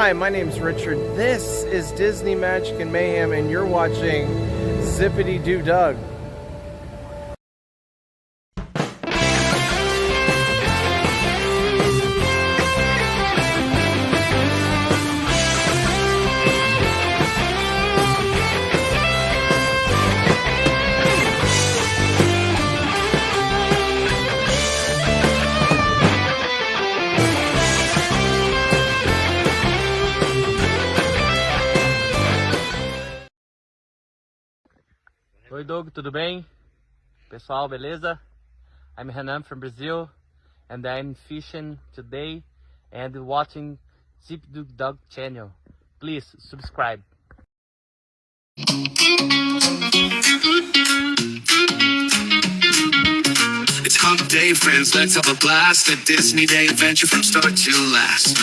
Hi, my name's Richard. This is Disney Magic and Mayhem, and you're watching Zip-a-Dee-Doo Doug. Oi Doug, tudo bem? Pessoal, beleza? I'm Renan from Brazil and I'm fishing today and watching Zip-a-Dee-Doo Dog channel. Please subscribe. It's Hump Day, friends, let's have a blast. A Disney Day adventure from start to last.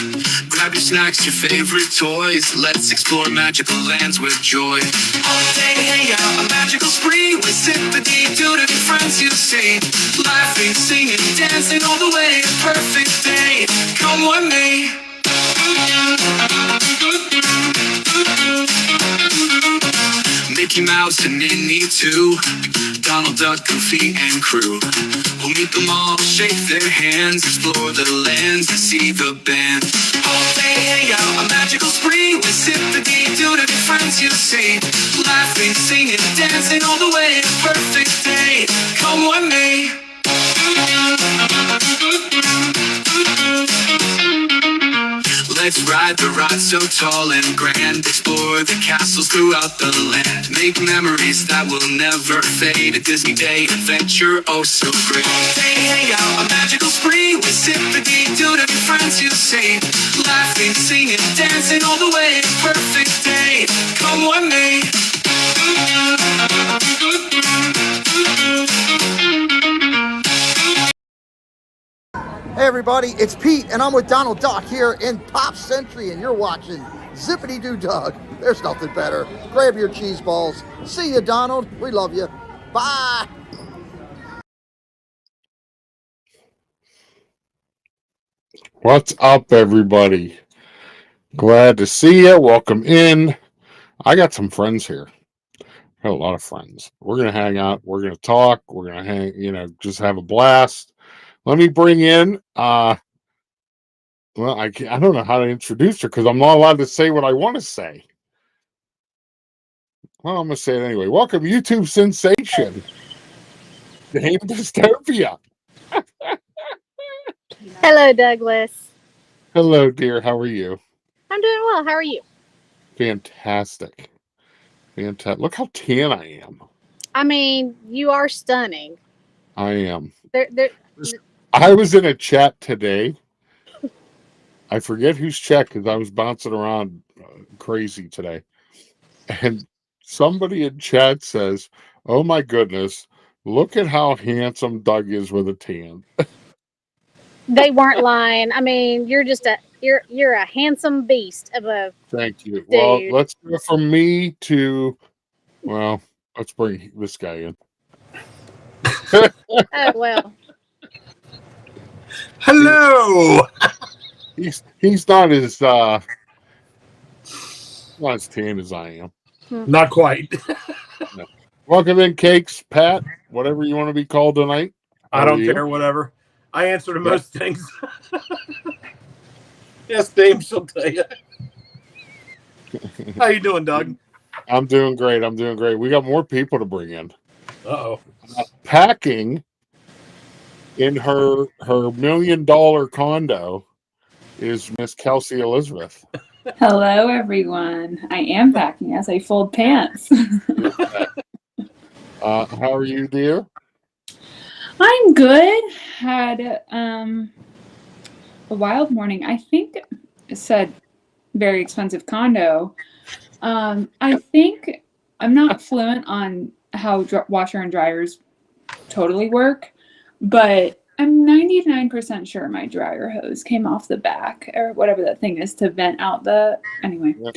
Grab your snacks, your favorite toys. Let's explore magical lands with joy. All day hangout, a magical spree. With Zip-a-Dee-Doo to your friends you see. Laughing, singing, dancing all the way. A perfect day, come with me. Mickey Mouse and Minnie too. Donald Duck, Goofy, and crew. We'll meet them all, shake their hands, explore the lands, and see the band. All day hangout, a magical spree. With Zip-a-Dee-Doo to your friends you see. Laughing, singing, dancing all the way. A perfect day, come with me. Let's ride the ride so tall and grand. Explore the castles throughout the land. Make memories that will never fade. A Disney Day adventure, oh so great. All day hangout, a magical spree. With Zip-a-Dee-Doo to your friends you see. Laughing, singing, dancing all the way. Perfect day, come with me. Hey everybody, it's Pete and I'm with Donald Duck here in Pop Century and you're watching Zip-a-Dee-Doo Doug. There's nothing better. Grab your cheese balls. See you, Donald. We love you. Bye. What's up, everybody? Glad to see you. Welcome in. I got some friends here. Got a lot of friends. We're going to hang out. We're going to talk. We're going to just have a blast. Let me bring in, I don't know how to introduce her because I'm not allowed to say what I want to say. Well, I'm going to say it anyway. Welcome, YouTube sensation, Dame Dystopia. Hello, Douglas. Hello, dear. How are you? I'm doing well. How are you? Fantastic. Look how tan I am. I mean, you are stunning. I am. There. I was in a chat today. I forget whose chat because I was bouncing around crazy today. And somebody in chat says, "Oh my goodness, look at how handsome Doug is with a tan." They weren't lying. I mean, you're just you're a handsome beast of a. Thank you. Dude. Well, let's go from me to, let's bring this guy in. Oh well. Hello. He's not as tan as I am. Not quite. No. Welcome in, Cakes, Pat, whatever you want to be called tonight. I don't care, whatever. I answer to most things. Yes, Dame, she'll tell you. How you doing, Doug? I'm doing great. We got more people to bring in. Uh-oh. Packing in her $1 million condo is Miss Kelsey Elizabeth. Hello, everyone. I am packing as I fold pants. How are you, dear? I'm good. Had a wild morning. I think it said very expensive condo. I think I'm not fluent on how washer and dryers totally work, but I'm 99% sure my dryer hose came off the back or whatever that thing is to vent out anyway. Yep.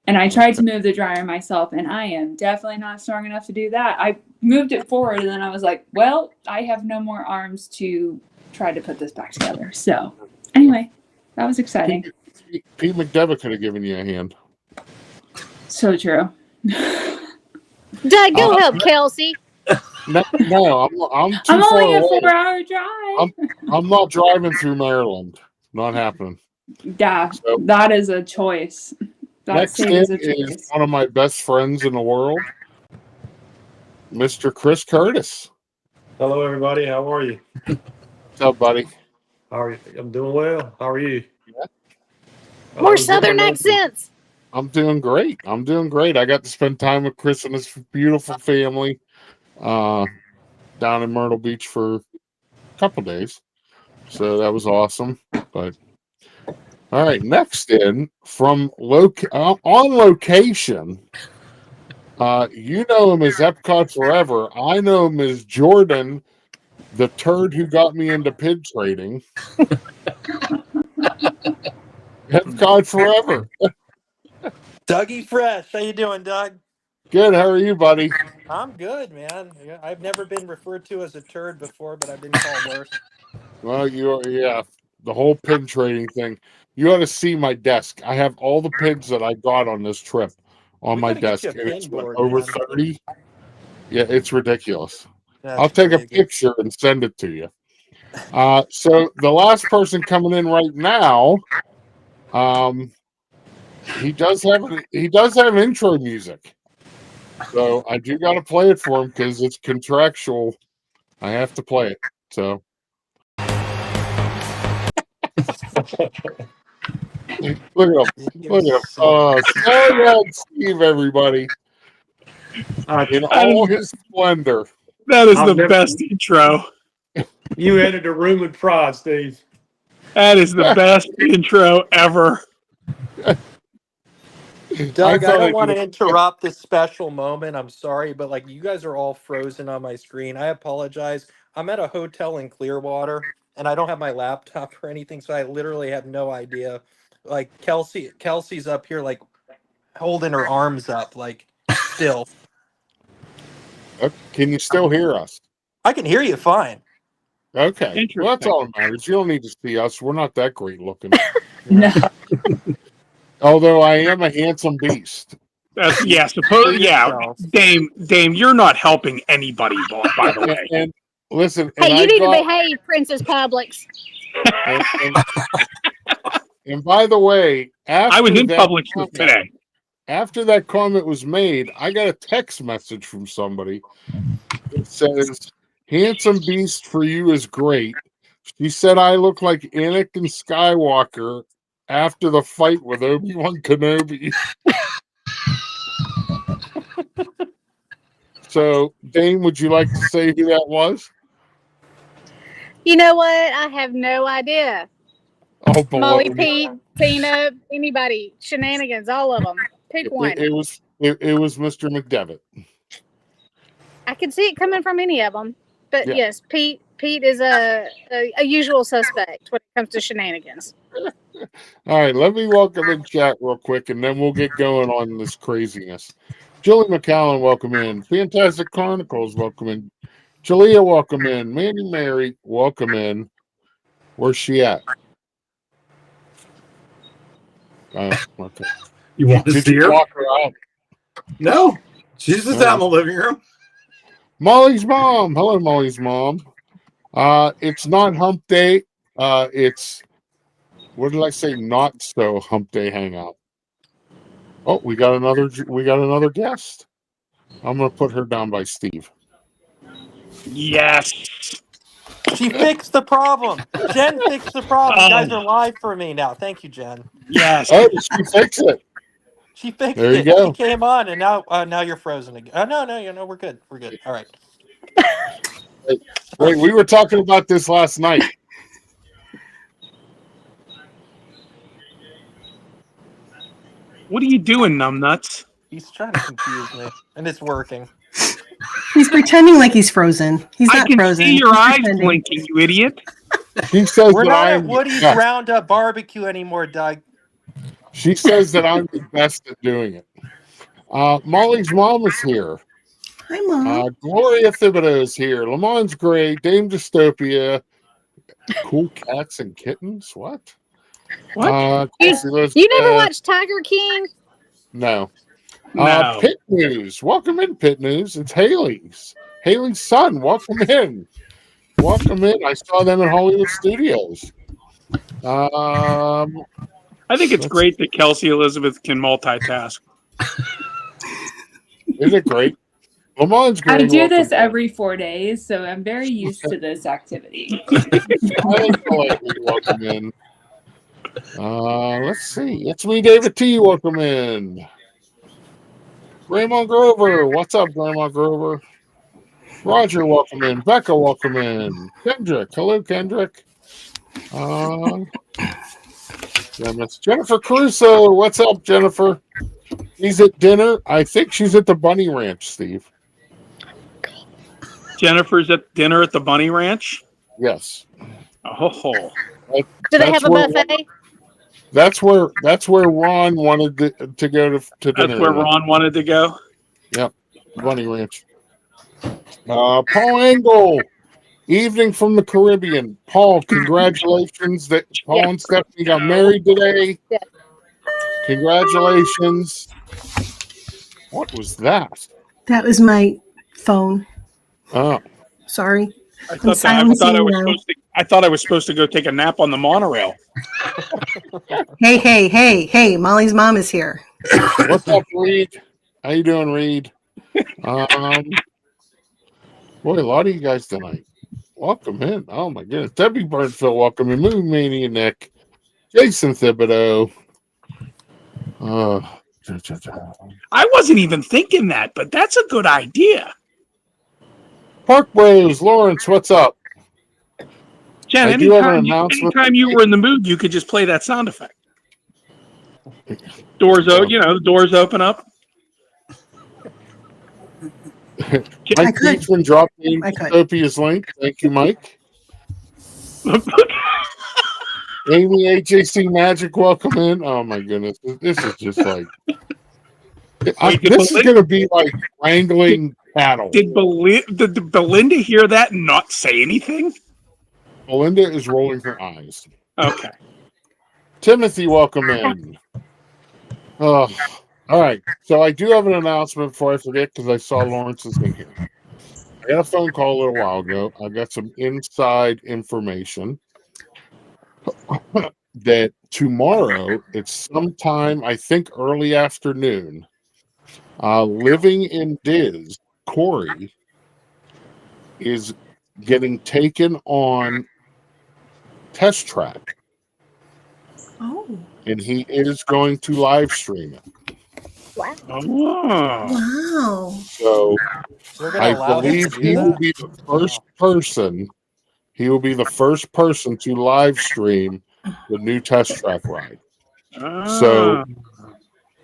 And I tried to move the dryer myself, and I am definitely not strong enough to do that. I moved it forward, and then I was like, well, I have no more arms to try to put this back together. So anyway, that was exciting. Pete McDevitt could have given you a hand. So true. Doug, go help Kelsey. No, I'm too I'm far only a away. 4-hour drive. I'm not driving through Maryland. Not happening. Yeah, So, that is a choice. That next state in is a is choice. one of my best friends in the world, Mr. Chris Curtis. Hello, everybody. How are you? What's up, buddy? How are you? I'm doing well. How are you? Yeah. More Southern accents. I'm doing great. I got to spend time with Chris and his beautiful family down in Myrtle Beach for a couple days. So that was awesome. But all right, next in from on location, you know him as Epcot Forever. I know him as Jordan, the turd who got me into pig trading. Epcot Forever. Dougie Fresh, how you doing, Doug? Good. How are you, buddy? I'm good, man. I've never been referred to as a turd before, but I've been called worse. Well, yeah, the whole pin trading thing. You ought to see my desk. I have all the pins that I got on this trip on We my gotta get desk. you a And pin it's board, over man. 30. Yeah, it's ridiculous. That's I'll take crazy. a picture and send it to you. So the last person coming in right now, he does have intro music. So I do got to play it for him because it's contractual. I have to play it. So look at him. Look at him. Oh, Steve, everybody. In all his splendor. That is the best intro. You entered a room with pride, Steve. That is the best intro ever. Doug, I don't want to interrupt this special moment. I'm sorry, but like you guys are all frozen on my screen. I apologize. I'm at a hotel in Clearwater and I don't have my laptop or anything, so I literally have no idea. Like Kelsey's up here like holding her arms up, like still. Can you still hear us? I can hear you fine. Okay. Well, that's all that matters. You don't need to see us. We're not that great looking. No. Although I am a handsome beast. Yeah, Dame, you're not helping anybody, by the way. And listen, Hey, you need to behave, Princess Publix. And by the way, I was in Publix today. After that comment was made, I got a text message from somebody that says, "Handsome beast for you is great." She said I look like Anakin Skywalker after the fight with Obi-Wan Kenobi. So, Dane, would you like to say who that was? You know what? I have no idea. Oh, Molly, Pete, Tina, anybody, shenanigans, all of them. Pick one. It was Mr. McDevitt. I can see it coming from any of them, but Yeah. yes, Pete is a usual suspect when it comes to shenanigans. All right, let me welcome in chat real quick, and then we'll get going on this craziness. Julie McCallum, welcome in. Fantastic Chronicles, welcome in. Jalea, welcome in. Mandy Mary, welcome in. Where's she at? Okay. You want to see her? Walk her out? No, she's just out in the living room. Molly's mom. Hello, Molly's mom. It's not Hump Day. It's, what did I say? Not so Hump Day Hangout. Oh, we got another guest. I'm gonna put her down by Steve. Yes. She fixed the problem. Jen fixed the problem. You guys are live for me now. Thank you, Jen. Yes. Oh, she fixed it. She fixed There you it. go. She came on, and now you're frozen again. No, we're good. We're good. All right. Wait, we were talking about this last night. What are you doing, numbnuts? He's trying to confuse me, and it's working. He's pretending like he's frozen. He's not frozen. I can see your He's eyes pretending. blinking, you idiot. She says We're that not I'm at Woody's the best. Roundup Barbecue anymore, Doug. She says that I'm the best at doing it. Molly's mom is here. Hi, Mom. Gloria Thibodeau is here. Lamont's great. Dame Dystopia. Cool cats and kittens. What? What? You never watched Tiger King? No. No. Pit News. Welcome in, Pit News. It's Haley's. Haley's son. Welcome in. Welcome in. I saw them at Hollywood Studios. I think it's great that Kelsey Elizabeth can multitask. Is it great? Lamont's great. I do this every 4 days, so I'm very used to this activity. Welcome in. Let's see. It's me, David T. Welcome in. Grandma Grover. What's up, Grandma Grover? Roger, welcome in. Becca, welcome in. Kendrick. Hello, Kendrick. Jennifer Crusoe. What's up, Jennifer? She's at dinner. I think she's at the Bunny Ranch, Steve. Jennifer's at dinner at the Bunny Ranch? Yes. Oh. Do they have a buffet? That's where Ron wanted to go to dinner. That's where Ron wanted to go? Yep. Bunny Ranch. Paul Engel. Evening from the Caribbean. Paul, congratulations that Paul and Stephanie got married today. Yes. Congratulations. What was that? That was my phone. Oh. Sorry. I thought I was supposed to go take a nap on the monorail. Hey, Molly's mom is here. What's up, Reed? How you doing, Reed? Boy, a lot of you guys tonight. Welcome in. Oh my goodness. Debbie Burnfield, welcome in. Moon Mania Nick. Jason Thibodeau. I wasn't even thinking that, but that's a good idea. Park Bros, Lawrence, what's up? Jen, anytime you were in the mood, you could just play that sound effect. The doors open up. Mike Beachman dropped in Sophie's link. Thank you, Mike. Amy HAC Magic, welcome in. Oh my goodness, this is just like this is going to be like wrangling cattle. Did Belinda hear that and not say anything? Belinda is rolling her eyes. Okay. Timothy, welcome in. All right, so I do have an announcement before I forget because I saw Lawrence is in here. I got a phone call a little while ago. I got some inside information that tomorrow, it's sometime, I think early afternoon, living in Diz, Corey is getting taken on test track. Oh. And he is going to live stream it. Wow. Wow. So I allow believe him to do he will that? be the first person. He will be the first person to live stream the new test track ride. So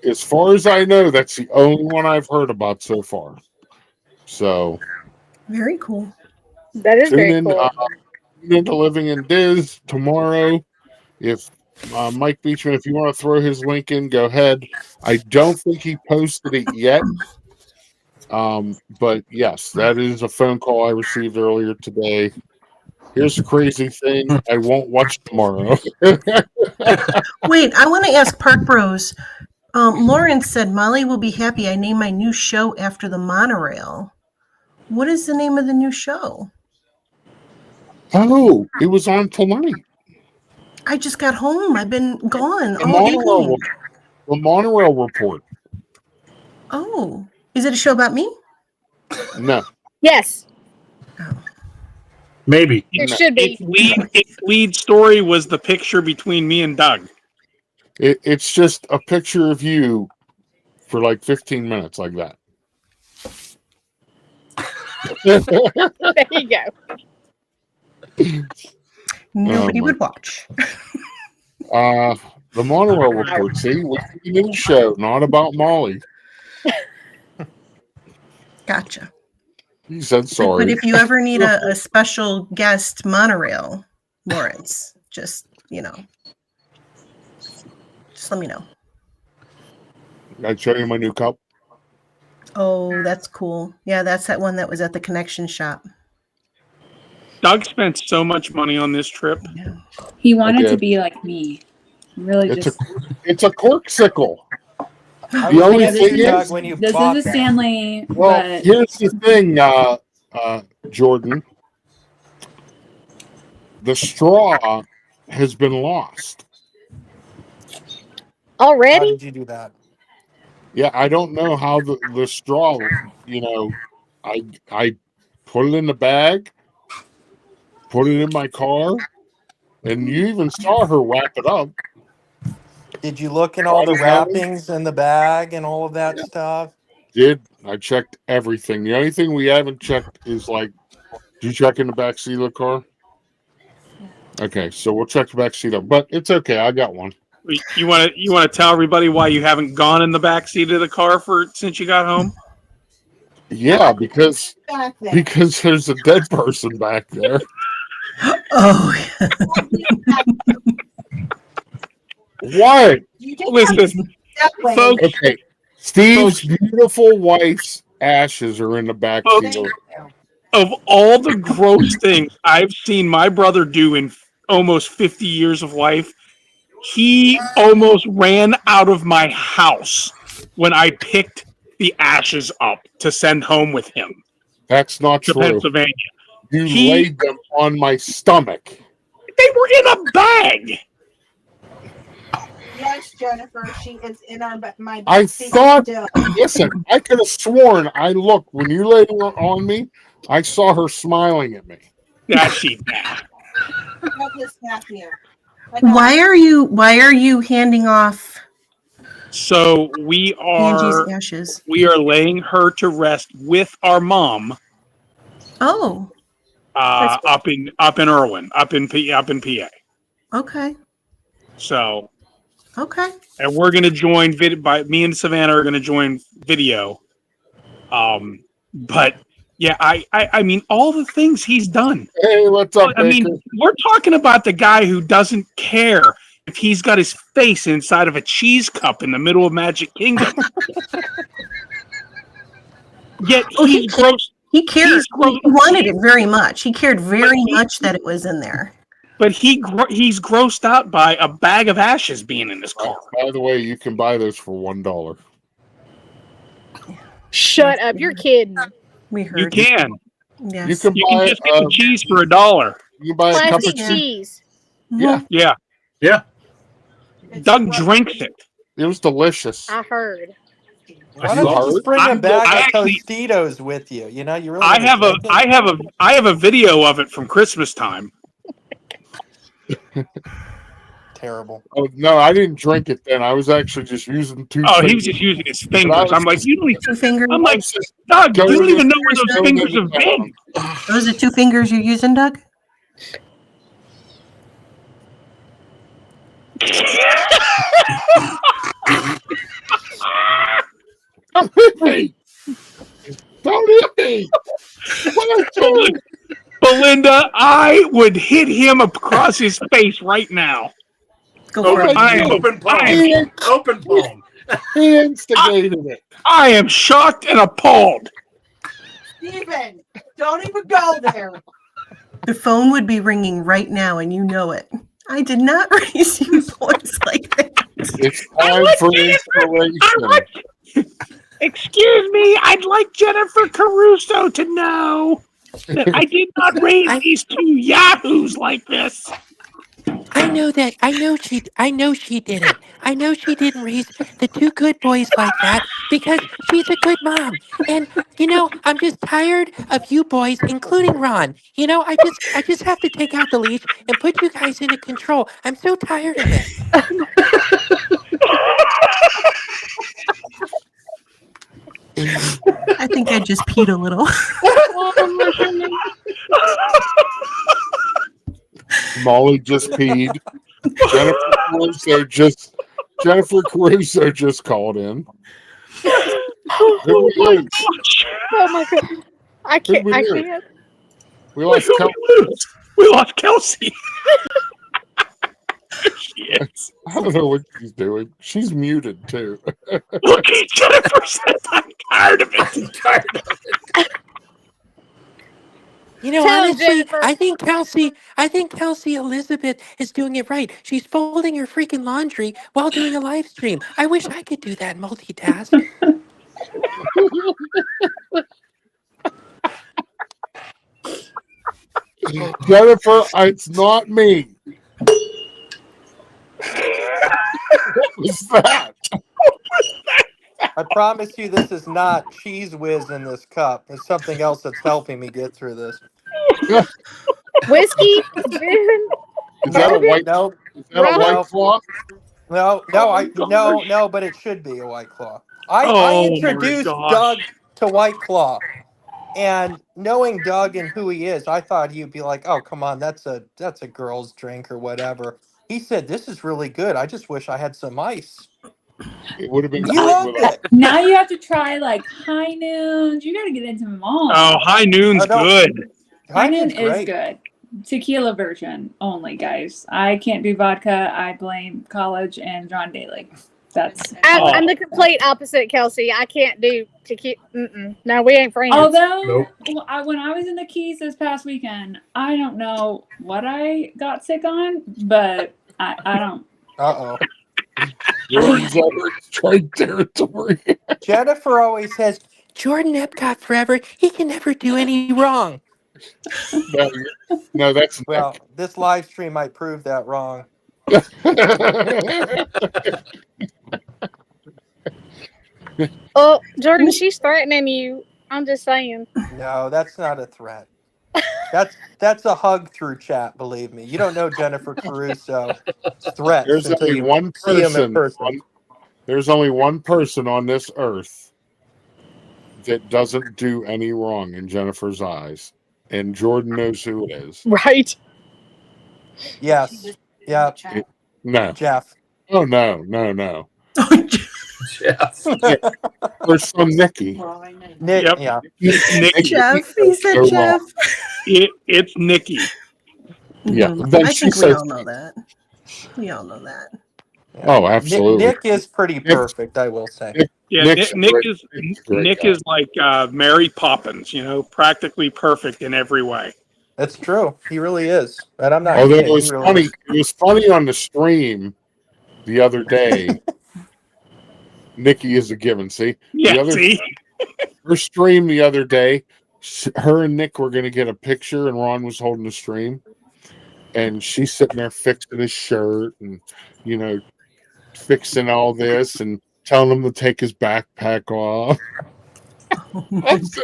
as far as I know, that's the only one I've heard about so far. So very cool. That is very cool. Tune into Living in Diz tomorrow. If Mike Beachman, if you want to throw his link in, go ahead. I don't think he posted it yet. But yes, that is a phone call I received earlier today. Here's the crazy thing. I won't watch tomorrow. Wait, I want to ask Park Bros. Lawrence said Molly will be happy I named my new show after the monorail. What is the name of the new show? Oh, it was on tonight. I just got home. I've been gone The all evening. monorail report. Oh, is it a show about me? No. Yes. Maybe. It should be. Its lead story was the picture between me and Doug. It's just a picture of you for like 15 minutes like that. There you go. Nobody would watch. The monorail report. See, we need a new show, not about Molly. Gotcha. He said sorry. But if you ever need a special guest monorail, Lawrence, just let me know. I'd show you my new cup. Oh, that's cool. Yeah, that's that one that was at the connection shop. Doug spent so much money on this trip. He wanted to be like me. Really, It's just it's a corksicle. I The was only with this thing you, Doug, is when you this bought is a that. Stanley, Well, but here's the thing, Jordan. The straw has been lost. How Already? did you do that? Yeah, I don't know how the straw. You know, I put it in the bag, put it in my car, and you even saw her wrap it up. Did you look in all Brought the it home. wrappings and the bag and all of that stuff? I checked everything. The only thing we haven't checked is like, do you check in the back seat of the car? Okay, so we'll check the back seat up, but it's okay. I got one. You want to tell everybody why you haven't gone in the back seat of the car since you got home? Yeah, because there's a dead person back there. Oh, What? Listen, folks. Okay, Steve's beautiful wife's ashes are in the back seat. Of all the gross things I've seen my brother do in almost 50 years of life, he almost ran out of my house when I picked the ashes up to send home with him That's not to true. Pennsylvania. You laid them on my stomach. They were in a bag. Yes, Jennifer, she is in my I backseat thought, still. listen, I could have sworn I looked when you laid her on me. I saw her smiling at me. Yeah, she. Love this, Matthew. why are you handing off So we Angie's are ashes? laying her to rest with our mom. Oh, up in Irwin, up in PA. okay. So Okay. and we're gonna join me and Savannah are gonna join video. But yeah, I mean all the things he's done. Hey, what's up, I mean, Baker? we're talking about the guy who doesn't care if he's got his face inside of a cheese cup in the middle of Magic Kingdom. Yet he gross. He cared. He wanted it very much. He cared very much that it was in there. But he's grossed out by a bag of ashes being in his car. By the way, you can buy those for $1. Shut up! You're kidding. We heard. You can. Yes. You can You buy can just get the cheese for $1. You can buy a cup Plastic of cheese. Yeah. Yeah. Doug drinks it. It was delicious. I heard. Why don't you just bring a bag of Tostitos with you? You know, you really. I have a video of it from Christmas time. Terrible. Oh no, I didn't drink it then. I was actually just using two. Oh, he was just using his fingers. I'm like, you don't even. Two fingers. I'm like, Doug, you don't even know where those fingers have been. Those are 2 fingers you're using, Doug? Don't hit me! Don't hit me! What are you doing? Belinda, I would hit him across his face right now. Go for it. Open palm. Open palm. He instigated it. I am shocked and appalled. Steven, don't even go there. The phone would be ringing right now, and you know it. I did not raise you boys like that. It's time for inspiration. Excuse me, I'd like Jennifer Caruso to know that I did not raise these two yahoos like this. I know that. I know she didn't. I know she didn't raise the two good boys like that because she's a good mom. And you know, I'm just tired of you boys, including Ron. You know, I just have to take out the leash and put you guys into control. I'm so tired of it. I think I just peed a little. Molly just peed. Jennifer Caruso just called in. Oh my god! I can't. I can't. We lost Kelsey. We lost Kelsey. She is. I don't know what she's doing. She's muted too. Look at Jennifer says I'm tired of it. You know, Tell him, honestly, Jennifer. I think Kelsey Elizabeth is doing it right. She's folding her freaking laundry while doing a live stream. I wish I could do that multitask. Jennifer, it's not me. What was that? I promise you, this is not cheese whiz in this cup. It's something else that's helping me get through this. Whiskey, gin, Is that a bourbon, white? No, Is that a rum. white no, claw? no, but it should be a White Claw. I Oh my introduced gosh. Doug to White Claw, and knowing Doug and who he is, I thought he'd be like, "Oh, come on, that's a girl's drink or whatever." He said, "This is really good. I just wish I had some ice." It would have been You great loved with a it. Now you have to try like High Noons. You got to get into them all. Oh, High Noon's Oh, no. good. High Noon Noon's is great. good. Tequila version only, guys. I can't do vodka. I blame college and John Daly. That's I'm the complete opposite, Kelsey. I can't do tequila. No, we ain't friends. Although when I was in the Keys this past weekend, I don't know what I got sick on, but I don't. Uh-oh. Jordan's over strike territory. Jennifer always says, Jordan Epcot forever. He can never do any wrong. No, that's well, this live stream might prove that wrong. Oh, Jordan, she's threatening you. I'm just saying. No, that's not a threat. That's a hug through chat, believe me. You don't know Jennifer Caruso threats There's until only you one see him in person. person. There's only one person on this earth that doesn't do any wrong in Jennifer's eyes, and Jordan knows who it is. Right. Yes. Yeah. No. Jeff. Oh no. Jeff. Or some Nikki. Nick. Yep. Yeah. Nikki. Jeff. He said No Jeff. It's Nikki. Yeah. Mhm. Then I she think we says, all know that. We all know that. "Oh, absolutely." Nick is pretty perfect, I will say. Yeah, Nick's Nick great- is Nick's a great Nick guy. is like Mary Poppins, you know, practically perfect in every way. That's true. He really is. And I'm not Although kidding. it was He really funny. is. It was funny on the stream the other day. Nikki is a given. See, Yeah, see? her stream the other day. Her and Nick were going to get a picture, and Ron was holding the stream, and she's sitting there fixing his shirt, and fixing all this, and telling him to take his backpack off.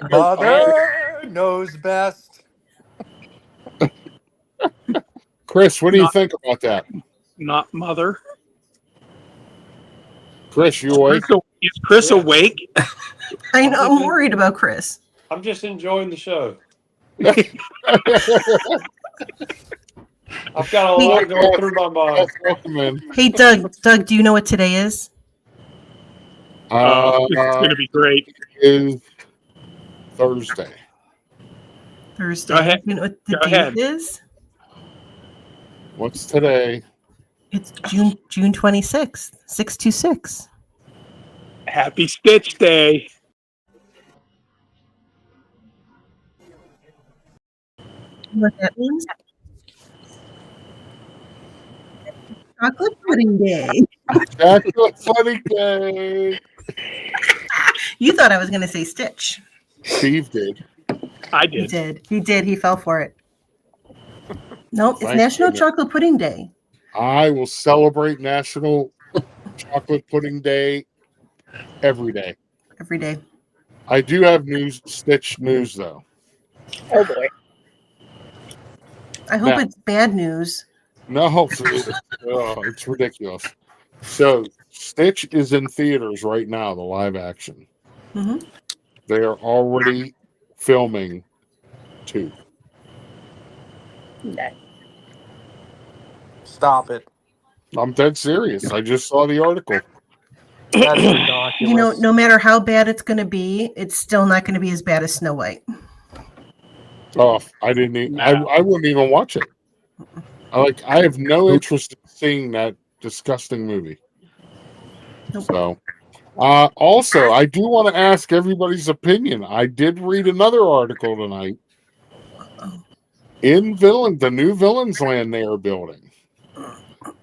Mother knows best. Chris, what do you think about that? Not mother. Chris, you awake? Is Chris awake? I know. I'm worried about Chris. I'm just enjoying the show. I've got a lot going through my mind. Welcome in. Hey, Doug. Doug, do you know what today is? This is going to be great. Is Thursday. Thursday. Go ahead. You know what the Go date ahead. is? What's today? It's June 26th. 626. Happy Stitch Day. You know what that means? Chocolate pudding day. Chocolate funny day. You thought I was going to say Stitch. Steve did. I He did. did. He did. He fell for it. Nope. It's Thank National goodness. Chocolate Pudding Day. I will celebrate National Chocolate Pudding Day every day. Every day. I do have Stitch news though. Oh boy. I hope Now- it's bad news. No, it's ridiculous. So Stitch is in theaters right now, the live action. hmm They are already filming 2. No. Stop it. I'm dead serious. I just saw the article. That's ridiculous. You know, no matter how bad it's going to be, it's still not going to be as bad as Snow White. Oh, I didn't. I wouldn't even watch it. I have no interest in seeing that disgusting movie. Nope. So, also, I do want to ask everybody's opinion. I did read another article tonight In the new Villains Land they are building,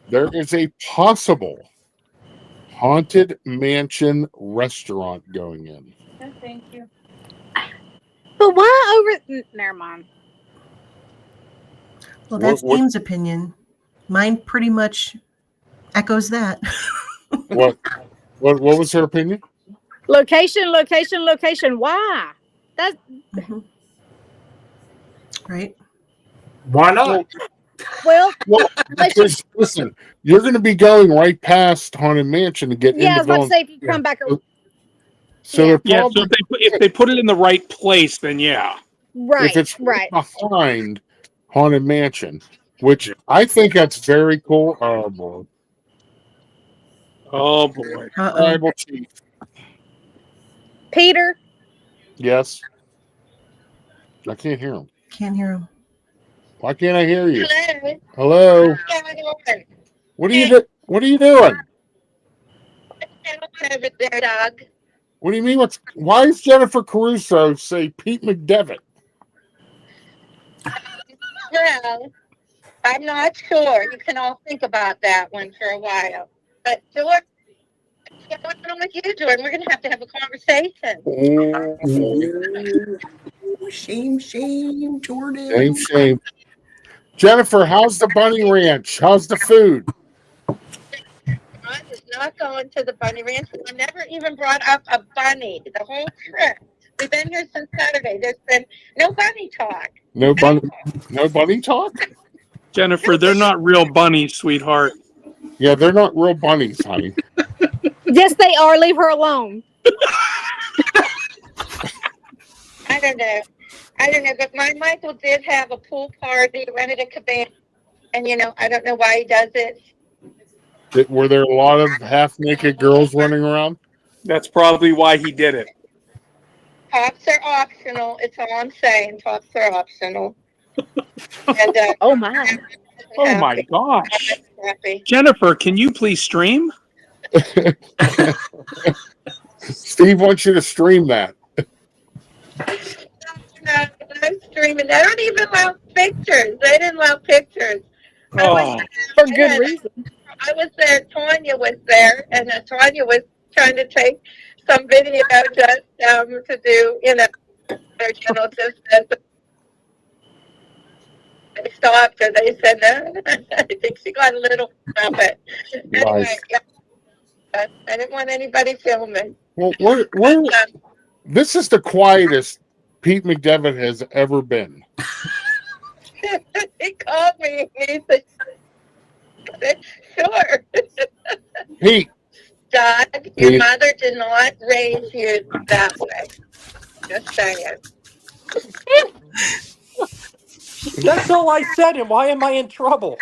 there is a possible haunted mansion restaurant going in. No, thank you. But why over? Never mind. Well, that's What- Dean's opinion. Mine pretty much echoes that. What was her opinion? Location, location, location. Why? That's Right? Why not? well. Well, because listen, you're going to be going right past Haunted Mansion to get Yeah, I into was about to Villains. say if you come back. So they're Yeah, probably, so if they put it in the right place, then yeah. Right. if it's right. behind Haunted Mansion, which I think that's very cool. Oh boy. Oh boy. Tribal chief. Peter. Yes. I can't hear him. Can't hear him. Why can't I hear you? Hello. Hello. What are you What are you doing? Over there, dog. What do you mean? Why is Jennifer Caruso say Pete McDevitt? Well, I'm not sure. You can all think about that one for a while. But George, what's going on with you, Jordan? We're going to have a conversation. Oh, shame, Jordan. Shame, shame. Jennifer, how's the Bunny Ranch? How's the food? I was not going to the bunny ranch. I never even brought up a bunny the whole trip. We've been here since Saturday. There's been no bunny talk. No bunny talk? Jennifer, they're not real bunnies, sweetheart. Yeah, they're not real bunnies, honey. Yes, they are. Leave her alone. I don't know, but my Michael did have a pool party, rented a cabana, and I don't know why he does it. Were there a lot of half-naked girls running around? That's probably why he did it. Tops are optional. It's all I'm saying. Tops are optional. And oh my! Oh my gosh! Happy. Jennifer, can you please stream? Steve wants you to stream that. No, I'm streaming. They don't even allow pictures. They didn't allow pictures. Oh, for good reason. I was there. Tanya was there, and Tanya was trying to take some video just to do, their channel just as they stopped her. They said no. I think she got a little from it. Anyway, Nice. yeah, I didn't want anybody filming. Well, this is the quietest Pete McDevitt has ever been. He called me. He said, "Sure." Pete. Doug, your mother did not raise you that way. Just saying. That's all I said, and why am I in trouble?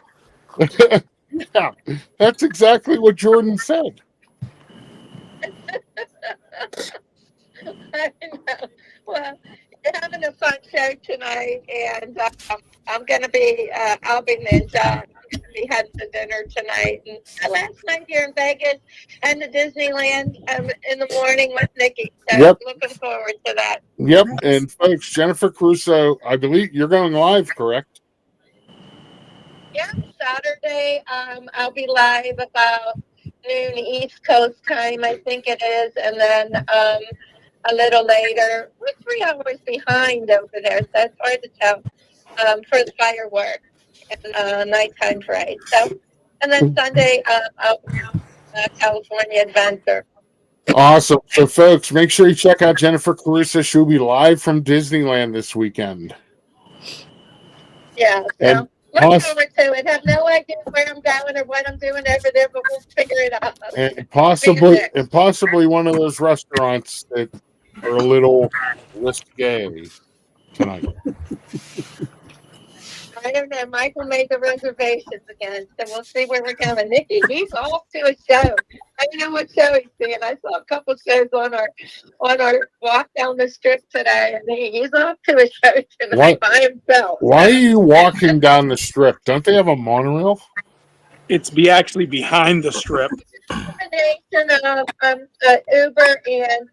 Yeah, that's exactly what Jordan said. I know. Well, you're having a fun show tonight, and I'm going to be, I'll be ninja. I'm going to be heading to dinner tonight. And last night here in Vegas and the Disneyland in the morning with Nikki. So Yep. looking forward to that. Yep, and folks, Jennifer Caruso, I believe you're going live, correct? Yeah, Saturday, I'll be live about noon East Coast time, I think it is, and then a little later. We're 3 hours behind over there, so it's hard to tell for the fireworks and nighttime parade. So, and then Sunday, I'll California Adventure. Awesome. So, folks, make sure you check out Jennifer Caruso. She'll be live from Disneyland this weekend. Yeah, so And look forward to it. Have no idea where I'm going or what I'm doing over there, but we'll figure it out. And possibly one of those restaurants that are a little risque tonight. I don't know. Michael made the reservations again, so we'll see where we're going. Nikki, he's off to a show. I don't know what show he's seeing. I saw a couple shows on our walk down the strip today, and he's off to a show tonight by himself. Why are you walking down the strip? Don't they have a monorail? It's actually behind the strip. Combination of Uber and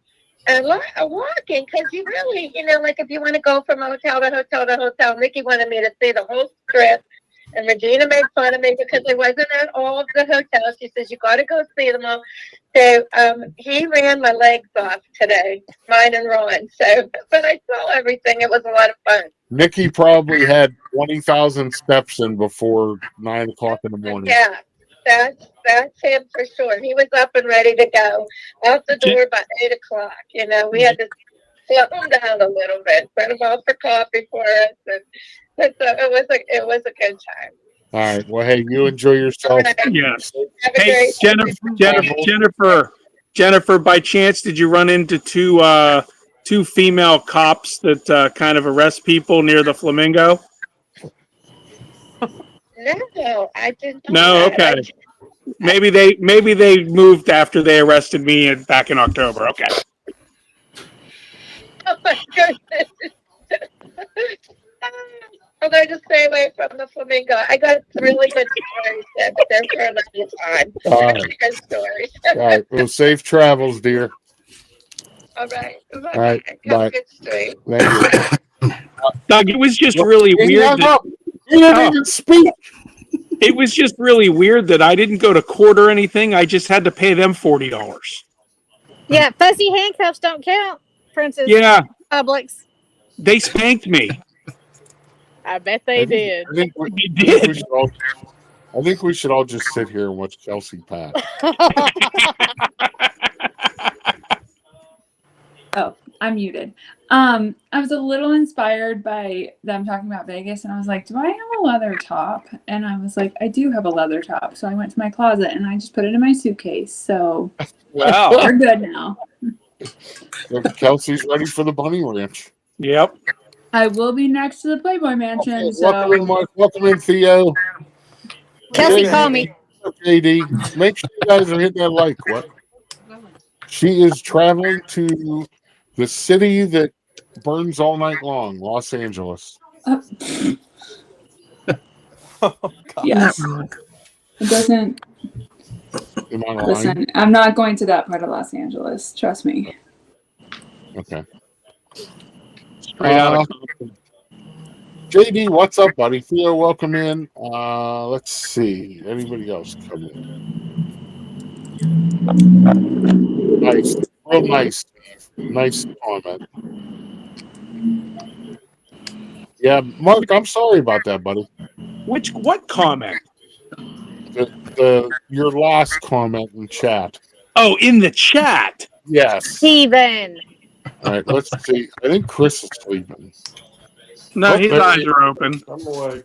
a lot of walking because you really, like if you want to go from hotel to hotel to hotel, Nikki wanted me to see the whole strip. And Regina made fun of me because I wasn't at all of the hotels. She says, you got to go see them all. So he ran my legs off today, mine and Ron. So, but I saw everything. It was a lot of fun. Nikki probably had 20,000 steps in before 9 o'clock in the morning. Yeah, that's him for sure. He was up and ready to go out the door by 8 o'clock. We had to slow him down a little bit, send him out for coffee for us, and so it was a good time. All right. Well, hey, you enjoy yourself. Yes. Have a Hey, great Jennifer, by chance, did you run into two female cops that kind of arrest people near the Flamingo? No, I didn't. No, okay. Maybe they moved after they arrested me back in October. Okay. Oh my goodness. I'm going to stay away from the Flamingo. I got really good stories there, but they're for another time. All right. Really good stories. All right. Well, safe travels, dear. All right. All right. Have Bye. a good stream. Thank you. Doug, it was just really weird. You didn't even speak. It was just really weird that I didn't go to court or anything. I just had to pay them $40. Yeah, fuzzy handcuffs don't count, Princess. Yeah. Publix. They spanked me. I bet they did. I think we should all just sit here and watch Kelsey Pat. Oh, I'm muted. I was a little inspired by them talking about Vegas, and I was like, do I have a leather top? And I was like, I do have a leather top. So I went to my closet and I just put it in my suitcase. So wow, we're good now. Kelsey's ready for the bunny ranch. Yep. I will be next to the Playboy Mansion. Okay, so welcome in, Mark. Welcome in, Theo. Kelsey, call me. JD, make sure you guys are hitting that like. What? She is traveling to the city that burns all night long, Los Angeles. Yes. It doesn't. Am I lying? Listen, I'm not going to that part of Los Angeles. Trust me. Okay. Straight out of JD, what's up, buddy? Theo, welcome in. Let's see. Anybody else come in? Nice. Real nice, Steve. Nice comment. Yeah, Mark, I'm sorry about that, buddy. What comment? Your last comment in chat. Oh, in the chat. Yes. Steven. All right, let's see. I think Chris is sleeping. No, his eyes are open. I'm awake.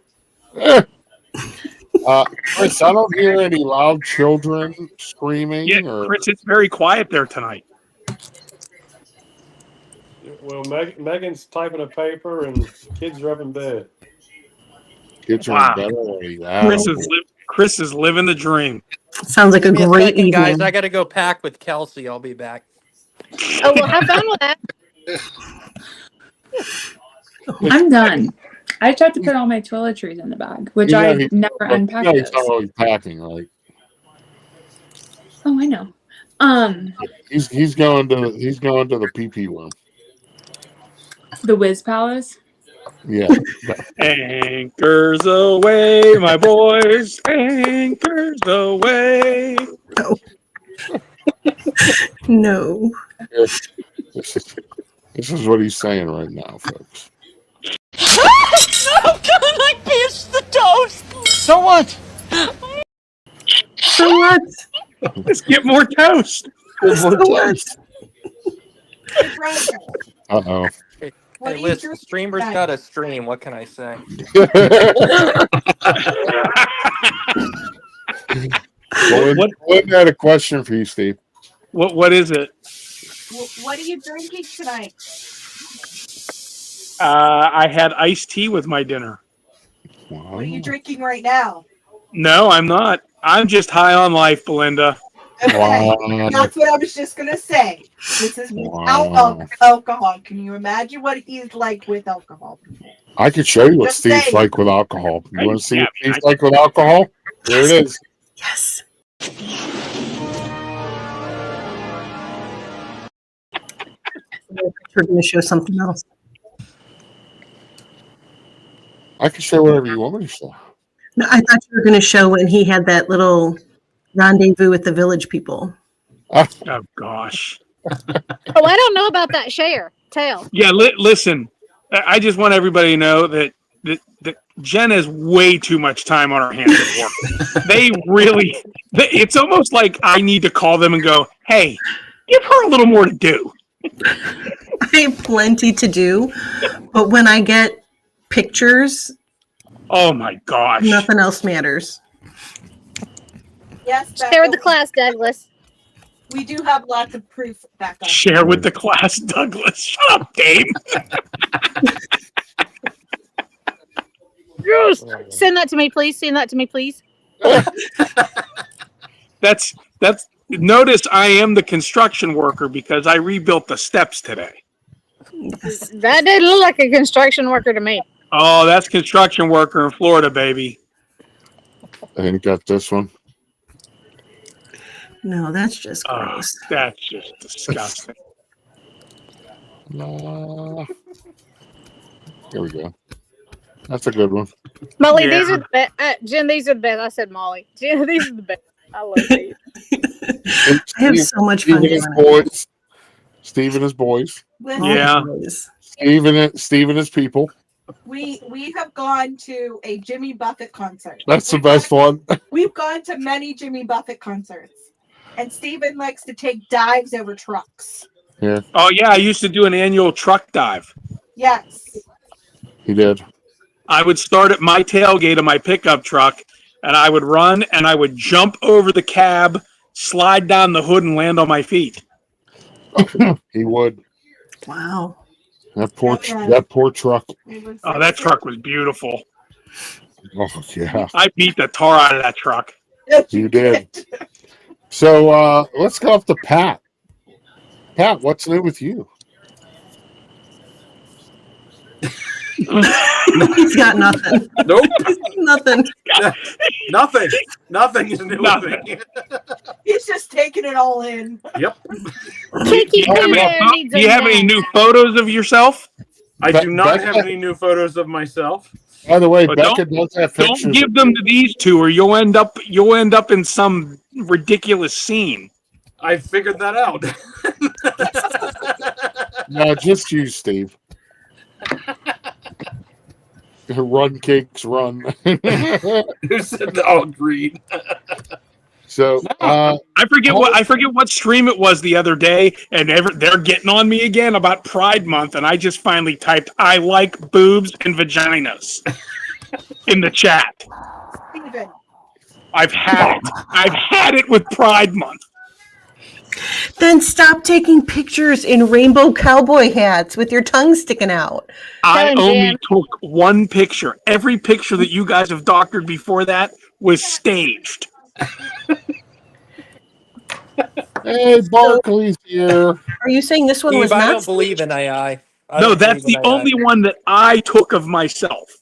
Chris, I don't hear any loud children screaming. Yeah, Chris, it's very quiet there tonight. Well, Megan's typing a paper and kids are up in bed. Kids are in bed already. Chris is living the dream. Sounds like a Give me great second, evening. guys. I got to go pack with Kelsey. I'll be back. Oh, well, have fun with that. I'm done. I just have to put all my toiletries in the bag, which I never unpack. Yeah, he's not always packing, right? Oh, I know. He's going to the PP room. The Wiz Palace. Yeah. Anchors away, my boys. Anchors away. No. This is what he's saying right now, folks. Oh God, I pierced the toast. So what? So what? Let's get more toast. Uh-oh. Hey, listen, streamers got to stream. What can I say? Lynn had a question for you, Steve. What is it? What are you drinking tonight? I had iced tea with my dinner. Wow. What are you drinking right now? No, I'm not. I'm just high on life, Belinda. Okay. Wow. That's what I was just going to say. This is without alcohol. Can you imagine what he's like with alcohol? I could show you what Just Steve's saying. like with alcohol. You want to see what Steve's like with alcohol? There it is. Yes. We're going to show something else. I can show whatever you want me to show. No, I thought you were going to show when he had that little rendezvous with the village people. Oh gosh. Oh, I don't know about that. Share. Tell. Yeah, listen. I just want everybody to know that Jen has way too much time on her hands at work. They really. It's almost like I need to call them and go, "Hey, give her a little more to do." I have plenty to do, but when I get pictures, oh my gosh, nothing else matters. Yes, Share with the class, Douglas. We do have lots of proof, Becca. Share with the class, Douglas. Shut up, Dave. Yes. Send that to me, please. Send that to me, please. That's. Notice I am the construction worker because I rebuilt the steps today. That didn't look like a construction worker to me. Oh, that's construction worker in Florida, baby. I think got this one. No, that's just gross. That's just disgusting. Here we go. That's a good one. Molly, these are the best. Jen, these are the best. I said Molly. Jen, these are the best. I love these. I have so much fun doing it. Boys. Steve and his boys. Yeah. Steve and his people. We have gone to a Jimmy Buffett concert. That's the best one. We've gone to many Jimmy Buffett concerts. And Steven likes to take dives over trucks. Yeah. Oh, yeah. I used to do an annual truck dive. Yes. He did. I would start at my tailgate of my pickup truck, and I would run, and I would jump over the cab, slide down the hood, and land on my feet. He would. Wow. That poor truck. Oh, that truck was beautiful. Oh, yeah. I beat the tar out of that truck. You did. So let's go up to Pat. Pat, what's new with you? He's got nothing. Nope. Nothing. Nothing is new with me. He's just taking it all in. Yep. Do you have any new photos of yourself? I do not have any new photos of myself. By the way, But Becca does have pictures. Don't give them to these two, or you'll end up in some ridiculous scene. I figured that out. No, just you, Steve. Run, cakes, run. Who said that? Oh, agreed. So I forget what stream it was the other day, and they're getting on me again about Pride Month, and I just finally typed "I like boobs and vaginas" in the chat. Steven. I've had it with Pride Month. Then stop taking pictures in rainbow cowboy hats with your tongue sticking out. I only took one picture. Every picture that you guys have doctored before that was staged. Hey, Barkley's here. Are you saying this one Steve, was I not don't believe in AI. No, that's the only one that I took of myself.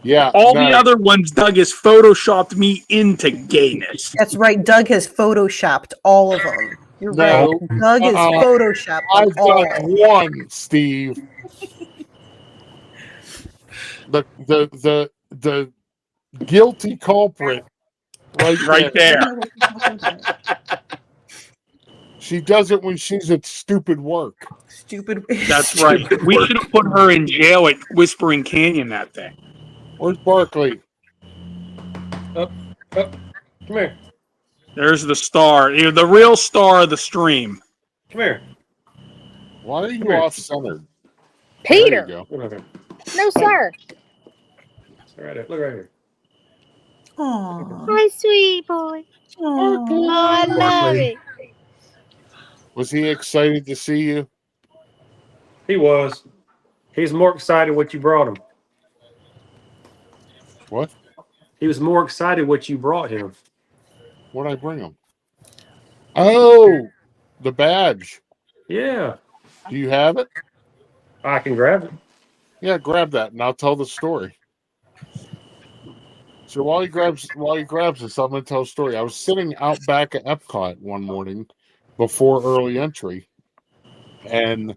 Yeah. All the other ones, Doug has photoshopped me into gayness. That's right. Doug has photoshopped all of them. You're No, right. Doug has photoshopped I've all. got one, Steve. The guilty culprit right there. She does it when she's at stupid work. Stupid. That's right. We should have put her in jail at Whispering Canyon that day. Where's Barkley? Up. Come here. There's the star. You're the real star of the stream. Come here. Why are you Come here. off-centered? Peter. There you Look right here. No, sir. Look right here. Look right here. Aww. Hi, sweet boy. Oh, I love it. Was he excited to see you? He was. He's more excited what you brought him. What? He was more excited what you brought him. What'd I bring him? Oh, the badge. Yeah. Do you have it? I can grab it. Yeah, grab that, and I'll tell the story. So while he grabs this, I'm going to tell a story. I was sitting out back at Epcot one morning before early entry, and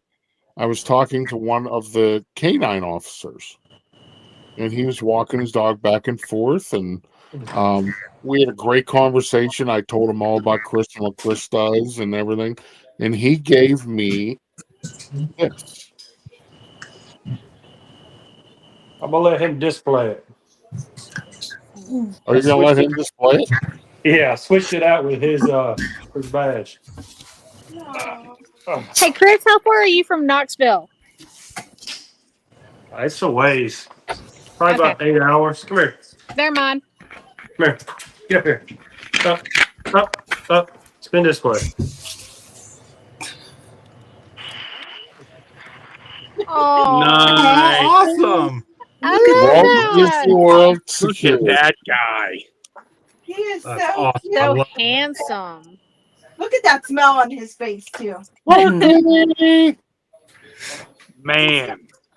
I was talking to one of the canine officers, and he was walking his dog back and forth, and we had a great conversation. I told him all about Chris and what Chris does and everything, and he gave me this. I'm gonna let him display it. Are you gonna let him display it? Yeah, I switched it out with his badge. Hey, Chris, how far are you from Knoxville? It's a ways. Probably about 8 hours. Come here. They're mine. Come here. Get up here. Up. Spin this way. Oh, Nice. Awesome. Walt Disney World Look at security. that guy. He is That's so awesome. I so love handsome. Look at that smile on his face too. Man.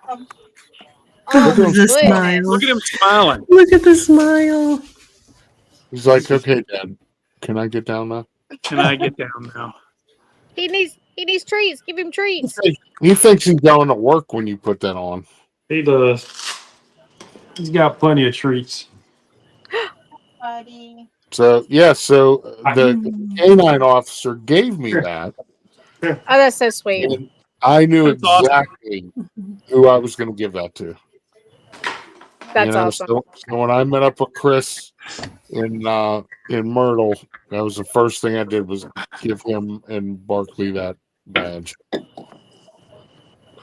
Oh, Look at the goodness. smile. Look at him smiling. Look at the smile. He's like, okay, Dad, can I get down now? Can I get down now? He needs treats. Give him treats. He thinks he's going to work when you put that on. He does. He's got plenty of treats. Buddy. So yeah, so the canine officer gave me that. Oh, that's so sweet. And I knew That's awesome. exactly who I was going to give that to. That's awesome. So when I met up with Chris in Myrtle, that was the first thing I did was give him and Barkley that badge.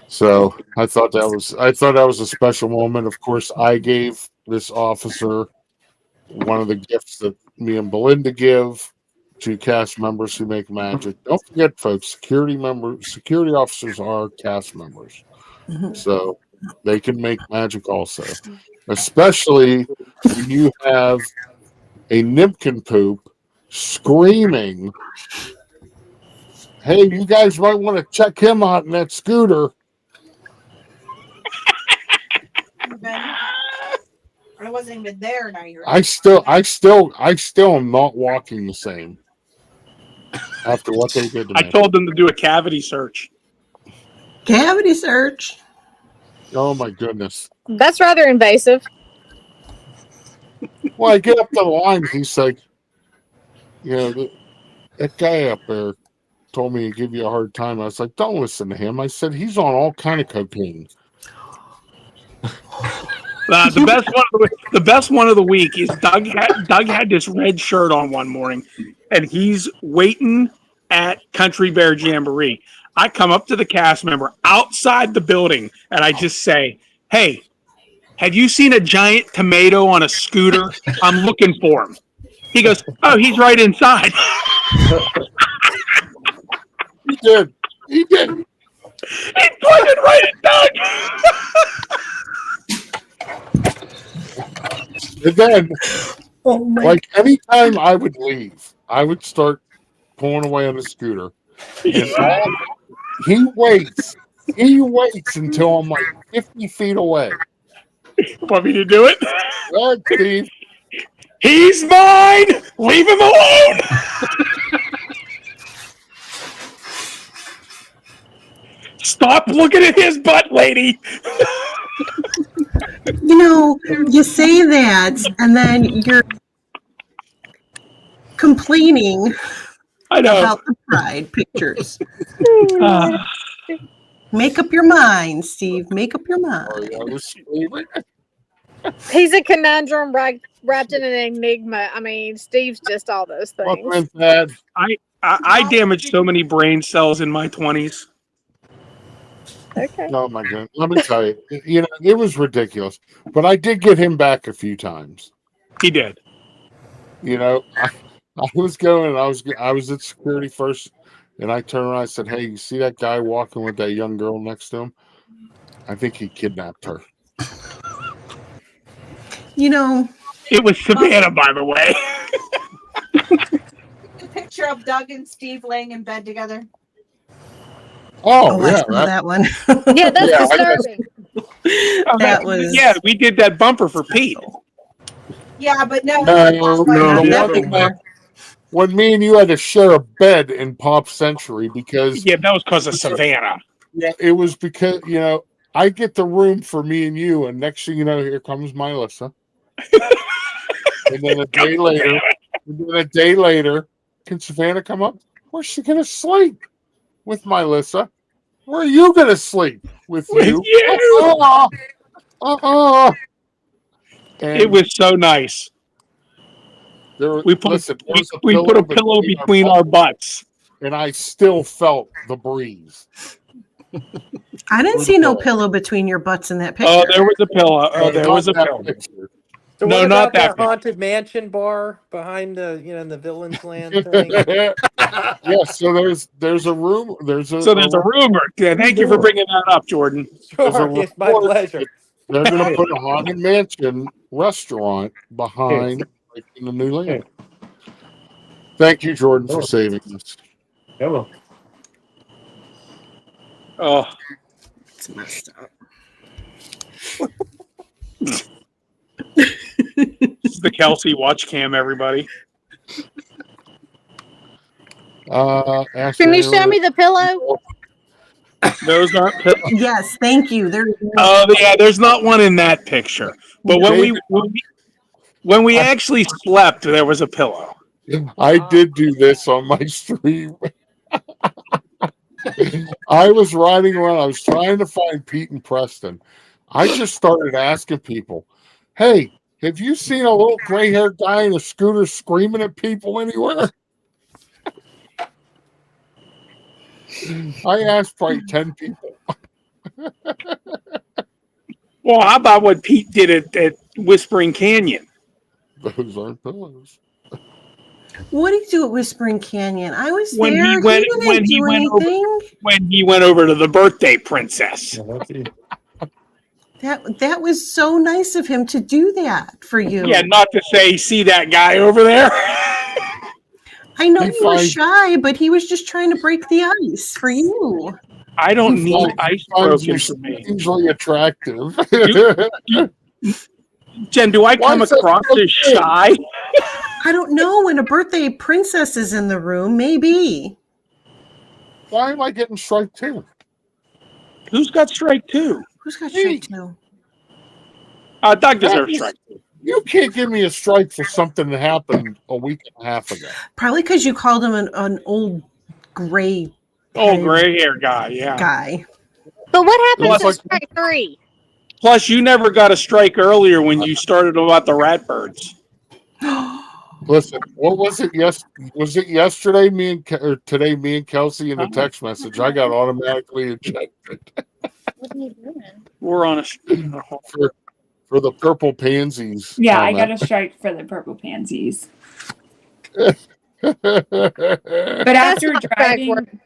So I thought that was a special moment. Of course, I gave this officer one of the gifts that me and Belinda give to cast members who make magic. Don't forget, folks, security officers are cast members. So they can make magic also. Especially when you have a nincompoop screaming, hey, you guys might want to check him out in that scooter. I wasn't even there. Now you're. I still am not walking the same after what they did to me. I told them to do a cavity search. Cavity search. Oh my goodness. That's rather invasive. Well, I get up to the line, he's like, that guy up there told me to give you a hard time. I was like, don't listen to him. I said, he's on all kind of cocaine. The best one of the week is Doug had this red shirt on one morning, and he's waiting at Country Bear Jamboree. I come up to the cast member outside the building, and I just say, hey, have you seen a giant tomato on a scooter? I'm looking for him. He goes, oh, he's right inside. He did. He pointed right at Doug. And then, like anytime I would leave, I would start pulling away on the scooter. And he waits until I'm like 50 feet away. Want me to do it? Right, Steve. He's mine! Leave him alone! Stop looking at his butt, lady! You say that, and then you're complaining about the Pride pictures. Make up your mind, Steve. Make up your mind. He's a conundrum wrapped in an enigma. I mean, Steve's just all those things. I damaged so many brain cells in my 20s. Okay. Oh my goodness. Let me tell you, it was ridiculous. But I did get him back a few times. He did. I was going, I was at security first, and I turned around and I said, hey, you see that guy walking with that young girl next to him? I think he kidnapped her. It was Savannah, by the way. A picture of Doug and Steve laying in bed together. Oh, I yeah. saw that one. Yeah, that's disturbing. That was. Yeah, we did that bumper for Pete. Yeah, but no. No. when me and you had to share a bed in Pop Century because Yeah, that was because of Savannah. Yeah, it was because I get the room for me and you, and next thing you know, here comes my Alyssa. And then a day later, can Savannah come up? Where's she gonna sleep? With my Alyssa. Where are you gonna sleep? With you. It was so nice. We put a pillow between our butts, and I still felt the breeze. I didn't see no pillow between your butts in that picture. Oh, there was a pillow. Oh, there was a pillow. So No, what not about that that haunted mansion bar behind the the villain's land thing? Yeah, so there's a room. There's a rumor. Yeah, thank you for bringing that up, Jordan. Sure, it's my pleasure. They're going to put a haunted mansion restaurant behind in the new land. Thank you, Jordan, for saving us. Come on. Oh, it's messed up. This is the Kelsey watch cam, everybody. Can you show me the pillow? Those aren't pillows. Yes, thank you. There's not one in that picture. But when we actually slept, there was a pillow. I did do this on my stream. I was riding around. I was trying to find Pete and Preston. I just started asking people, "Hey, have you seen a little gray-haired guy in a scooter screaming at people anywhere?" I asked probably 10 people. Well, how about what Pete did at Whispering Canyon? Those aren't pillows. What did he do at Whispering Canyon? I was When there. he went over to the birthday princess. That was so nice of him to do that for you. Yeah, not to say, see that guy over there. I know you were shy, but he was just trying to break the ice for you. I don't need ice broken for me. Usually attractive. Jen, do I come across as shy? I don't know. When a birthday princess is in the room, maybe. Why am I getting strike two? Who's got strike two? Who's got strike two? Doug deserves strike two. You can't give me a strike for something that happened a week and a half ago. Probably because you called him an old gray. Old gray hair guy, yeah. Guy. But what happened to strike three? Plus, you never got a strike earlier when you started about the Ratbirds. Listen, what was it? Was it yesterday? Or today? Me and Kelsey in the text message. I got automatically ejected. What are you doing? We're on a for the purple pansies. Yeah, I got a strike for the purple pansies. But after driving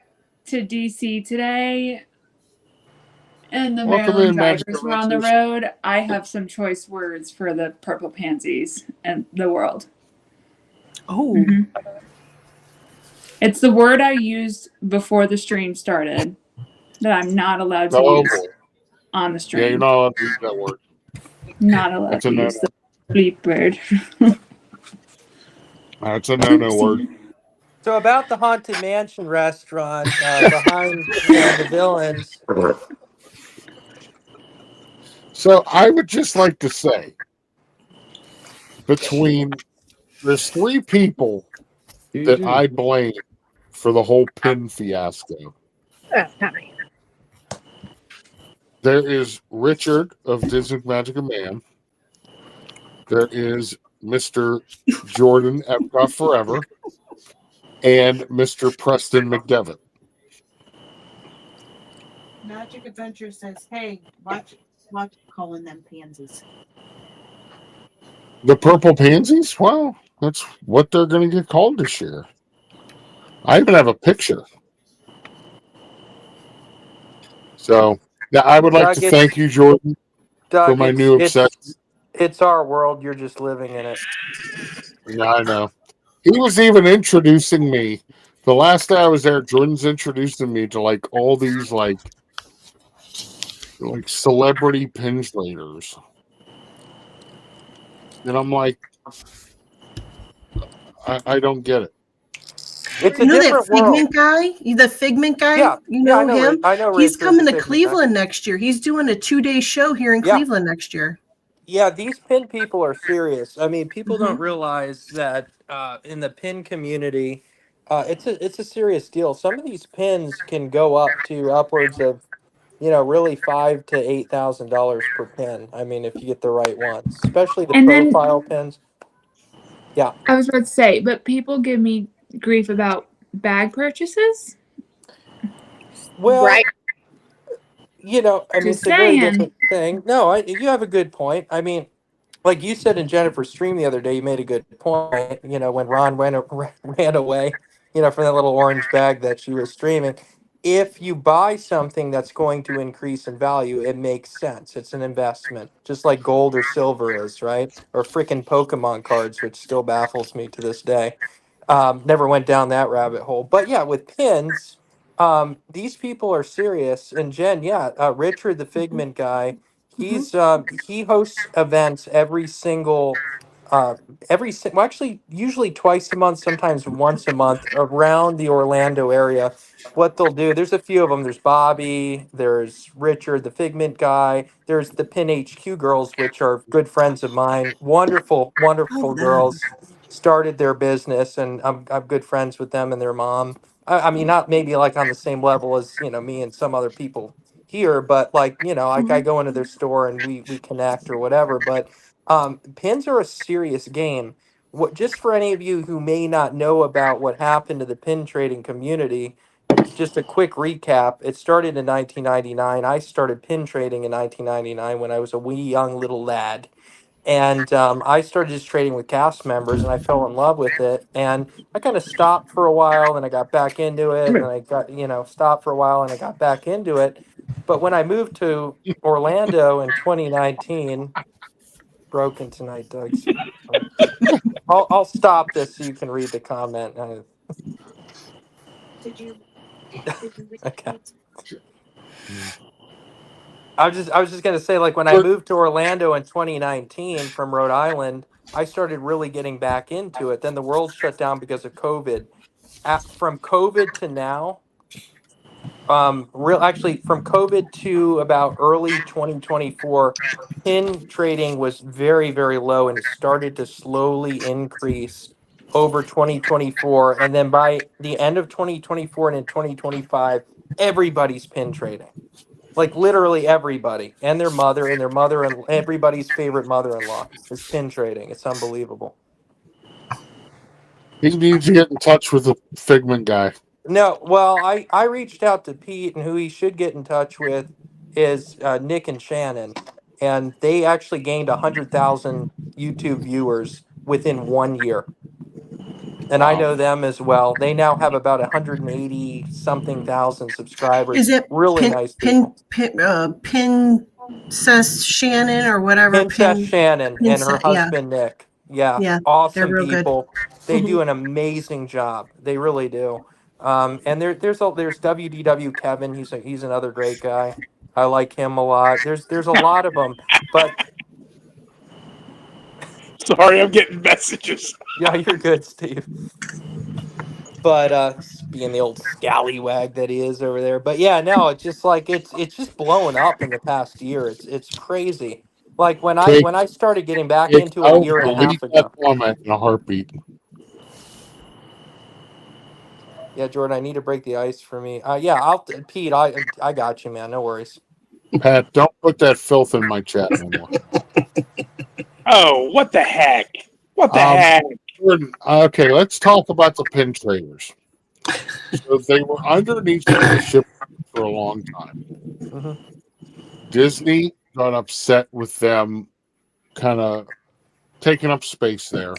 to DC today, and the Maryland drivers were on the road, I have some choice words for the purple pansies and the world. Oh. Mm-hmm. It's the word I used before the stream started that I'm not allowed to use on the stream. Yeah, you're not allowed to use that word. Not allowed to use the bleep word. That's a no-no word. So about the haunted mansion restaurant behind the villains. So I would just like to say, there's three people that I blame for the whole pin fiasco. There is Richard of Disney Magic and Man. There is Mr. Jordan Epcot Forever. And Mr. Preston McDevitt. Magic Adventure says, hey, watch calling them pansies. The purple pansies? Well, that's what they're going to get called this year. I even have a picture. So, yeah, I would like to thank you, Jordan, for my new obsession. It's our world. You're just living in it. Yeah, I know. He was even introducing me. The last day I was there, Jordan's introducing me to like all these like celebrity pinstraters. And I'm like, I don't get it. It's a You know that different world. Figment guy? The Figment guy? Yeah, You yeah, know I know. him? I know He's Richard, the coming to Figment guy. Cleveland next year. He's doing a 2-day show here in Yeah, Cleveland next year. yeah. These pin people are serious. I mean, people Hmm. don't realize that in the pin community, it's a serious deal. Some of these pins can go up to upwards of really $5,000 to $8,000 per pin. I mean, if you get the right ones, especially the And then profile pins. Yeah. I was about to say, but people give me grief about bag purchases. Well, Right. I mean, Just it's a very saying. different thing. No, you have a good point. I mean, like you said in Jennifer's stream the other day, you made a good point. When Ron ran away, from that little orange bag that she was streaming. If you buy something that's going to increase in value, it makes sense. It's an investment, just like gold or silver is, right? Or freaking Pokemon cards, which still baffles me to this day. Never went down that rabbit hole. But yeah, with pins, these people are serious. And Jen, yeah, Richard, the Figment guy, Hmm. he hosts events well, actually usually twice a month, sometimes once a month around the Orlando area. What they'll do, there's a few of them. There's Bobby, there's Richard, the Figment guy, there's the Pin HQ girls, which are good friends of mine. Wonderful, Oh, wonderful them. girls. Started their business, and I'm good friends with them and their mom. I mean, not maybe like on the same level as me and some other people here, but like like I Hmm. go into their store and we connect or whatever. But pins are a serious game. What just for any of you who may not know about what happened to the pin trading community, just a quick recap. It started in 1999. I started pin trading in 1999 when I was a wee young little lad. And I started just trading with cast members, and I fell in love with it. And I kind of stopped for a while, then I got back into it, Come and then here. I got stopped for a while, and I got back into it. But when I moved to Orlando in 2019, broken tonight, Doug's. I'll stop this so you can read the comment. Okay. I was just gonna say, like, when I moved to Orlando in 2019 from Rhode Island, I started really getting back into it. Then the world shut down because of COVID. From COVID to now, real actually from COVID to about early 2024, pin trading was very, very low, and it started to slowly increase over 2024. And then by the end of 2024 and in 2025, everybody's pin trading. Like literally everybody and their mother and everybody's favorite mother-in-law is pin trading. It's unbelievable. He needs to get in touch with the Figment guy. No, well, I reached out to Pete, and who he should get in touch with is Nick and Shannon, and they actually gained 100,000 YouTube viewers within 1 year. And I Wow. know them as well. They now have about 180 something thousand subscribers. Is it Really nice people. Princess Shannon or whatever? Princess Shannon and her Princess, yeah, husband Nick. Yeah, yeah, they're awesome real good. people. They Hmm. do an amazing job. They really do. And there's WDW Kevin. He's another great guy. I like him a lot. There's a lot of them, but Sorry, I'm getting messages. yeah, you're good, Steve. But being the old scallywag that he is over there. But yeah, no, it's just like it's just blowing up in the past year. It's crazy. Like when I Jake, when I started getting back Jake, into I it a will year and a delete half that ago. comment in a heartbeat. Yeah, Jordan, I need to break the ice for me. Yeah, Pete, I got you, man. No worries. Pat, don't put that filth in my chat no more. Oh, what the heck? What the Um, heck? Jordan, okay, let's talk about the pin traders. So they were underneath the ship for a long time. Hmm. Disney got upset with them kind of taking up space there.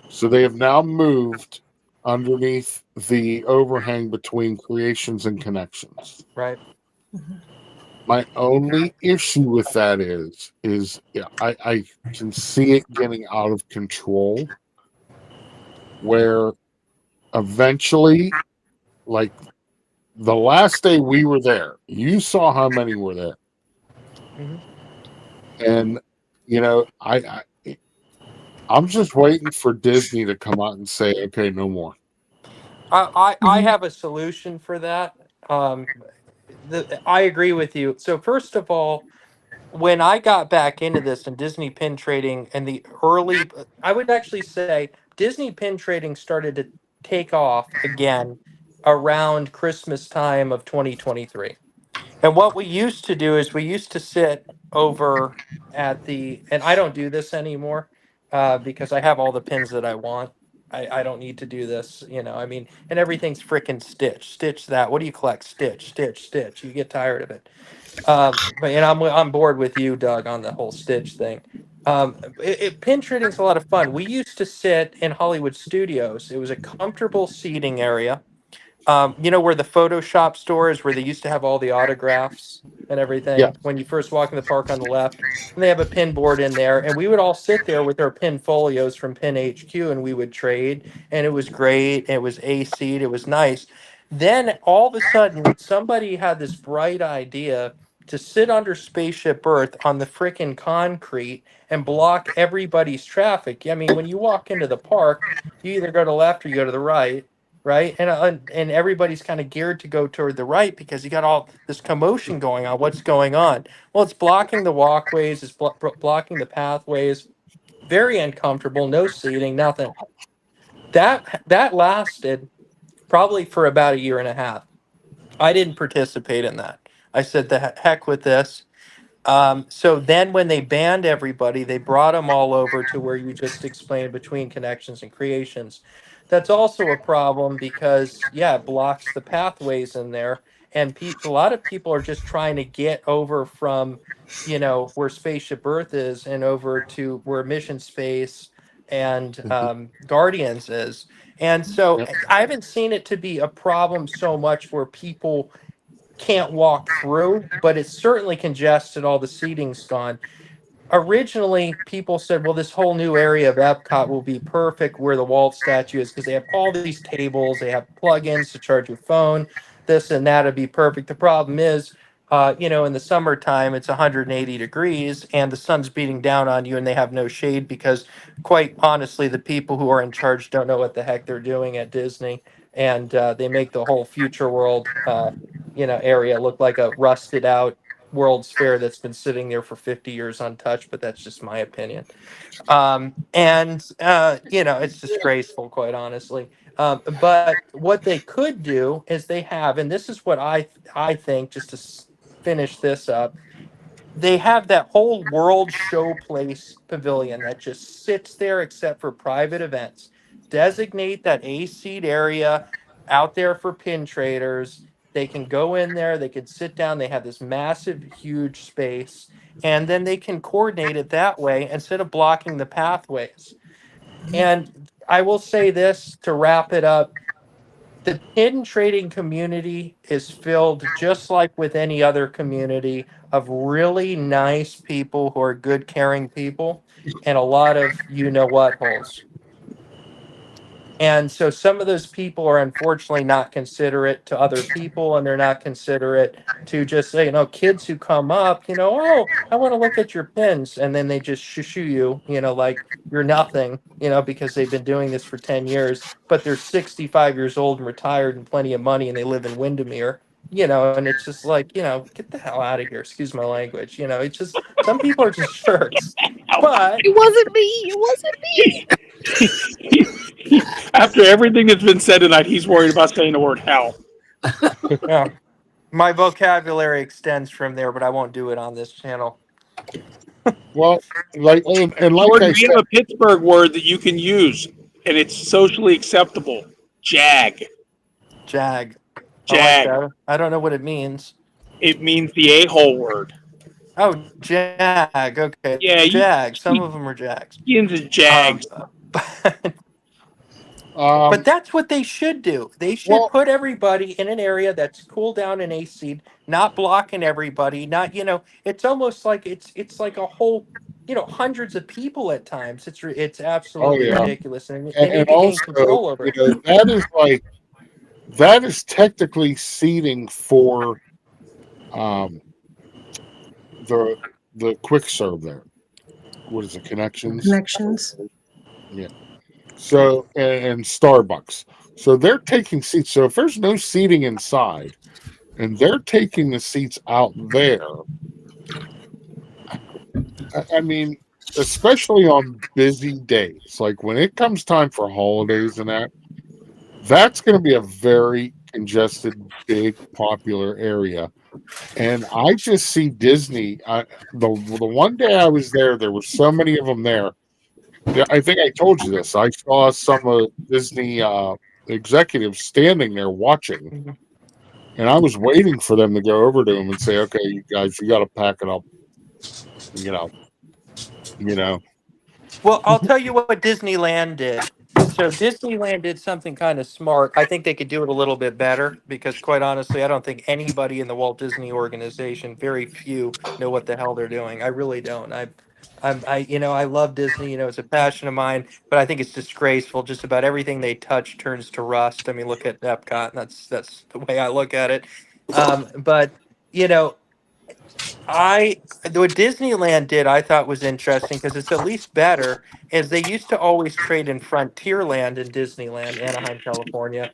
So they have now moved underneath the overhang between creations and connections. Right. My only issue with that is yeah, I can see it getting out of control where eventually, like the last day we were there, you saw how many were there. Hmm. And I'm just waiting for Disney to come out and say, okay, no more. I have a solution for that. I agree with you. So first of all, when I got back into this and Disney pin trading and the early, I would actually say Disney pin trading started to take off again around Christmas time of 2023. And what we used to do is we used to sit over at the, and I don't do this anymore because I have all the pins that I want. I don't need to do this, I mean, and everything's freaking Stitch. Stitch that. What do you collect? Stitch, Stitch, Stitch. You get tired of it. But and I'm bored with you, Doug, on the whole Stitch thing. Pin trading's a lot of fun. We used to sit in Hollywood Studios. It was a comfortable seating area. Where the Photoshop store is, where they used to have all the autographs and Yeah. everything. When you first walk in the park on the left, and they have a pin board in there, and we would all sit there with our pin folios from Pin HQ, and we would trade, and it was great. It was AC. It was nice. Then all of a sudden, somebody had this bright idea to sit under Spaceship Earth on the frickin' concrete and block everybody's traffic. I mean, when you walk into the park, you either go to the left or you go to the right, right? And everybody's kind of geared to go toward the right because you got all this commotion going on. What's going on? Well, it's blocking the walkways, it's blocking the pathways. Very uncomfortable. No seating, nothing. That lasted probably for about a year and a half. I didn't participate in that. I said the heck with this. So then when they banned everybody, they brought them all over to where you just explained between connections and creations. That's also a problem because, yeah, it blocks the pathways in there. And a lot of people are just trying to get over from, where Spaceship Earth is and over to where Mission Space and Guardians is. And so I haven't seen it to be a problem so much where people can't walk through, but it's certainly congested. All the seating's gone. Originally, people said, well, this whole new area of Epcot will be perfect where the Walt statue is because they have all these tables, they have plugins to charge your phone, this and that would be perfect. The problem is, in the summertime, it's 180 degrees and the sun's beating down on you and they have no shade because, quite honestly, the people who are in charge don't know what the heck they're doing at Disney. And they make the whole future world, area look like a rusted out World's Fair that's been sitting there for 50 years untouched, but that's just my opinion. It's disgraceful, quite honestly. But what they could do is they have, and this is what I think, just to finish this up, they have that whole World Showplace pavilion that just sits there except for private events. Designate that A-seat area out there for pin traders. They can go in there, they can sit down, they have this massive, huge space, and then they can coordinate it that way instead of blocking the pathways. And I will say this to wrap it up. The pin trading community is filled, just like with any other community, of really nice people who are good, caring people, and a lot of you-know-what holes. And so some of those people are unfortunately not considerate to other people, and they're not considerate to just say, kids who come up, oh, I want to look at your pins. And then they just shoo you, like you're nothing, because they've been doing this for 10 years, but they're 65 years old and retired and plenty of money and they live in Windermere, and it's just like, get the hell out of here. Excuse my language. It's just, some people are just jerks. But it wasn't me. It wasn't me. After everything that's been said tonight, he's worried about saying the word hell. Yeah. My vocabulary extends from there, but I won't do it on this channel. Well, like I said, we have a Pittsburgh word that you can use, and it's socially acceptable. Jag. Jag. Jag. I like that. I don't know what it means. It means the a-hole word. Oh, jag. Okay. Yeah, jag. Some of them are jags. Into jags. But that's what they should do. They should put everybody in an area that's cool down and AC, not blocking everybody. Not, it's almost like it's like a whole, hundreds of people at times. It's absolutely ridiculous, and they need to gain control over it. That is technically seating for the quick serve there. What is it? Connections. Connections. Yeah. So and Starbucks. So they're taking seats. So if there's no seating inside and they're taking the seats out there, I mean, especially on busy days, like when it comes time for holidays and that's going to be a very congested, big, popular area. And I just see Disney. The one day I was there, there were so many of them there. Yeah, I think I told you this. I saw some of Disney executives standing there watching, Mhm. and I was waiting for them to go over to them and say, "Okay, you guys, you got to pack it up." You know, you know. Well, I'll tell you what Disneyland did. So Disneyland did something kind of smart. I think they could do it a little bit better because, quite honestly, I don't think anybody in the Walt Disney organization, very few, know what the hell they're doing. I really don't. I love Disney. It's a passion of mine, but I think it's disgraceful. Just about everything they touch turns to rust. I mean, look at Epcot. And that's the way I look at it. But you know, what Disneyland did I thought was interesting because it's at least better, is they used to always trade in Frontierland in Disneyland, Anaheim, California.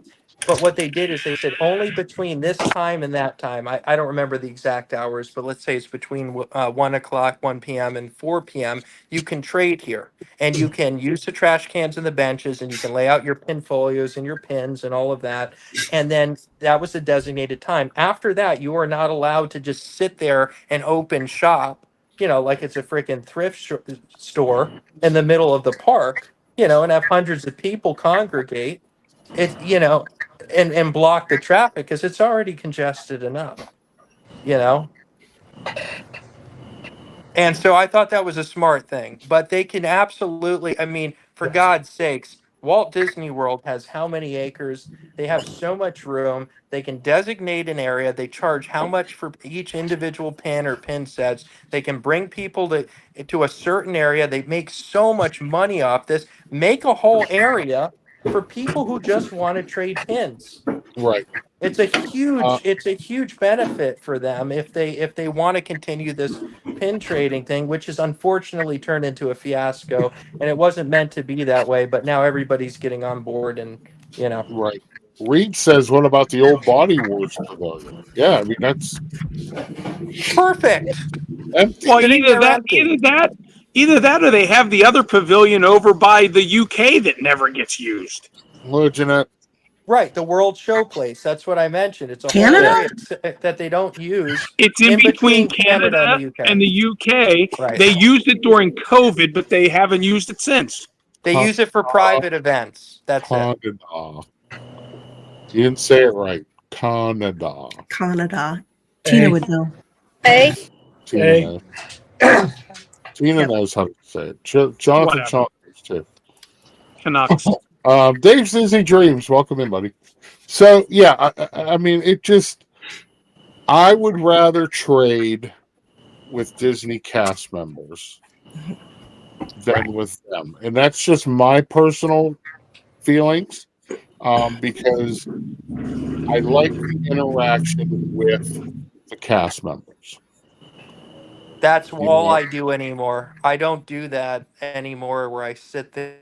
But what they did is they said only between this time and that time. I don't remember the exact hours, but let's say it's between 1 o'clock, 1 p.m. and 4 p.m. You can trade here and you can use the trash cans and the benches and you can lay out your pin folios and your pins and all of that. And then that was the designated time. After that, you are not allowed to just sit there and open shop, like it's a freaking store in the middle of the park, and have hundreds of people congregate. It, and block the traffic because it's already congested enough, you know. And so I thought that was a smart thing. But they can absolutely, I mean, for God's sakes, Walt Disney World has how many acres? They have so much room. They can designate an area. They charge how much for each individual pin or pin sets. They can bring people to a certain area. They make so much money off this. Make a whole area for people who just want to trade pins. Right. It's a huge benefit for them if they want to continue this pin trading thing, which has unfortunately turned into a fiasco, and it wasn't meant to be that way. But now everybody's getting on board, and Right. Reed says, "What about the old Body Wars pavilion?" Yeah, I mean that's perfect. empty. Well, Sitting there empty. either that, or they have the other pavilion over by the UK that never gets used. Hello, Jeanette. Right, the World Showplace. That's what I mentioned. It's a whole Canada? area that they don't use It's in in between between Canada and Canada the UK. and the UK. Right. They used it during COVID, but they haven't used it since. They use it for private events. That's it. Canada. You didn't say it right. Canada. Canada. Tina would know. Hey, Tina Hey. knows. Tina knows how to say it. Jonathan Whatever. Shaw knows too. Canucks. Dave's Disney Dreams. Welcome in, buddy. So yeah, I mean, I would rather trade with Disney cast members than with them, and that's just my personal feelings. Because I like the interaction with the cast members. That's You all know? I do anymore. I don't do that anymore where I sit there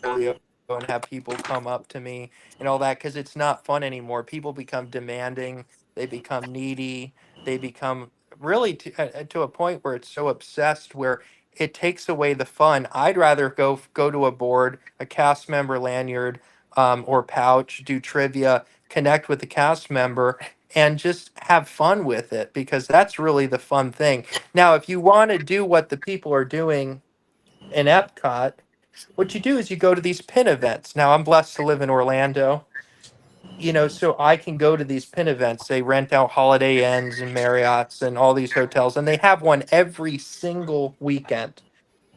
and have people come up to me and all that because it's not fun anymore. People become demanding, they become needy, they become really to a point where it's so obsessed where it takes away the fun. I'd rather go to a board, a cast member lanyard, or pouch, do trivia, connect with the cast member, and just have fun with it because that's really the fun thing. Now, if you want to do what the people are doing in Epcot, what you do is you go to these pin events. Now, I'm blessed to live in Orlando, so I can go to these pin events. They rent out Holiday Inns and Marriott's and all these hotels, and they have one every single weekend,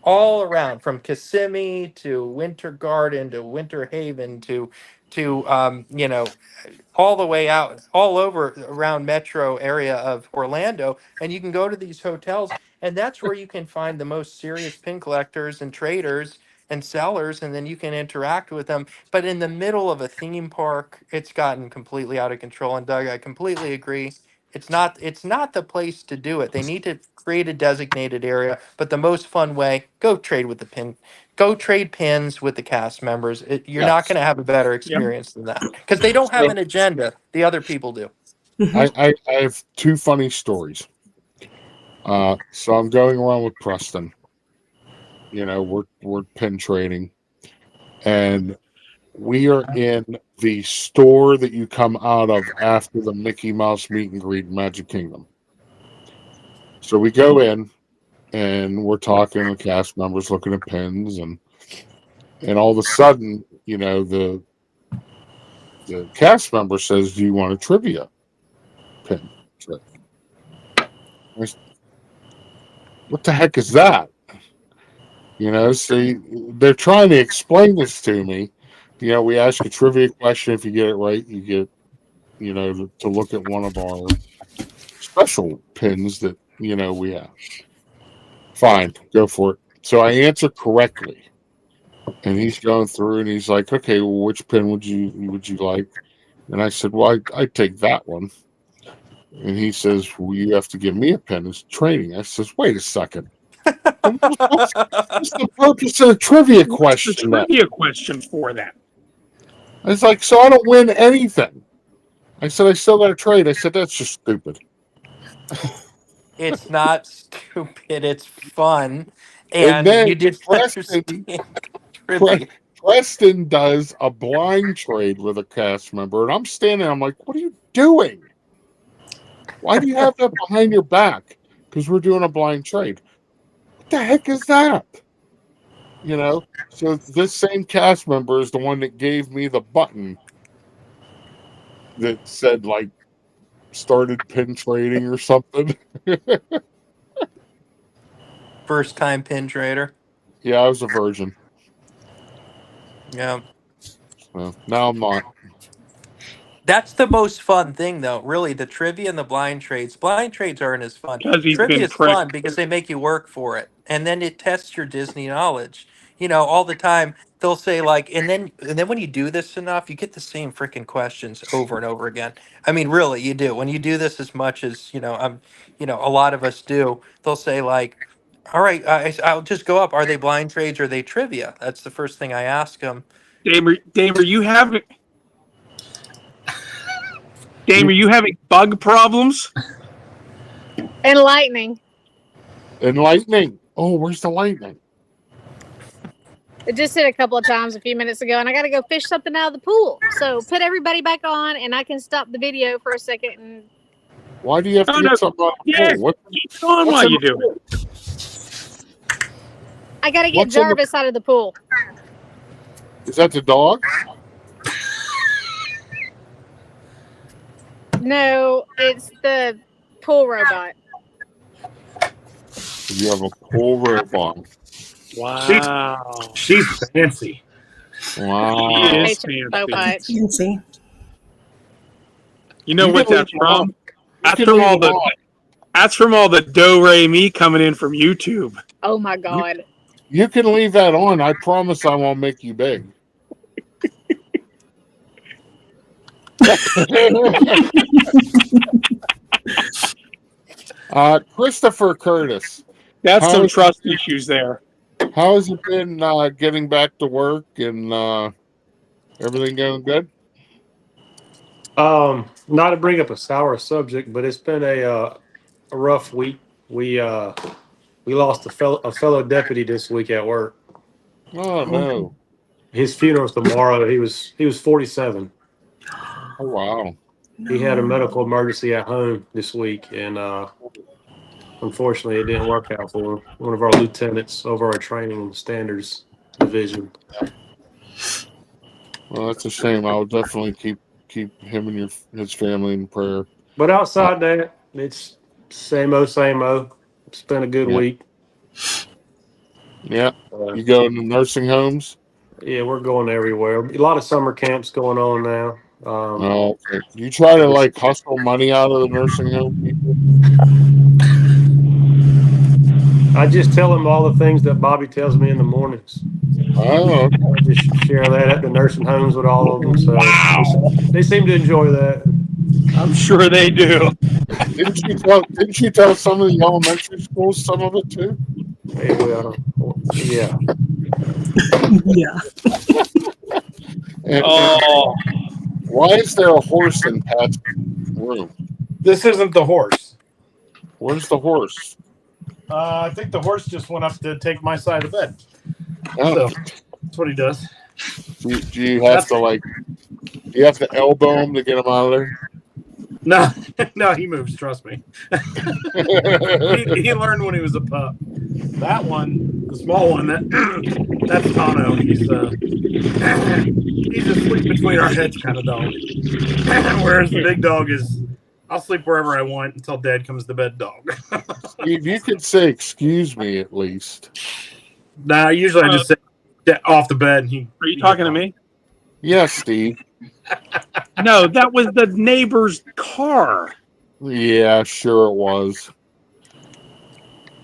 all around from Kissimmee to Winter Garden to Winter Haven to all the way out all over around metro area of Orlando, and you can go to these hotels, and that's where you can find the most serious pin collectors and traders and sellers, and then you can interact with them. But in the middle of a theme park, it's gotten completely out of control. And Doug, I completely agree. It's not the place to do it. They need to create a designated area. But the most fun way, go trade with the pin. Go trade pins with the cast members. You're not Yes. going to have a better Yep. experience than that because they don't have So an agenda. The other people do. I have two funny stories. So I'm going around with Preston. You know, we're pin trading, and we are in the store that you come out of after the Mickey Mouse meet and greet in Magic Kingdom. So we go in, and we're talking to cast members, looking at pins, and all of a sudden, you know, the cast member says, "Do you want a trivia pin trade?" What the heck is that? You know, see, they're trying to explain this to me. You know, we ask a trivia question. If you get it right, you get, you know, to look at one of our special pins that, you know, we have. Fine, go for it. So I answer correctly. And he's going through and he's like, okay, well, which pin would you like? And I said, well, I'd take that one. And he says, well, you have to give me a pin. It's training. I says, wait a second. What's the purpose of a trivia question? What's the trivia question for that? It's like, so I don't win anything. I said, I still got to trade. I said, that's just stupid. It's not stupid. It's fun. And And then you didn't understand trivia. Preston does a blind trade with a cast member, and I'm standing there, I'm like, what are you doing? Why do you have that behind your back? Because we're doing a blind trade. What the heck is that? You know, so this same cast member is the one that gave me the button that said, like, started pin trading or something. First time pin trader. Yeah, I was a virgin. Yeah. So now I'm not. That's the most fun thing, though. Really, the trivia and the blind trades. Blind trades aren't as fun. Because he's Trivia been is fun pricked. because they make you work for it, and then it tests your Disney knowledge. You know, all the time they'll say like, and then when you do this enough, you get the same freaking questions over and over again. I mean, really, you do. When you do this as much as a lot of us do, they'll say like, all right, I'll just go up. Are they blind trades or are they trivia? That's the first thing I ask them. Dame, are you having bug problems? And lightning. And lightning. Oh, where's the lightning? It just hit a couple of times a few minutes ago, and I got to go fish something out of the pool. So put everybody back on, and I can stop the video for a second. And Why do you have to get something out of the pool? Keep going while you do it. I got to get What's in the- Jarvis out of the pool. Is that the dog? No, it's the pool robot. You have a pool robot. Wow. She's fancy. Wow. He is Fancy. You know You what can that's leave- from? That's can from leave all it the on. that's from all the do re mi coming in from YouTube. Oh my God. You can leave that on. I promise I won't make you big. Christopher Curtis. That's some How's- trust issues there. How has it been getting back to work and everything going good? Not to bring up a sour subject, but it's been a rough week. We lost a fellow deputy this week at work. Oh no! His funeral's tomorrow. He was 47. Oh wow! He had a medical emergency at home this week, and unfortunately, it didn't work out for him. One of our lieutenants over our training and standards division. Well, that's a shame. I will definitely keep him and his family in prayer. But outside that, it's same old, same old. It's been a good Yeah. week. Yeah, you go into nursing homes. Yeah, we're going everywhere. A lot of summer camps going on now. Oh, okay. You try to like hustle money out of the nursing home people. I just tell them all the things that Bobby tells me in the mornings. Oh, okay. I just share that at the nursing homes with all of them. So they seem to enjoy that. I'm sure they do. Didn't you tell some of the elementary schools some of it too? Hey, well, yeah. Yeah. And why is there a horse in Pat's room? This isn't the horse. Where's the horse? I think the horse just went up to take my side of the bed. Oh. So that's what he does. Do you have to you have to elbow him to get him out of there? No, no, he moves. Trust me. he learned when he was a pup. That one, the small one, that's Tano. He's a sleep between our heads kind of dog. Whereas the big dog is, I'll sleep wherever I want until Dad comes to bed. Dog. Steve, you could say "excuse me" at least. Nah, usually I just say off the bed. And Are you talking to me? Yes, Steve. No, that was the neighbor's car. Yeah, sure it was.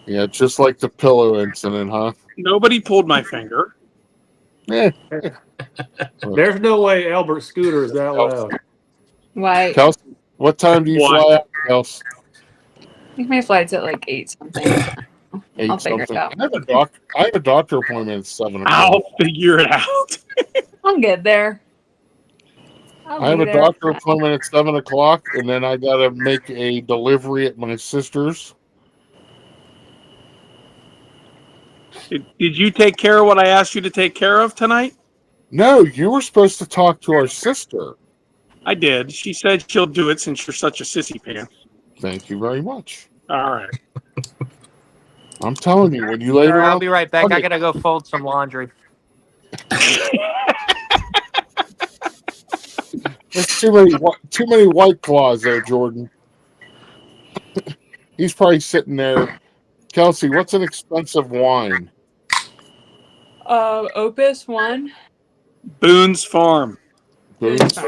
Yeah, just like the pillow incident, huh? Nobody pulled my finger. Yeah. There's no way Albert Scooter is that loud. Why? Kelsey, what time do you fly out, Kelsey? I think my flight's at like 8 something. I'll figure it out. I have a doctor appointment at 7 o'clock. I'll figure it out. I'll get there. I have a doctor appointment at 7 o'clock, and then I gotta make a delivery at my sister's. Did you take care of what I asked you to take care of tonight? No, you were supposed to talk to our sister. I did. She said she'll do it since you're such a sissy pants. Thank you very much. All right. I'm telling you, when you later I'll on, be right back. I gotta go fold some laundry. There's too many White Claws there, Jordan. He's probably sitting there. Kelsey, what's an expensive wine? Opus 1. Boone's Farm. Boone's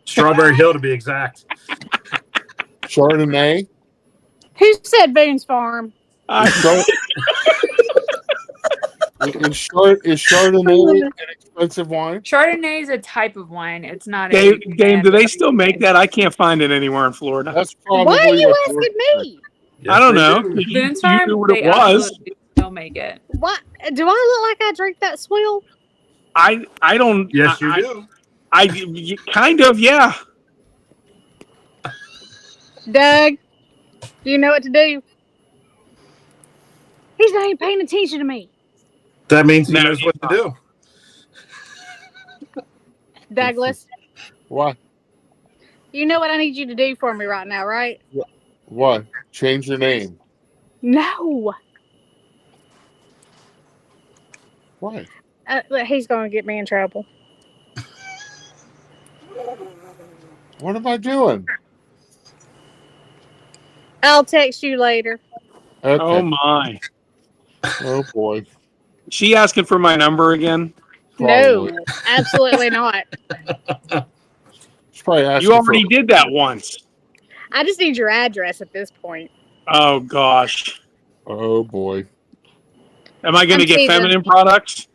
Strawberry Hill to be exact. Chardonnay. Who said Boone's Farm? Is Chardonnay an expensive wine? Chardonnay is a type of wine. It's not Dame, do they still make that? I can't find it anywhere in Florida. That's Why are you asking me? I don't know. Boone's You Farm, knew what they it was. absolutely still make it. What? Do I look like I drink that swill? I don't. Yes, you do. I kind of, yeah. Doug, do you know what to do? He's not even paying attention to me. That means he knows what to do. Douglas, What? you know what I need you to do for me right now, right? What? Change your name. No. Why? He's going to get me in trouble. What am I doing? I'll text you later. Okay. Oh my. Oh boy. She asking for my number again? Probably. No, absolutely not. She's probably asking You already did that once. I just need your address at this point. Oh gosh. Oh boy. Am I going to I'm get teasing. feminine products?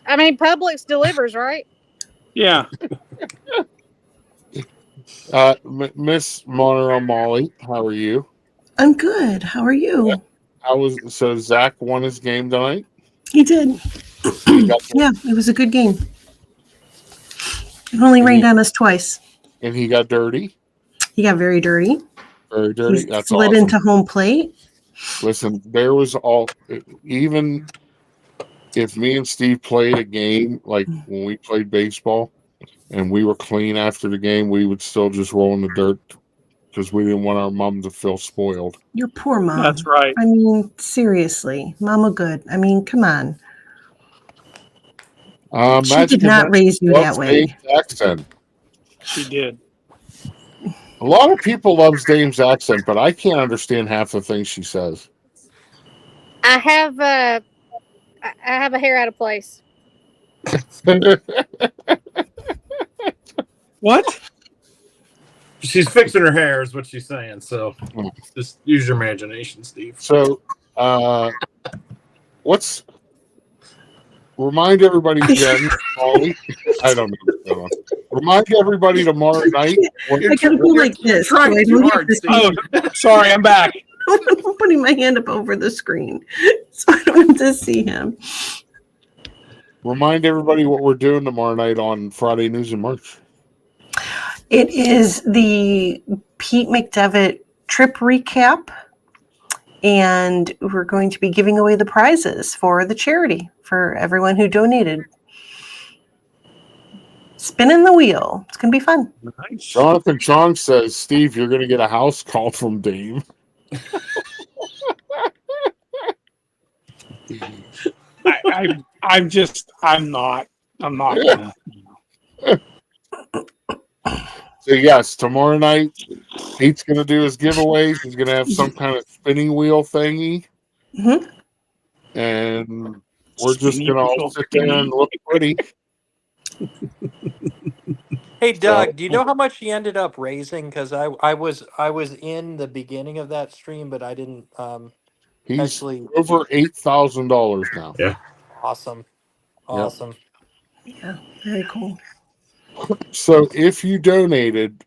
I mean, Publix delivers, right? Yeah. Miss Monroe Molly, how are you? I'm good. How are you? So Zach won his game tonight? He did. Yeah, it was a good game. It only rained on us twice. And he got dirty? He got very dirty. Very dirty? He That's slid awesome. into home plate. Listen, even if me and Steve played a game, like when we played baseball, and we were clean after the game, we would still just roll in the dirt because we didn't want our mom to feel spoiled. Your poor mom. That's right. I mean, seriously. Mama good. I mean, come on. She did not raise you that way. Dame's accent. She did. A lot of people love Dame's accent, but I can't understand half the things she says. I have a hair out of place. What? She's fixing her hair, is what she's saying. So just use your imagination, Steve. So, remind everybody again, Ollie. I don't know what's going on. Remind everybody tomorrow night. I gotta go like this. So I don't have this. Oh, sorry, I'm back. I'm putting my hand up over the screen so I don't have to see him. Remind everybody what we're doing tomorrow night on Friday News and Merch. It is the Pete McDevitt trip recap, and we're going to be giving away the prizes for the charity for everyone who donated. Spinning the wheel. It's going to be fun. Nice. Jonathan Chong says, Steve, you're going to get a house call from Dave. I'm not gonna. So yes, tomorrow night, Pete's going to do his giveaways. He's going to have some kind of spinning wheel thingy. Mm-hmm. And we're just going to all sit there and look pretty. Hey Doug, do you know how much he ended up raising? Because I was in the beginning of that stream, but I didn't He's actually over $8,000 now. Yeah. Awesome. Yeah, very cool. So if you donated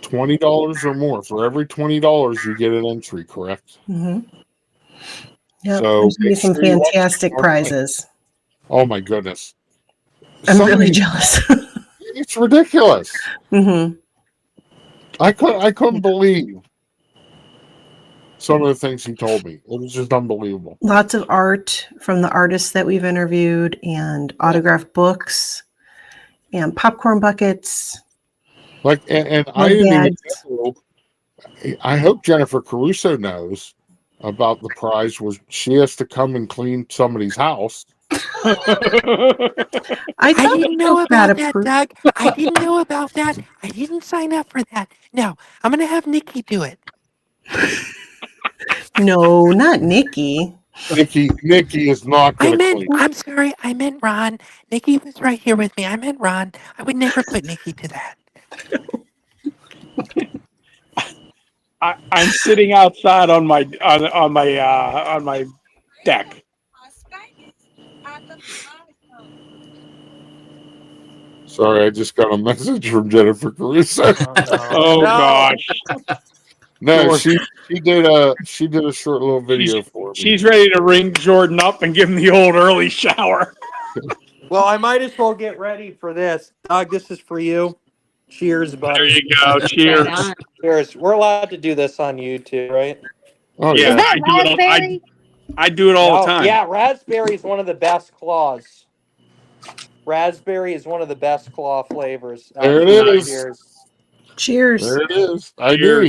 $20 or more, for every $20 you get an entry, correct? Mm-hmm. Yeah, So there's going to be some make sure you watch fantastic tomorrow night. prizes. Oh my goodness. I'm really jealous. It's ridiculous. Mm-hmm. I couldn't believe some of the things he told me. It was just unbelievable. Lots of art from the artists that we've interviewed, and autographed books, and popcorn buckets. Like, and I Mud didn't even bags. know. I hope Jennifer Caruso knows about the prize. Was she has to come and clean somebody's house? I didn't know about that, Doug. I didn't know about that. I didn't sign up for that. No, I'm gonna have Nikki do it. No, not Nikki. Nikki is not going to clean. I'm sorry. I meant Ron. Nikki was right here with me. I meant Ron. I would never put Nikki to that. I'm sitting outside on my deck. Sorry, I just got a message from Jennifer Caruso. Oh gosh. No, she did a short little video for me. She's ready to ring Jordan up and give him the old early shower. Well, I might as well get ready for this. Doug, this is for you. Cheers, buddy. There you go. Cheers. Cheers. We're allowed to do this on YouTube, right? Oh yeah. Is that raspberry? I do it all the time. Yeah, raspberry is one of the best claws. Raspberry is one of the best claw flavors. There it is. Cheers. Cheers. There it is. I knew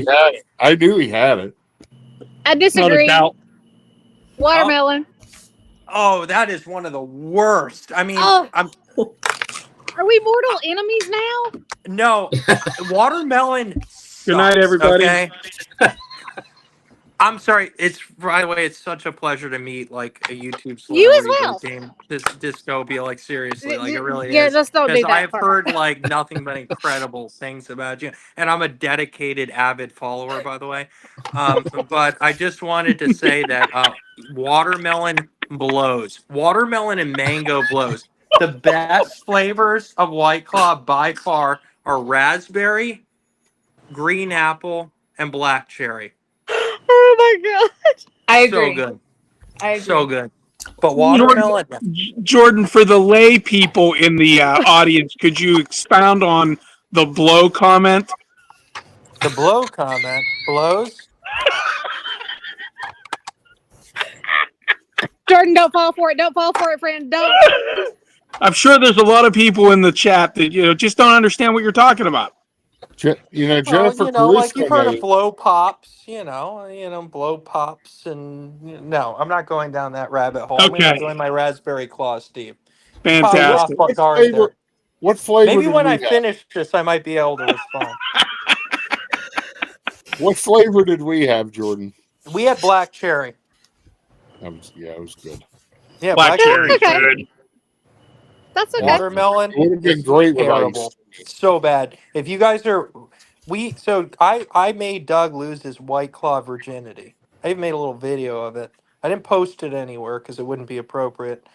he had it. I disagree. Watermelon. Oh, that is one of the worst. I mean, Are we mortal enemies now? No, watermelon. Good night, sucks, everybody. Okay? I'm sorry. It's by the way, it's such a pleasure to meet like a YouTube celebrity. You as well. This dystopia, like seriously, like it really is. Yeah, let's don't do that I've part. heard like nothing but incredible things about you, and I'm a dedicated, avid follower, by the way. But I just wanted to say that watermelon blows. Watermelon and mango blows. The best flavors of White Claw by far are raspberry, green apple, and black cherry. Oh my god! I agree. So good. I agree. So good. But watermelon. Jordan, for the lay people in the audience, could you expound on the blow comment? The blow comment blows. Jordan, don't fall for it. Don't fall for it, friend. Don't. I'm sure there's a lot of people in the chat that just don't understand what you're talking about. Jennifer like you've heard Caruso of blow pops, blow pops, and no, I'm not going down that rabbit hole. I'm Okay. going to enjoy my raspberry claw, Steve. Fantastic. What flavor? Maybe did when we I have? finish this, I might be able to respond. What flavor did we have, Jordan? We had black cherry. It was good. Yeah, Black cherry's okay. good. That's okay. Watermelon It would have been is great with terrible. ice. It's so bad. If you guys are, I made Doug lose his White Claw virginity. I even made a little video of it. I didn't post it anywhere because it wouldn't be appropriate.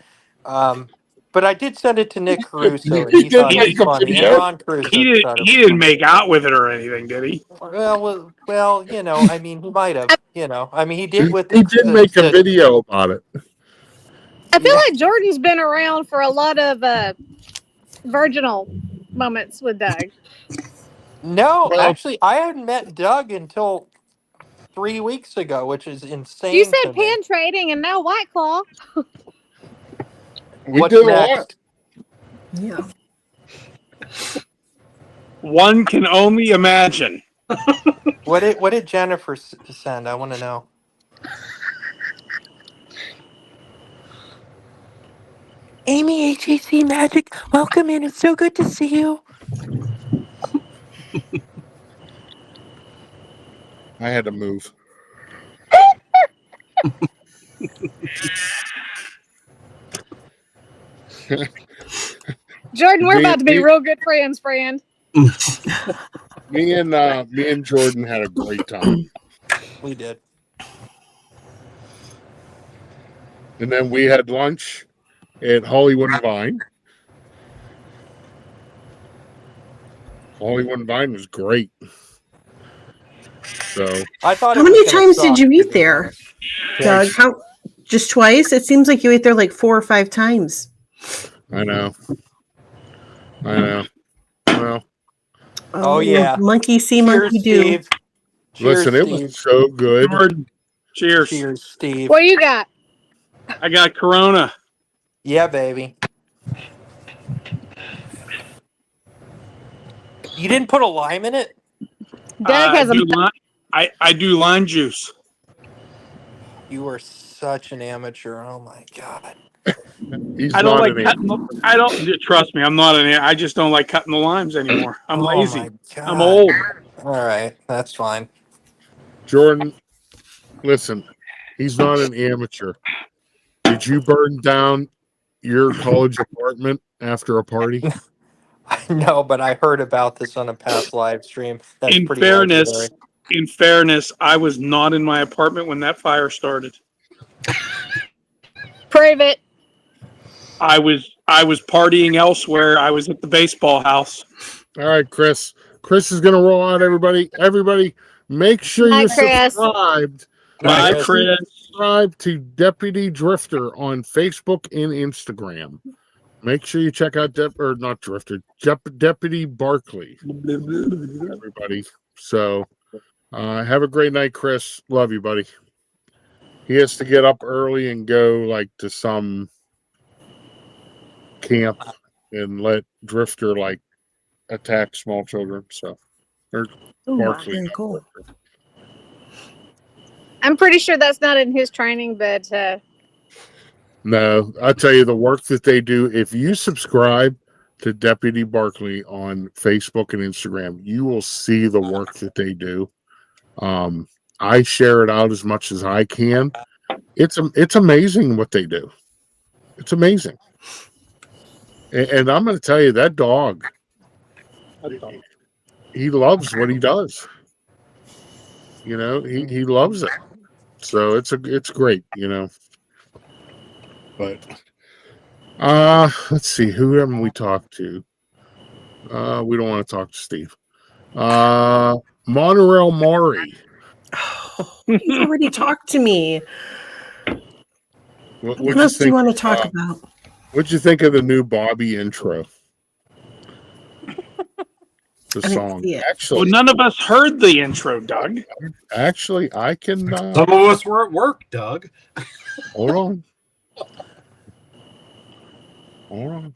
But I did send it to Nick Caruso, and He he did thought it make was a funny, and video. Ron Caruso thought it He was didn't funny. make out with it or anything, did he? Well, I mean, he might have. I mean, he did with He did make a the video about it. I feel like Jordan's been around for a lot of virginal moments with Doug. No, Well- actually, I hadn't met Doug until 3 weeks ago, which is insane. You said to me. pan trading and now White Claw. We What's did next? a lot. Yeah. One can only imagine. What did Jennifer send? I want to know. Amy HAC Magic, welcome in. It's so good to see you. I had to move. Jordan, we're Me- about to be me- real good friends, friend. Me and Jordan had a great time. We did. And then we had lunch at Hollywood and Vine. Hollywood and Vine was great. So I thought. How many times did you eat there, Doug? Twice. Just twice? It seems like you ate there like 4 or 5 times. I know. Well, Oh, yeah. Monkey see, Cheers, monkey do. Steve. Cheers, listen, it Steve. was so good. Jordan, cheers. Cheers, Steve. What you got? I got Corona. Yeah, baby. You didn't put a lime in it? Doug has I do lime juice. You are such an amateur. Oh my god. He's I don't not like an cutting. I don't trust me. I'm not an. I just don't like cutting the limes anymore. I'm Oh lazy. my god. I'm old. All right, that's fine. Jordan, listen, he's not an amateur. Did you burn down your college apartment after a party? No, but I heard about this on a past live stream. That's In pretty fairness, legendary. I was not in my apartment when that fire started. Prove it. I was partying elsewhere. I was at the baseball house. All right, Chris. Chris is going to roll out, everybody. Everybody, make sure Hi, you're Chris. subscribed. Bye, Make sure you Chris. subscribe to Deputy Drifter on Facebook and Instagram. Make sure you check out Deputy Barkley, everybody. So, have a great night, Chris. Love you, buddy. He has to get up early and go like to some camp and let Drifter like attack small children. So, or Barkley. Very cool. I'm pretty sure that's not in his training, but No, I'll tell you the work that they do. If you subscribe to Deputy Barkley on Facebook and Instagram, you will see the work that they do. I share it out as much as I can. It's amazing what they do. It's amazing. And I'm going to tell you that dog, he loves what he does. You know, he loves it. So it's great, you know. But let's see, who haven't we talked to? We don't want to talk to Steve. Monorail Maury. You've already talked to me. What else do you want to talk about? What'd you think of the new Bobby intro? The song. Actually, Well, none of us heard the intro, Doug. Actually, I can. Some of us were at work, Doug. Hold on.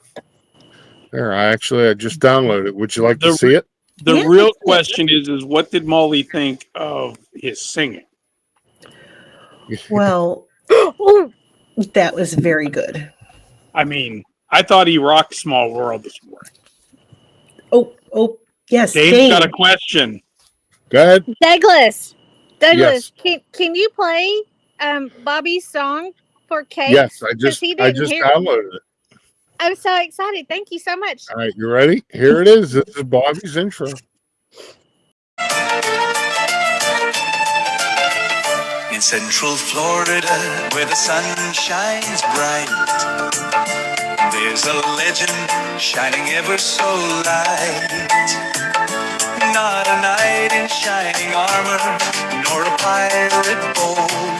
There, I just downloaded it. Would you like to see it? The real question is what did Molly think of his singing? Well, that was very good. I mean, I thought he rocked Small World this morning. Oh, yes. Dave's got a question. Go ahead. Douglas, Yes. can you play Bobby's song for Kate? Yes, I just hear it. downloaded it. I'm so excited. Thank you so much. All right, you ready? Here it is. This is Bobby's intro. In Central Florida, where the sun shines bright, there's was a legend shining ever so light. Not a knight in shining armor, nor a pirate bold,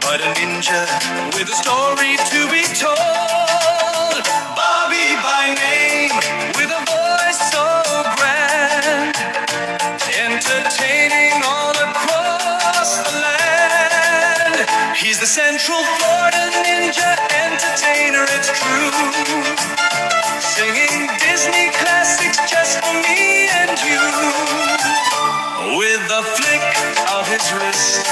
but a ninja with a story to be told. Bobby by name, with a voice so grand, entertaining all across the land. He's the Central Florida ninja entertainer, it's true, singing Disney classics just for me and you. With a flick of his wrist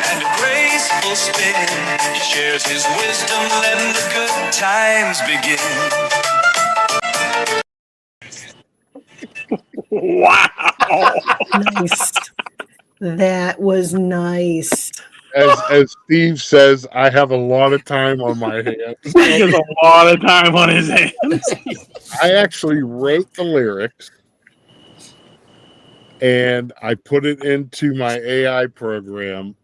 and a graceful spin, he shares his wisdom, letting the good times begin. Wow. Nice. That was nice. As Steve says, I have a lot of time on my hands. He has a lot of time on his hands. I actually wrote the lyrics and I put it into my AI program.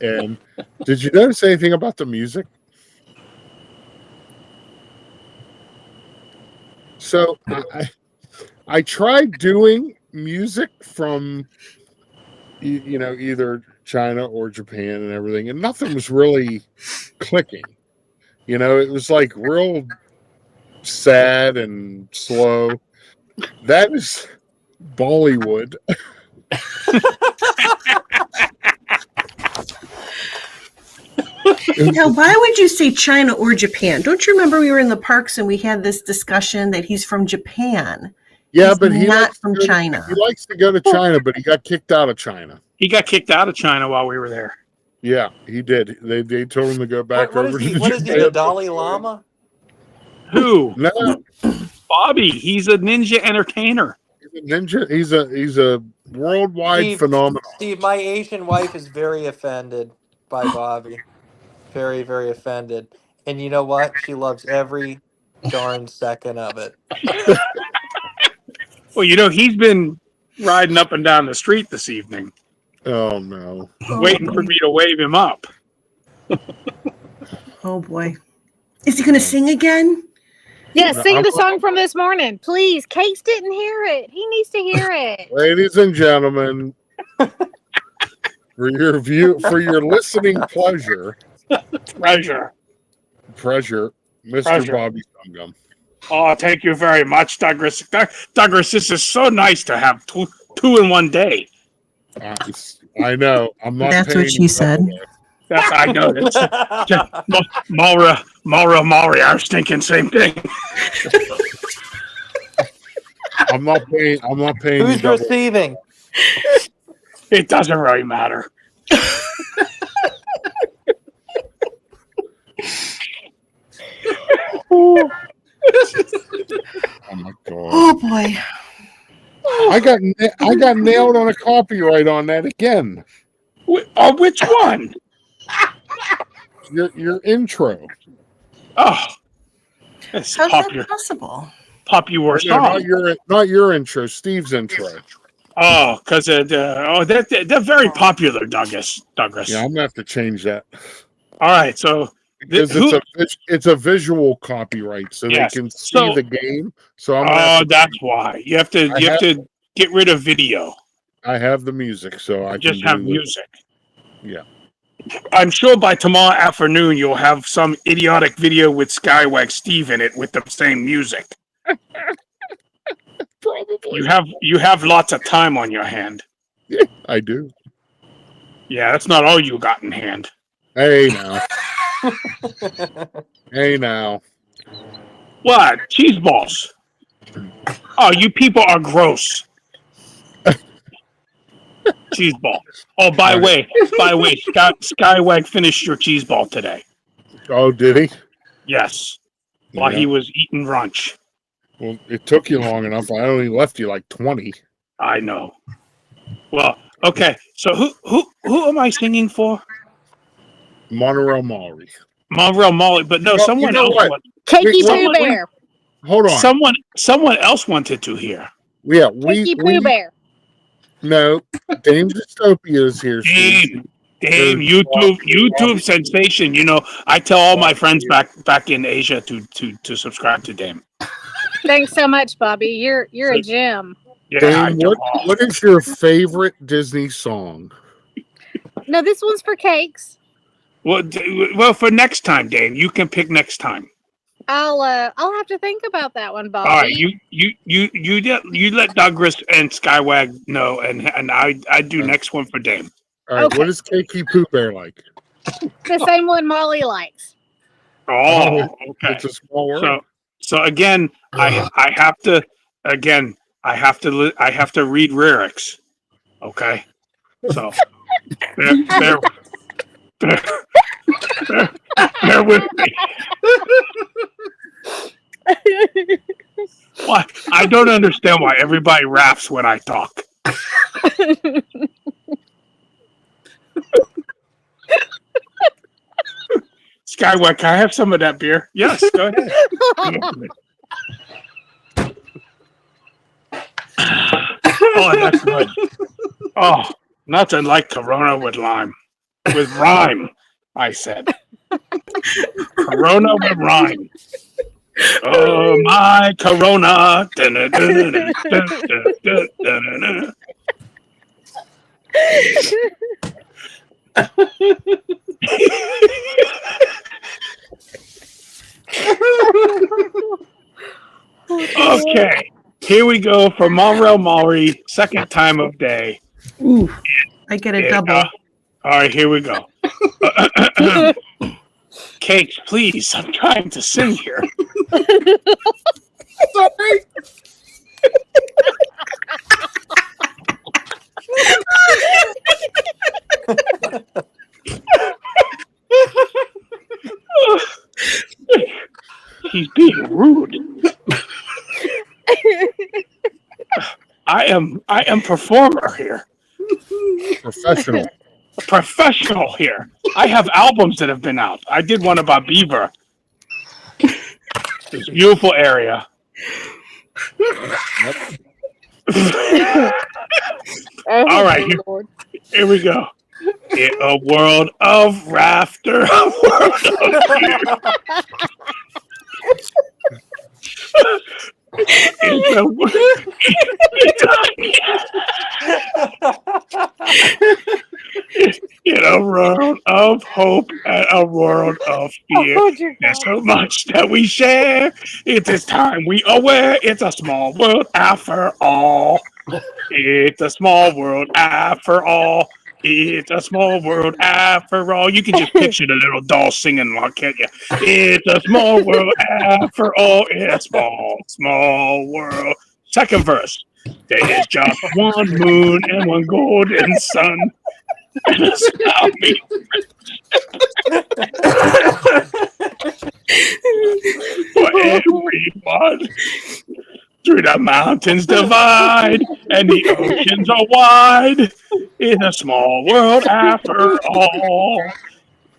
And did you notice anything about the music? So I tried doing music from either China or Japan and everything, and nothing was really clicking. It was like real sad and slow. That is Bollywood. Now, why would you say China or Japan? Don't you remember we were in the parks and we had this discussion that he's from Japan? Yeah, He's but he's not from China. He likes to go to China, but he got kicked out of China. He got kicked out of China while we were there. Yeah, he did. They told him to go back What over is he? to What is he? The Dalai Lama? Who? No, Bobby. He's a ninja entertainer. he's a ninja. He's a worldwide phenomenon. Steve, my Asian wife is very offended by Bobby. Very, very offended. And you know what? She loves every darn second of it. Well, he's been riding up and down the street this evening. Oh no! Waiting for me to wave him up. Oh boy. Is he going to sing again? Yeah, sing the song from this morning, please. Case didn't hear it. He needs to hear it. Ladies and gentlemen, for your listening pleasure, Mr. Bobby Gum. Oh, thank you very much, Douglas. Douglas, this is so nice to have two in one day. I know. I'm not. That's what she said. I know. Maura, I was thinking same thing. I'm not paying. Who's receiving? It doesn't really matter. Oh my god! Oh boy! I got nailed on a copyright on that again. Which one? Your intro. Oh, that's how's that possible? Popular song. Not your intro. Steve's intro. Oh, because they're very popular, Douglas. Yeah, I'm gonna have to change that. All right, so because it's a visual copyright, so they can see the game. So that's why you have to get rid of video. I have the music, so I just have music. Yeah. I'm sure by tomorrow afternoon you'll have some idiotic video with Skywag Steve in it with the same music. Probably. You have lots of time on your hand. Yeah, I do. Yeah, that's not all you got in hand. Hey now. Hey now. What? Cheese balls. Oh, you people are gross. Cheese ball. Oh, by the way, Skywag finished your cheese ball today. Oh, did he? Yes. While he was eating lunch. Well, it took you long enough. I only left you like 20. I know. Well, okay. So who am I singing for? Monterey Maury. Monterey Maury, but no, someone else. Cakey Pooh Bear. Hold on. Someone else wanted to hear. Yeah, Cakey Pooh Bear. No, Dame Dystopia is here. Dame Damn, YouTube sensation. You know, I tell all my friends back in Asia to subscribe to Dame. Thanks so much, Bobby. You're a gem. Yeah, Dame, what is your favorite Disney song? No, this one's for cakes. Well, for next time, Dame, you can pick next time. I'll have to think about that one, Bobby. All right, you let Douglas and Skywag know, and I do next one for Dame. All right, Okay. what is Keiki Pooh Bear like? The same one Molly likes. Oh, okay. It's a small world. So again, I have to read lyrics. Okay, so bear with me. Why? I don't understand why everybody laughs when I talk. Skyway, can I have some of that beer? Yes, go ahead. Oh, that's good. Oh, nothing like Corona with lime. With rhyme, I said. Corona with rhyme. Oh, my Corona. Okay, here we go for Monreal Maury, second time of day. Ooh, I get a double. All right, here we go. Cakes, please. I'm trying to sing here. Sorry. He's being rude. I am performer here. Professional here. I have albums that have been out. I did one about Beaver. It's a beautiful area. All right, here we go. In a world of rafter, a world of fear. In a world of hope and a world of fear. There's so much that we share. It is time we aware. It's a small world after all. It's a small world after all. It's a small world after all. You can just picture the little doll singing along, can't you? It's a small world after all. It's a small world. Second verse. There is just one moon and one golden sun. And a snowy for everyone. Through the mountains divide and the oceans are wide. In a small world after all.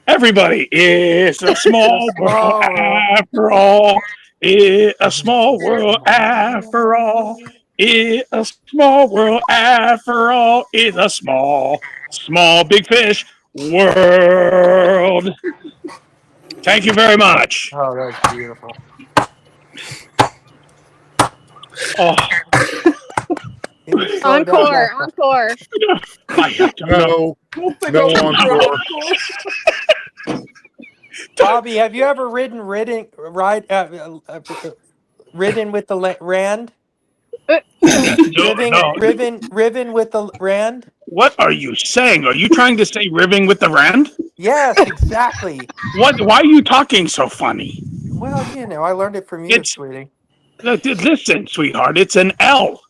Everybody is a small world after all. It's a small world after all. It's a small world after all. It's a small big fish world. Thank you very much. Oh, that's beautiful. Oh. Encore. I have to know. No encore. Bobby, have you ever ridden with the Rand? Riven with the Rand? What are you saying? Are you trying to say ribbing with the Rand? Yes, exactly. What? Why are you talking so funny? Well, you know, I learned it from you, sweetie. Listen, sweetheart, it's an L.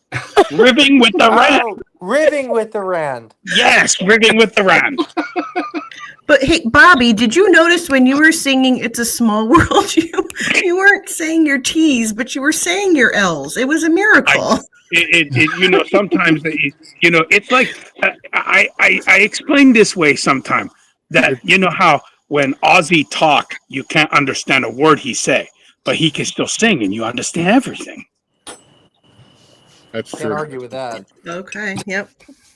Ribbing with the Rand. Ribbing with the Rand. Yes, ribbing with the Rand. But hey, Bobby, did you notice when you were singing "It's a Small World," you weren't saying your T's, but you were saying your L's. It was a miracle. You know, sometimes it's like I explain this way sometimes that you know how when Ozzy talk, you can't understand a word he say, but he can still sing and you understand everything. That's true. Can't argue with that. Okay. Yep.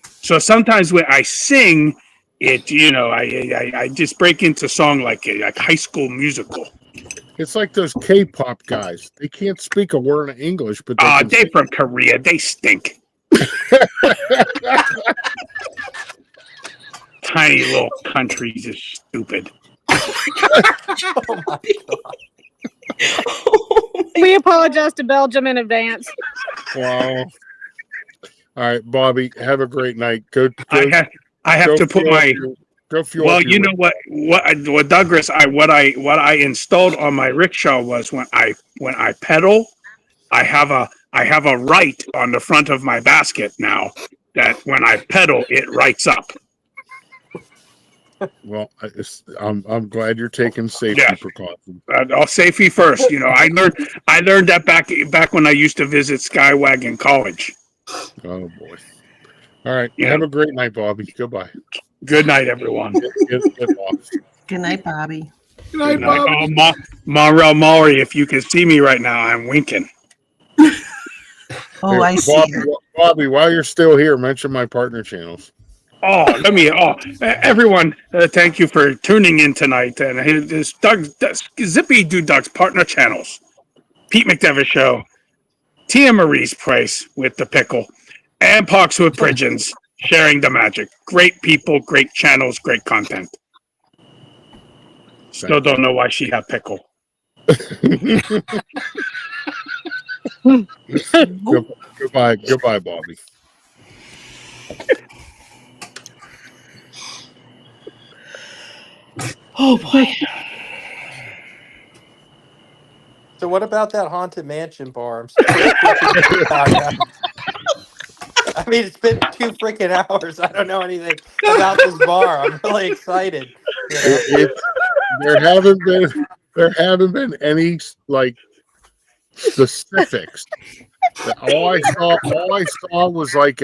So sometimes when I sing, I just break into song like High School Musical. It's like those K-pop guys. They can't speak a word of English, but They're from Korea. They stink. Tiny little countries is stupid. Oh my God. We apologize to Belgium in advance. Wow. All right, Bobby, have a great night. Go I have to put my. Go fuel. Well, you know what Douglas, what I installed on my rickshaw was when I pedal, I have a right on the front of my basket now that when I pedal it rights up. Well, I'm glad you're taking safety precautions. Safety first. I learned that back when I used to visit Skywagon College. Oh boy. All right. Have a great night, Bobby. Goodbye. Good night, everyone. Good night, Bobby. Good night, Bobby. Monrel Maury, if you can see me right now, I'm winking. I see. Bobby, while you're still here, mention my partner channels. Everyone, thank you for tuning in tonight. And this Zip-a-Dee-Doo Doug's partner channels: Pete McDevitt Show, Tia Marie's Place with the pickle, and Pox with Pridgens, sharing the magic. Great people, great channels, great content. Still don't know why she had pickle. Goodbye, Bobby. Oh boy. So what about that Haunted Mansion bar? I'm still I mean, it's been 2 freaking hours. I don't know anything about this bar. I'm really excited. There haven't been any like specifics. All I saw was like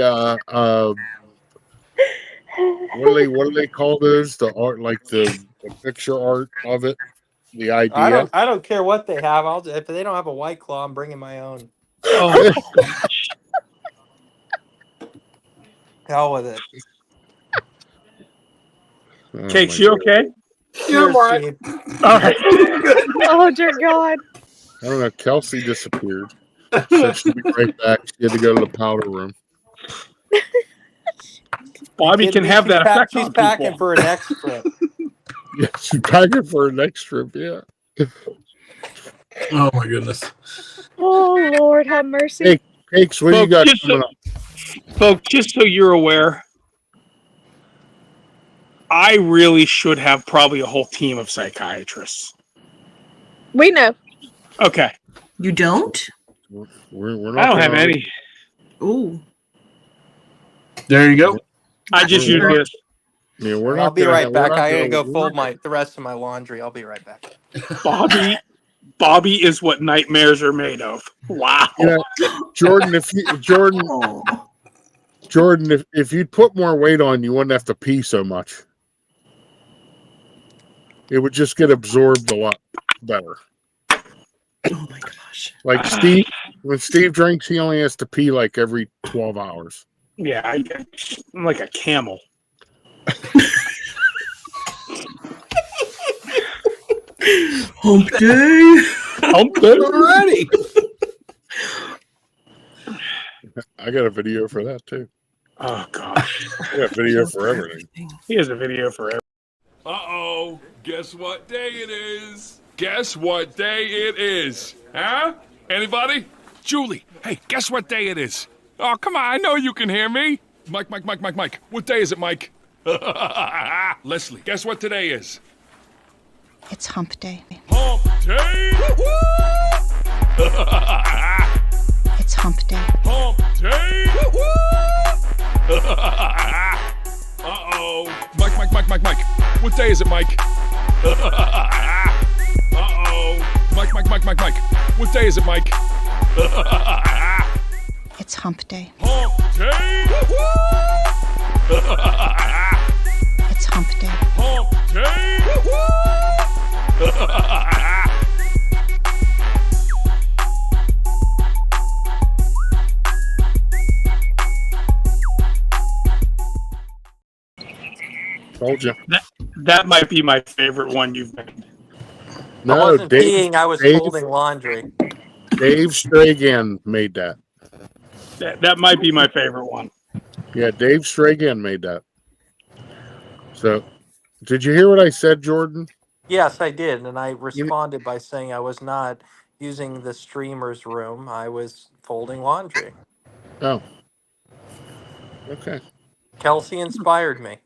what do they call those? The art, like the picture art of it. The idea. I don't care what they have. If they don't have a White Claw, I'm bringing my own. Oh. Hell with it. Cakes, you okay? Cheers, Steve. All right. Oh dear God. I don't know. Kelsey disappeared. Said she'd be right back. She had to go to the powder room. Bobby can have that effect. She's packing for her next trip. Yeah, she's packing for her next trip. Yeah. Oh my goodness. Oh Lord, have mercy. Hey, Cakes, what do you got coming up? Folks, just so you're aware, I really should have probably a whole team of psychiatrists. We know. Okay. You don't? We're not. I don't have any. Ooh. There you go. I just use this. Yeah, I'll be right back. I gotta go fold the rest of my laundry. I'll be right back. Bobby is what nightmares are made of. Wow. Yeah, Jordan, if you'd put more weight on, you wouldn't have to pee so much. It would just get absorbed a lot better. Oh my gosh. Like Steve, when Steve drinks, he only has to pee like every 12 hours. Yeah, I'm like a camel. Hump day. Hump day already. I got a video for that too. Oh gosh. I got a video for everything. He has a video for everything. Uh-oh. Guess what day it is? Guess what day it is? Huh? Anybody? Julie, hey, guess what day it is? Oh, come on, I know you can hear me. Mike. What day is it, Mike? Leslie, guess what today is? It's Hump Day. Hump Day! It's Hump Day. Hump Day! Uh-oh. Mike. What day is it, Mike? Uh-oh. Mike. What day is it, Mike? It's Hump Day. Hump Day! It's Hump Day. Hump Day! Told you. That might be my favorite one you've made. I No, wasn't Dave. peeing. I was Dave, folding laundry. Dave Stragan made that. That might be my favorite one. Yeah, Dave Stragan made that. So, did you hear what I said, Jordan? Yes, I did, and I responded by saying I was not using the streamer's room. I was folding laundry. Oh. Okay. Kelsey inspired me.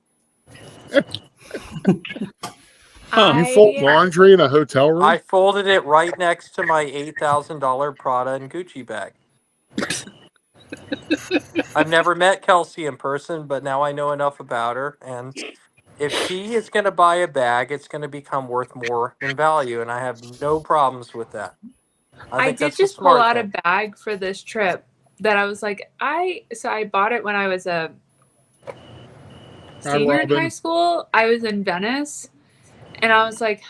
You fold laundry in a hotel room? I folded it right next to my $8,000 Prada and Gucci bag. I've never met Kelsey in person, but now I know enough about her. And if she is going to buy a bag, it's going to become worth more in value. And I have no problems with that. I I think did that's a just pull smart out thing. a bag for this trip that I was like, I bought it when I was a senior in high school. I was in Venice and I was like,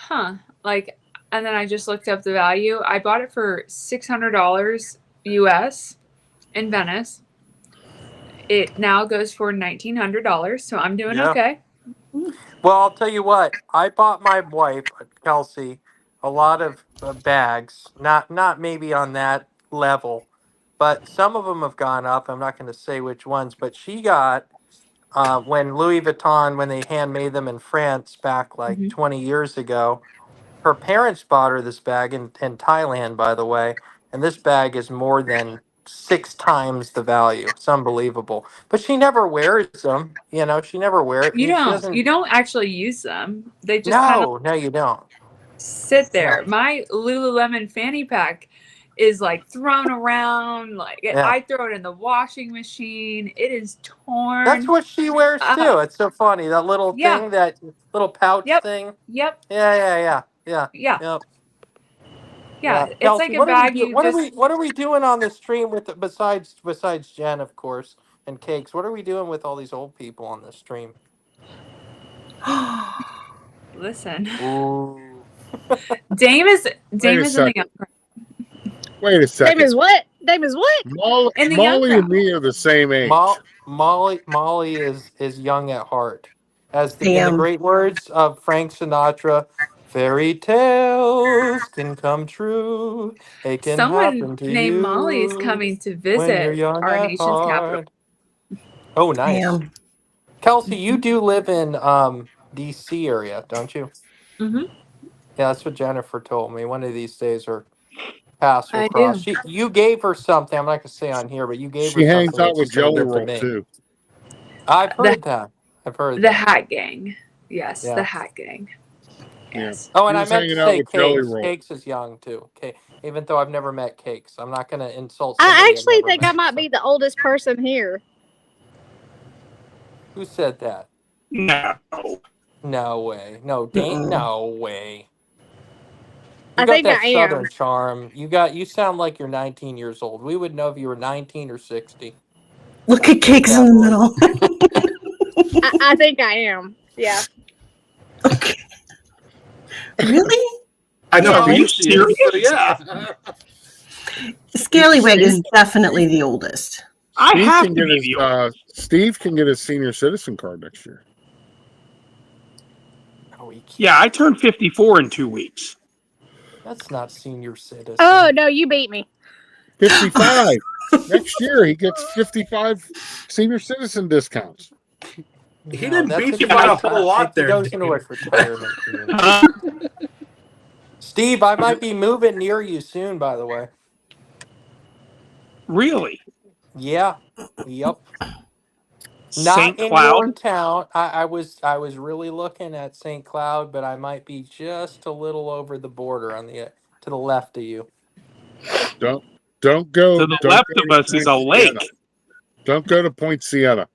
and then I just looked up the value. I bought it for $600 US in Venice. It now goes for $1,900, so I'm doing Yeah. okay. Well, I'll tell you what. I bought my wife, Kelsey, a lot of bags. Not maybe on that level, but some of them have gone up. I'm not going to say which ones, but she got when Louis Vuitton, when they handmade them in France back like 20 years ago. Her parents bought her this bag in Thailand, by the way, and this bag is more than 6 times the value. It's unbelievable. But she never wears them. You know, she never wears it. You She don't. doesn't. You don't actually use them. They just kind of No, you don't. sit there. My Lululemon fanny pack is like thrown around. Like Yeah. I throw it in the washing machine. It is torn. That's what she wears too. It's so funny. That little Yeah. thing, that little pouch thing. Yep. Yeah. Yeah. Yep. Yeah. It's Kelsey, like a bag you just. what are we doing on the stream with besides Jen, of course, and Cakes? What are we doing with all these old people on the stream? Listen. Ooh. Dame is in the second. young crowd. Wait a second. Dame is what? Dame is what? In the young Molly crowd. and me are the same age. Molly is young at heart. As in the Damn. great words of Frank Sinatra, fairy tales can come true. They can happen Someone to named you Molly is coming to when you're visit young our at nation's capital. heart. Oh, nice. Damn. Kelsey, you do live in DC area, don't you? Mm-hmm. Yeah, that's what Jennifer told me. One of these days her paths will I cross. do. You gave her something. I'm not gonna say on here, but you gave She her hangs something out that with she's gonna Jelly give to Roll me. too. I've heard that. The Hat Gang. Yes, Yeah. the Hat Gang. Yes. Oh, and She I was meant to hanging out say with Jelly Cakes. Roll. Cakes is young too. Okay, even though I've never met Cakes, I'm not gonna insult. I somebody I've actually never think met. I might be the oldest person here. Who said that? No. No way. No, Dane. No way. You I got think that I am. southern charm. You sound like you're 19 years old. We would know if you were 19 or 60. Look at Cakes in the middle. I think I am. Yeah. Really? I know. Yeah. Are you serious? So yeah. Scallywag is definitely the oldest. Steve can get his senior citizen card next year. Yeah, I turned 54 in 2 weeks. That's not senior citizen. Oh no, you beat me. 55. Next year he gets 55 senior citizen discounts. He didn't beat you by a whole lot there. He goes into a retirement community. Steve, I might be moving near you soon, by the way. Really? Yeah. Yep. Not St. in Cloud? your town. I was really looking at St. Cloud, but I might be just a little over the border on the to the left of you. Don't go. To the don't left go of to us is Point a lake. Siena. Don't go to Point Siena.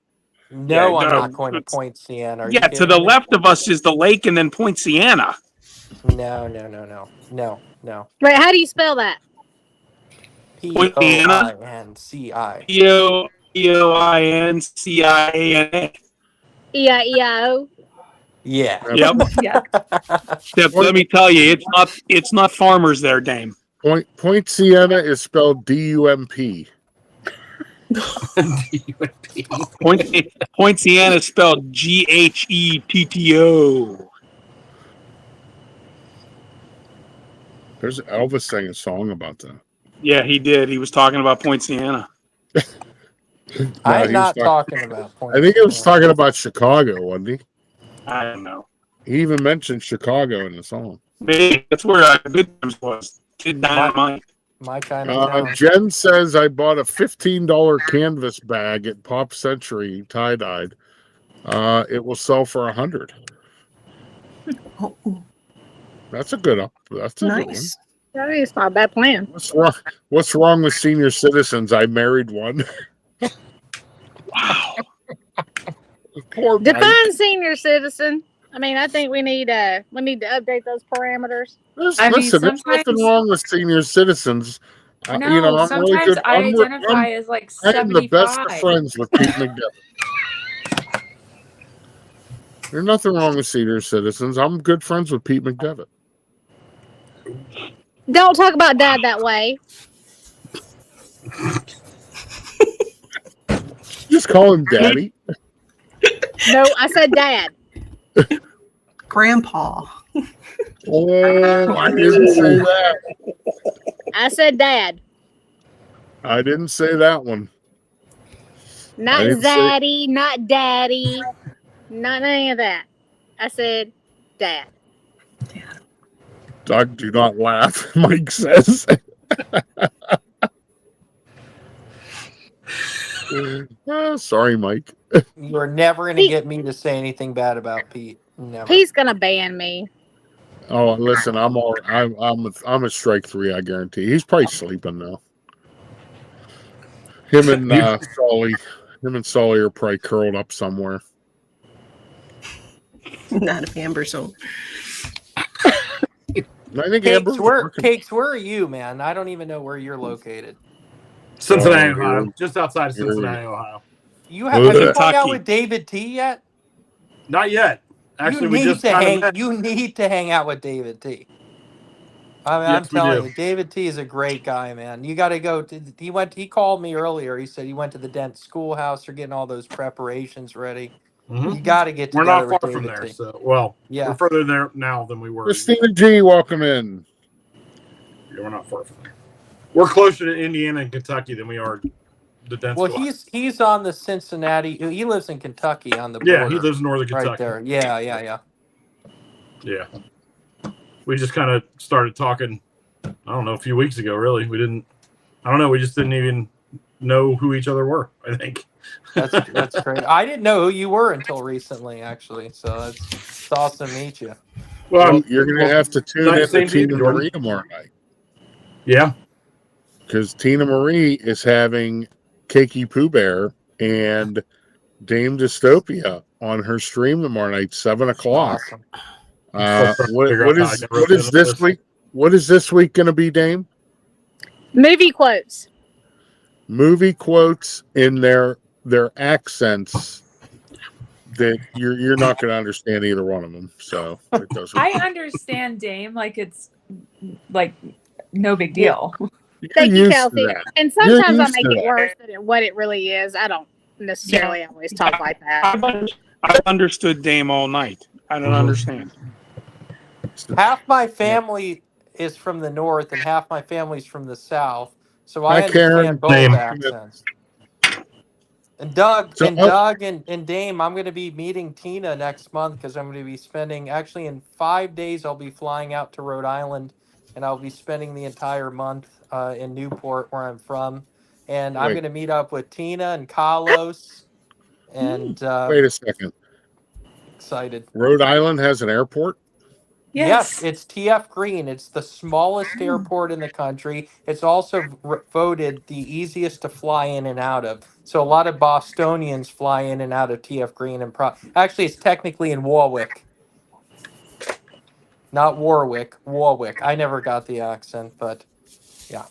No, Yeah, I'm no, not going to Point Siena. Are Yeah, you to kidding the me? left of us is the lake and then Point Siena. No. Wait, how do you spell that? Poinci. Poinciana. E-I-E-I-O. Yeah. Yep. Yeah. Except let me tell you, it's not farmers there, Dame. Point Siena is spelled D-U-M-P. Poinciana is spelled Ghetto. There's Elvis sang a song about that. Yeah, he did. He was talking about Poinciana. I'm He was not talking about I think he was Poinciana. talking about Chicago, wasn't he? I don't know. He even mentioned Chicago in the song. Maybe that's where Good Times was. Kid Dynamite. My kind of town. Jen says I bought a $15 canvas bag at Pop Century tie-dyed. It will sell for $100. That's a good That's a good one. That is not a bad plan. What's wrong with senior citizens? I married one. Wow. Poor Mike. Define senior citizen. I mean, I think we need to update those parameters. Listen, there's nothing wrong with senior citizens. No, I'm really sometimes good. I identify as like I am the best of 75. friends with Pete McDevitt. There's nothing wrong with senior citizens. I'm good friends with Pete McDevitt. Don't talk about Dad that way. Just call him Daddy. No, I said Dad. Grandpa. Oh, I didn't say that. I said Dad. I didn't say that one. Not didn't say- Zaddy, not Daddy, not any of that. I said Dad. Doug, do not laugh, Mike says. Sorry, Mike. You're never going to get me to say anything bad about Pete. Never. He's gonna ban me. Oh, listen, I'm a strike 3, I guarantee. He's probably sleeping now. Him and Sully are probably curled up somewhere. Not if Amber's home. I think Cakes, where are you, man? I don't even know where you're located. Cincinnati, Ohio. Just outside of Cincinnati, Ohio. Have you hung out with David T yet? Not yet. Actually, you need to hang out with David T. I'm telling you, David T is a great guy, man. You got to go. He called me earlier. He said he went to the Dent Schoolhouse. They're getting all those preparations ready. Mm-hmm. You got to get We're together not far with from David there. T. So, well, yeah, we're further there now than we were. Christina G, welcome in. Yeah, we're not far from there. We're closer to Indiana and Kentucky than we are the Dent Schoolhouse. He's on the Cincinnati. He lives in Kentucky on the border. Yeah, he lives in northern Kentucky. Right there. Yeah. Yeah. We just kind of started talking, I don't know, a few weeks ago, really. We just didn't even know who each other were, I think. That's great. I didn't know who you were until recently, actually. So it's awesome to meet you. Well, you're going to have to tune in to Tina Marie tomorrow night. Yeah. Because Tina Marie is having Cakey Pooh Bear and Dame Dystopia on her stream tomorrow night, 7:00. Awesome. What is this week? What is this week going to be, Dame? Movie quotes. Movie quotes in their accents that you're not going to understand either one of them. So it doesn't. I understand Dame like it's like no big deal. Thank you, Kelsey. And sometimes I make it worse than what it really is. I don't necessarily always talk like that. I've understood Dame all night. I don't understand. Half my family is from the north and half my family's from the south, so I understand both accents. And Doug and Dame, I'm going to be meeting Tina next month because I'm going to be spending, actually in 5 days, I'll be flying out to Rhode Island, and I'll be spending the entire month in Newport, where I'm from. And I'm going to meet up with Tina and Carlos. And wait a second. Excited. Rhode Island has an airport? Yes, it's TF Green. It's the smallest airport in the country. It's also voted the easiest to fly in and out of. So a lot of Bostonians fly in and out of TF Green. And actually, it's technically in Warwick. Not Warwick, Warwick. I never got the accent, but yeah.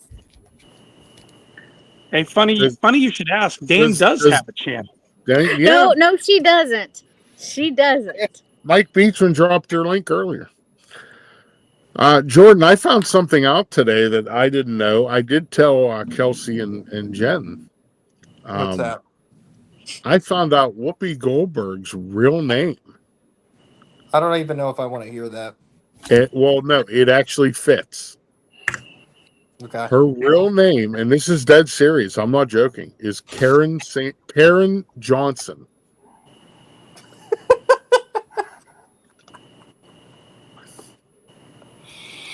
Hey, funny you should ask. Dame does have a channel. Yeah. No, she doesn't. She doesn't. Mike Beechman dropped your link earlier. Jordan, I found something out today that I didn't know. I did tell Kelsey and Jen. What's that? I found out Whoopi Goldberg's real name. I don't even know if I want to hear that. No, it actually fits. Okay. Her real name, and this is dead serious, I'm not joking, is Karen Johnson.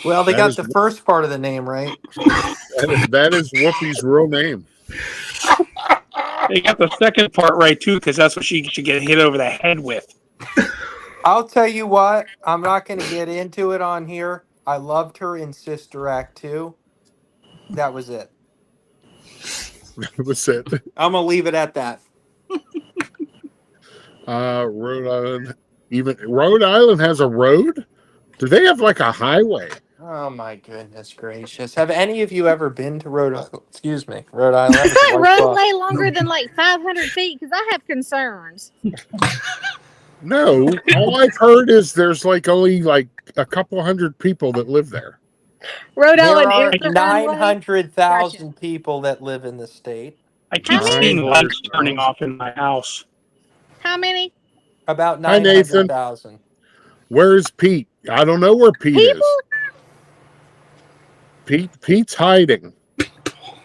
Well, they got the first part of the name right. That is Whoopi's real name. They got the second part right too, because that's what she should get hit over the head with. I'll tell you what, I'm not going to get into it on here. I loved her in Sister Act 2. That was it. That was it. I'm going to leave it at that. Rhode Island has a road? Do they have like a highway? Oh my goodness gracious! Have any of you ever been to Rhode Island? Excuse me, Rhode Island. Roadway longer than like 500 feet because I have concerns. No, all I've heard is there's like only like a couple hundred people that live there. Rhode Island There are is the 900,000 people that live in the state. I keep seeing lights turning off in my house. How many? About Hi, Nathan. 900,000. Where's Pete? I don't know where Pete is. Pete's hiding.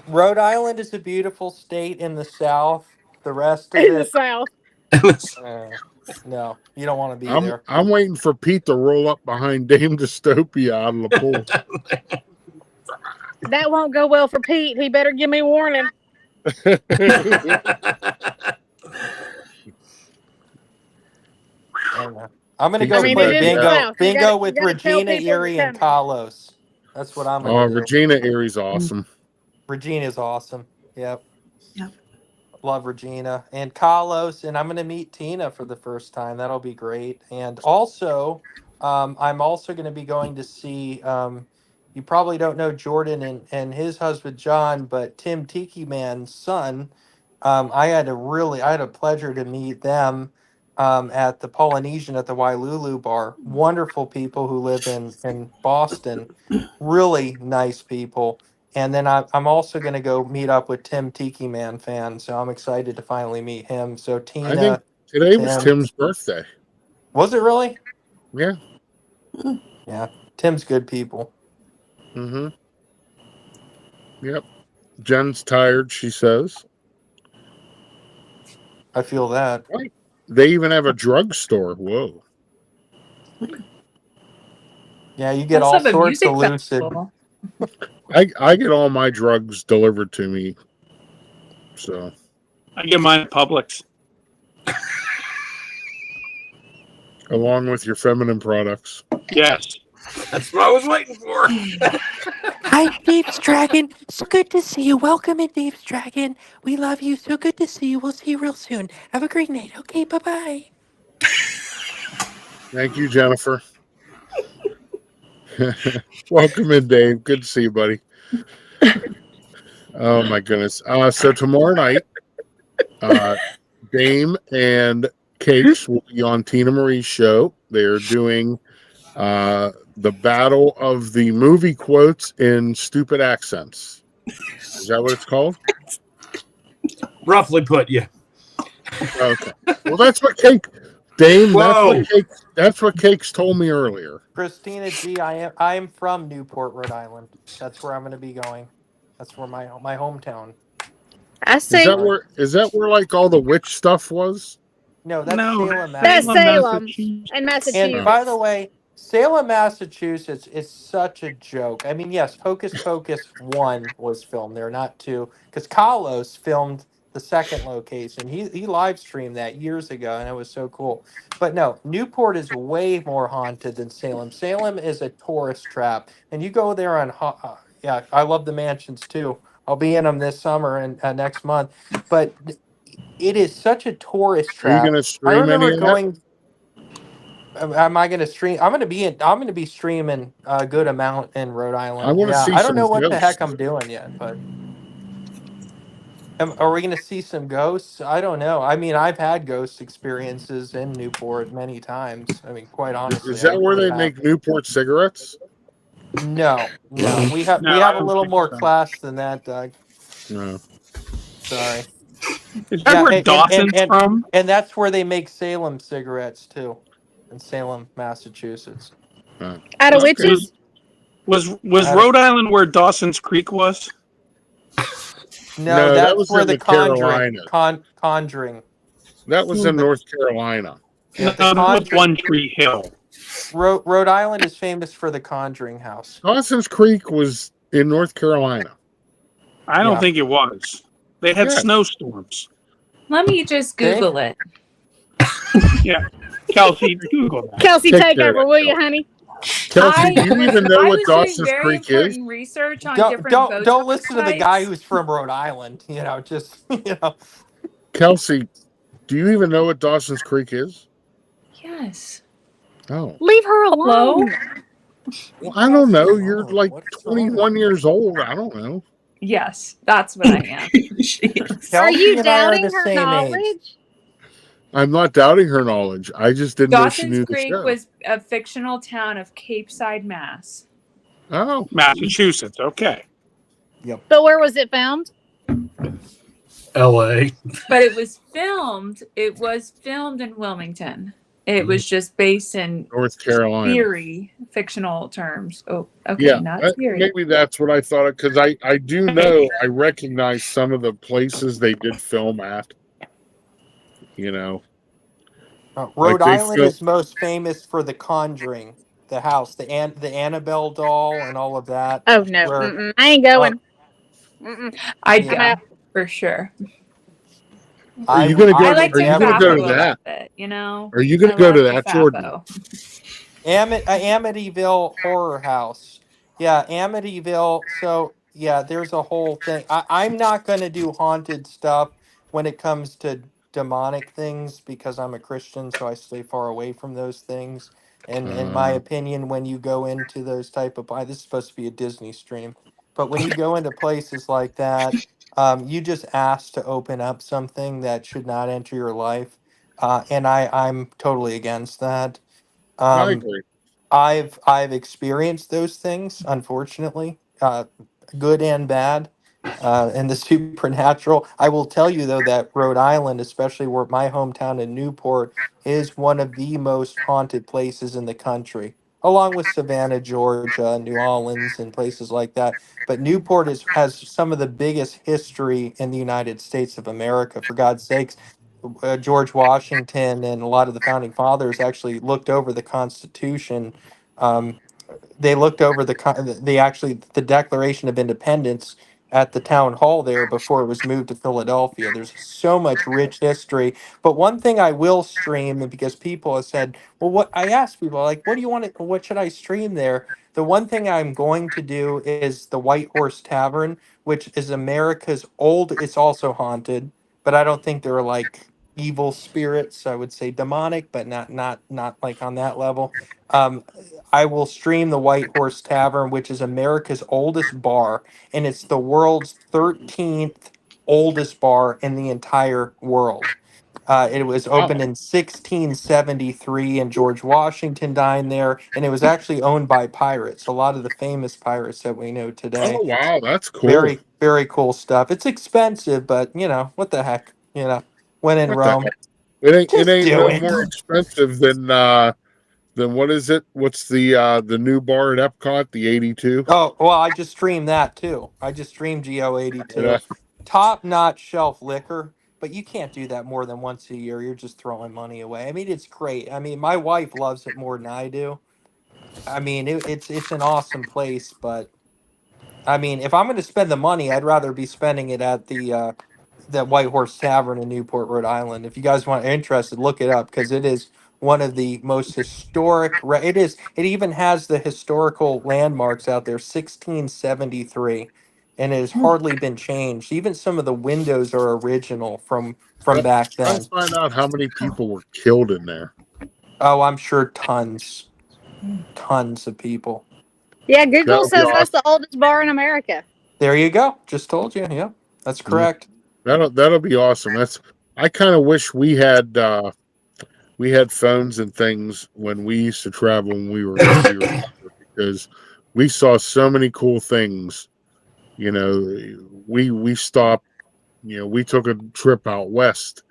Rhode Island is a beautiful state in the South. The rest of In it, the South. no, you don't want to be there. I'm waiting for Pete to roll up behind Dame Dystopia out of the pool. That won't go well for Pete. He better give me warning. I'm going to go play bingo with Regina, Erie, and Carlos. That's what I'm going to do. Regina Erie's awesome. Regina's awesome. Yep. Love Regina and Carlos, and I'm going to meet Tina for the first time. That'll be great. And also, I'm also going to be going to see. You probably don't know Jordan and his husband John, but Tim Tiki Man's son. I had a pleasure to meet them at the Polynesian at the Wailulu bar. Wonderful people who live in Boston. Really nice people. And then I'm also going to go meet up with Tim Tiki Man fan. So I'm excited to finally meet him. So Tina. I think today was Tim's birthday. Was it really? Yeah. Yeah. Tim's good people. Mm-hmm. Yep. Jen's tired, she says. I feel that. Right. They even have a drugstore. Whoa. Yeah, you get all sorts of lucid. I get all my drugs delivered to me. So I get mine at Publix. Along with your feminine products. Yes. That's what I was waiting for. Hi, Dave's Dragon. So good to see you. Welcome in, Dave's Dragon. We love you. So good to see you. We'll see you real soon. Have a great night. Okay, bye-bye. Thank you, Jennifer. Welcome in, Dave. Good to see you, buddy. Oh, my goodness. So tomorrow night, Dame and Cakes will be on Tina Marie's show. They're doing the battle of the movie quotes in stupid accents. Is that what it's called? Roughly put, yeah. Okay. Well, that's what Dame. That's what Cakes told me earlier. Christina G, I am from Newport, Rhode Island. That's where I'm going to be going. That's where my hometown. I see. Is that where like all the witch stuff was? No, that's Salem, That's Salem and Massachusetts. And by the way, Salem, Massachusetts is such a joke. I mean, yes, Hocus Pocus 1 was filmed there, not 2, because Carlos filmed the second location. He live streamed that years ago, and it was so cool. But no, Newport is way more haunted than Salem. Salem is a tourist trap, and you go there on yeah, I love the mansions too. I'll be in them this summer and next month. But it is such a tourist trap. Are you going to stream any of that? Am I going to stream? I'm going to be streaming a good amount in Rhode Island. I want to see. I don't know some what the ghosts. heck I'm doing yet, but are we going to see some ghosts? I don't know. I mean, I've had ghost experiences in Newport many times. I mean, quite honestly. Is that where they make Newport cigarettes? No. We have a little more class than that, Doug. No. Sorry. Is that where Dawson's from? And that's where they make Salem cigarettes too, in Salem, Massachusetts. Out of witches? Was Out of- Rhode Island where Dawson's Creek was? No, that that's was where in the the Conjuring. Carolinas. Conjuring. That was in North Carolina. Yeah, No, that was One Tree Hill. Rhode Island is famous for the Conjuring House. Dawson's Creek was in North Carolina. I don't think it was. They had snowstorms. Let me just Google it. Yeah. Kelsey, Google that. Kelsey, take over, will you, honey? Kelsey, do you even know what Dawson's very Creek is? important research on different boat Don't listen to the types. guy who's from Rhode Island. You know, just Kelsey, do you even know what Dawson's Creek is? Yes. Oh. Leave her alone. Well, I don't know. You're like 21 years old. I don't know. Yes, that's what I am. Are you and I are doubting the her same age. knowledge? I'm not doubting her knowledge. I just didn't know she Dawson's knew Creek the show. was a fictional town of Cape Side, Mass. Oh, Massachusetts. Okay. Yep. But where was it found? L.A. But it was filmed. It was filmed in Wilmington. It was just based in North Carolina. theory, fictional terms. Oh, okay, Yeah, not that- theory. maybe that's what I thought of because I do know I recognize some of the places they did film at. You know, Rhode Like they Island fil- is most famous for the Conjuring, the house, the Annabelle doll, and all of that. Oh no, where- I ain't going. Mm-mm. I'd Yeah. go I'm out. for sure. Are you going to go? I like Are to you going to go to fappo that? about it, you know? Are you going I to go to love that, to Jordan? fappo. Amityville Horror House. Yeah, Amityville. So yeah, there's a whole thing. I'm not going to do haunted stuff when it comes to demonic things because I'm a Christian, so I stay far away from those things. And in my opinion, when you go into those type of this is supposed to be a Disney stream, but when you go into places like that, you just ask to open up something that should not enter your life, and I'm totally against that. I Um, agree. I've experienced those things, unfortunately, good and bad, and the supernatural. I will tell you though that Rhode Island, especially where my hometown in Newport, is one of the most haunted places in the country, along with Savannah, Georgia, New Orleans, and places like that. But Newport has some of the biggest history in the United States of America. For God's sakes, George Washington and a lot of the founding fathers actually looked over the Constitution. Um, they looked over the Declaration of Independence at the town hall there before it was moved to Philadelphia. There's so much rich history. But one thing I will stream, and because people have said, well, what I asked people like, what do you want? What should I stream there? The one thing I'm going to do is the White Horse Tavern, which is America's old. It's also haunted, but I don't think they're like evil spirits. I would say demonic, but not like on that level. Um, I will stream the White Horse Tavern, which is America's oldest bar, and it's the world's 13th oldest bar in the entire world. It was opened in 1673, and George Washington dined there, and it was actually owned by pirates. A lot of the famous pirates that we know today. Oh wow, that's cool. Very, very cool stuff. It's expensive, but you know what the heck, you know. When in What the Rome, heck? It just ain't do no it. more expensive than what is it? What's the new bar at Epcot? The 82. Oh, well, I just streamed that too. I just streamed GO82. Yeah. Top notch shelf liquor, but you can't do that more than once a year. You're just throwing money away. I mean, it's great. I mean, my wife loves it more than I do. I mean, it's an awesome place, but I mean, if I'm going to spend the money, I'd rather be spending it at the White Horse Tavern in Newport, Rhode Island. If you guys want interested, look it up because it is one of the most historic. It is. It even has the historical landmarks out there, 1673, and it has hardly been changed. Even some of the windows are original from back then. Let's find out how many people were killed in there. Oh, I'm sure tons of people. Yeah, Google That'll be says that's awesome. the oldest bar in America. There you go. Just told you. Yeah, that's correct. That'll be awesome. I kind of wish we had phones and things when we used to travel when we were younger because we saw so many cool things. You know, we stopped we took a trip out west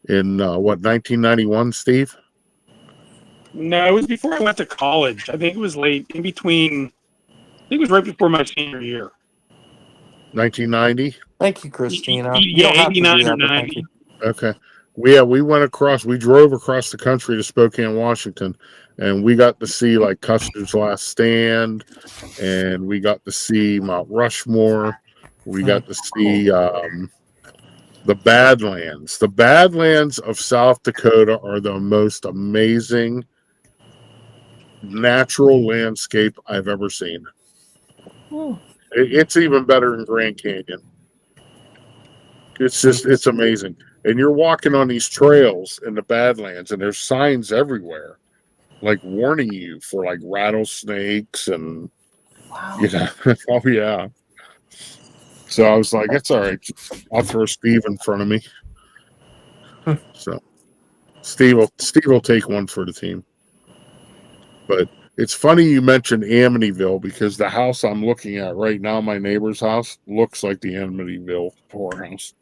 in 1991, Steve? No, it was before I went to college. I think it was late in between. I think it was right before my senior year. 1990. Thank you, Christina. You Yeah, don't have to 89 do or that, but thank you. 90. Okay. We went across. We drove across the country to Spokane, Washington, and we got to see like Custer's Last Stand, and we got to see Mount Rushmore. We got to see the Badlands. The Badlands of South Dakota are the most amazing natural landscape I've ever seen. It's even better than Grand Canyon. It's amazing. And you're walking on these trails in the Badlands, and there's signs everywhere, like warning you for like rattlesnakes and oh yeah. So I was like, it's all right. I'll throw Steve in front of me. So Steve will take one for the team. But it's funny you mentioned Amityville because the house I'm looking at right now, my neighbor's house, looks like the Amityville poorhouse.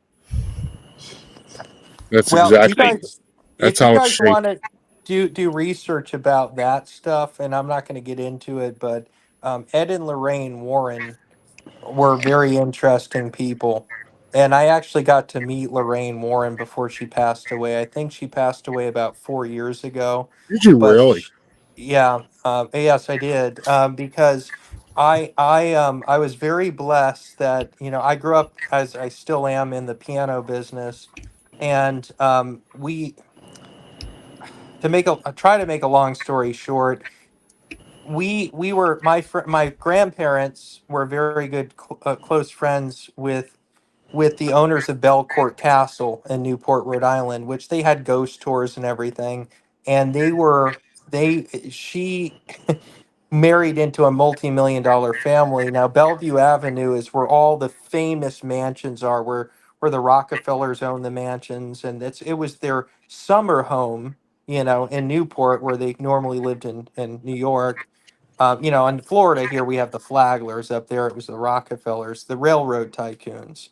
That's Well, exactly. That's if you how it's guys want shaped. to do research about that stuff, and I'm not going to get into it, but Ed and Lorraine Warren were very interesting people. And I actually got to meet Lorraine Warren before she passed away. I think she passed away about 4 years ago. Did you But really? yeah, yes, I did. Because I was very blessed that I grew up as I still am in the piano business, and we try to make a long story short, we were my grandparents were very good close friends with the owners of Belcourt Castle in Newport, Rhode Island, which they had ghost tours and everything, and she married into a multi-million-dollar family. Now Bellevue Avenue is where all the famous mansions are, where the Rockefellers own the mansions, and it was their summer home, in Newport, where they normally lived in New York. In Florida here we have the Flaglers. Up there it was the Rockefellers, the railroad tycoons.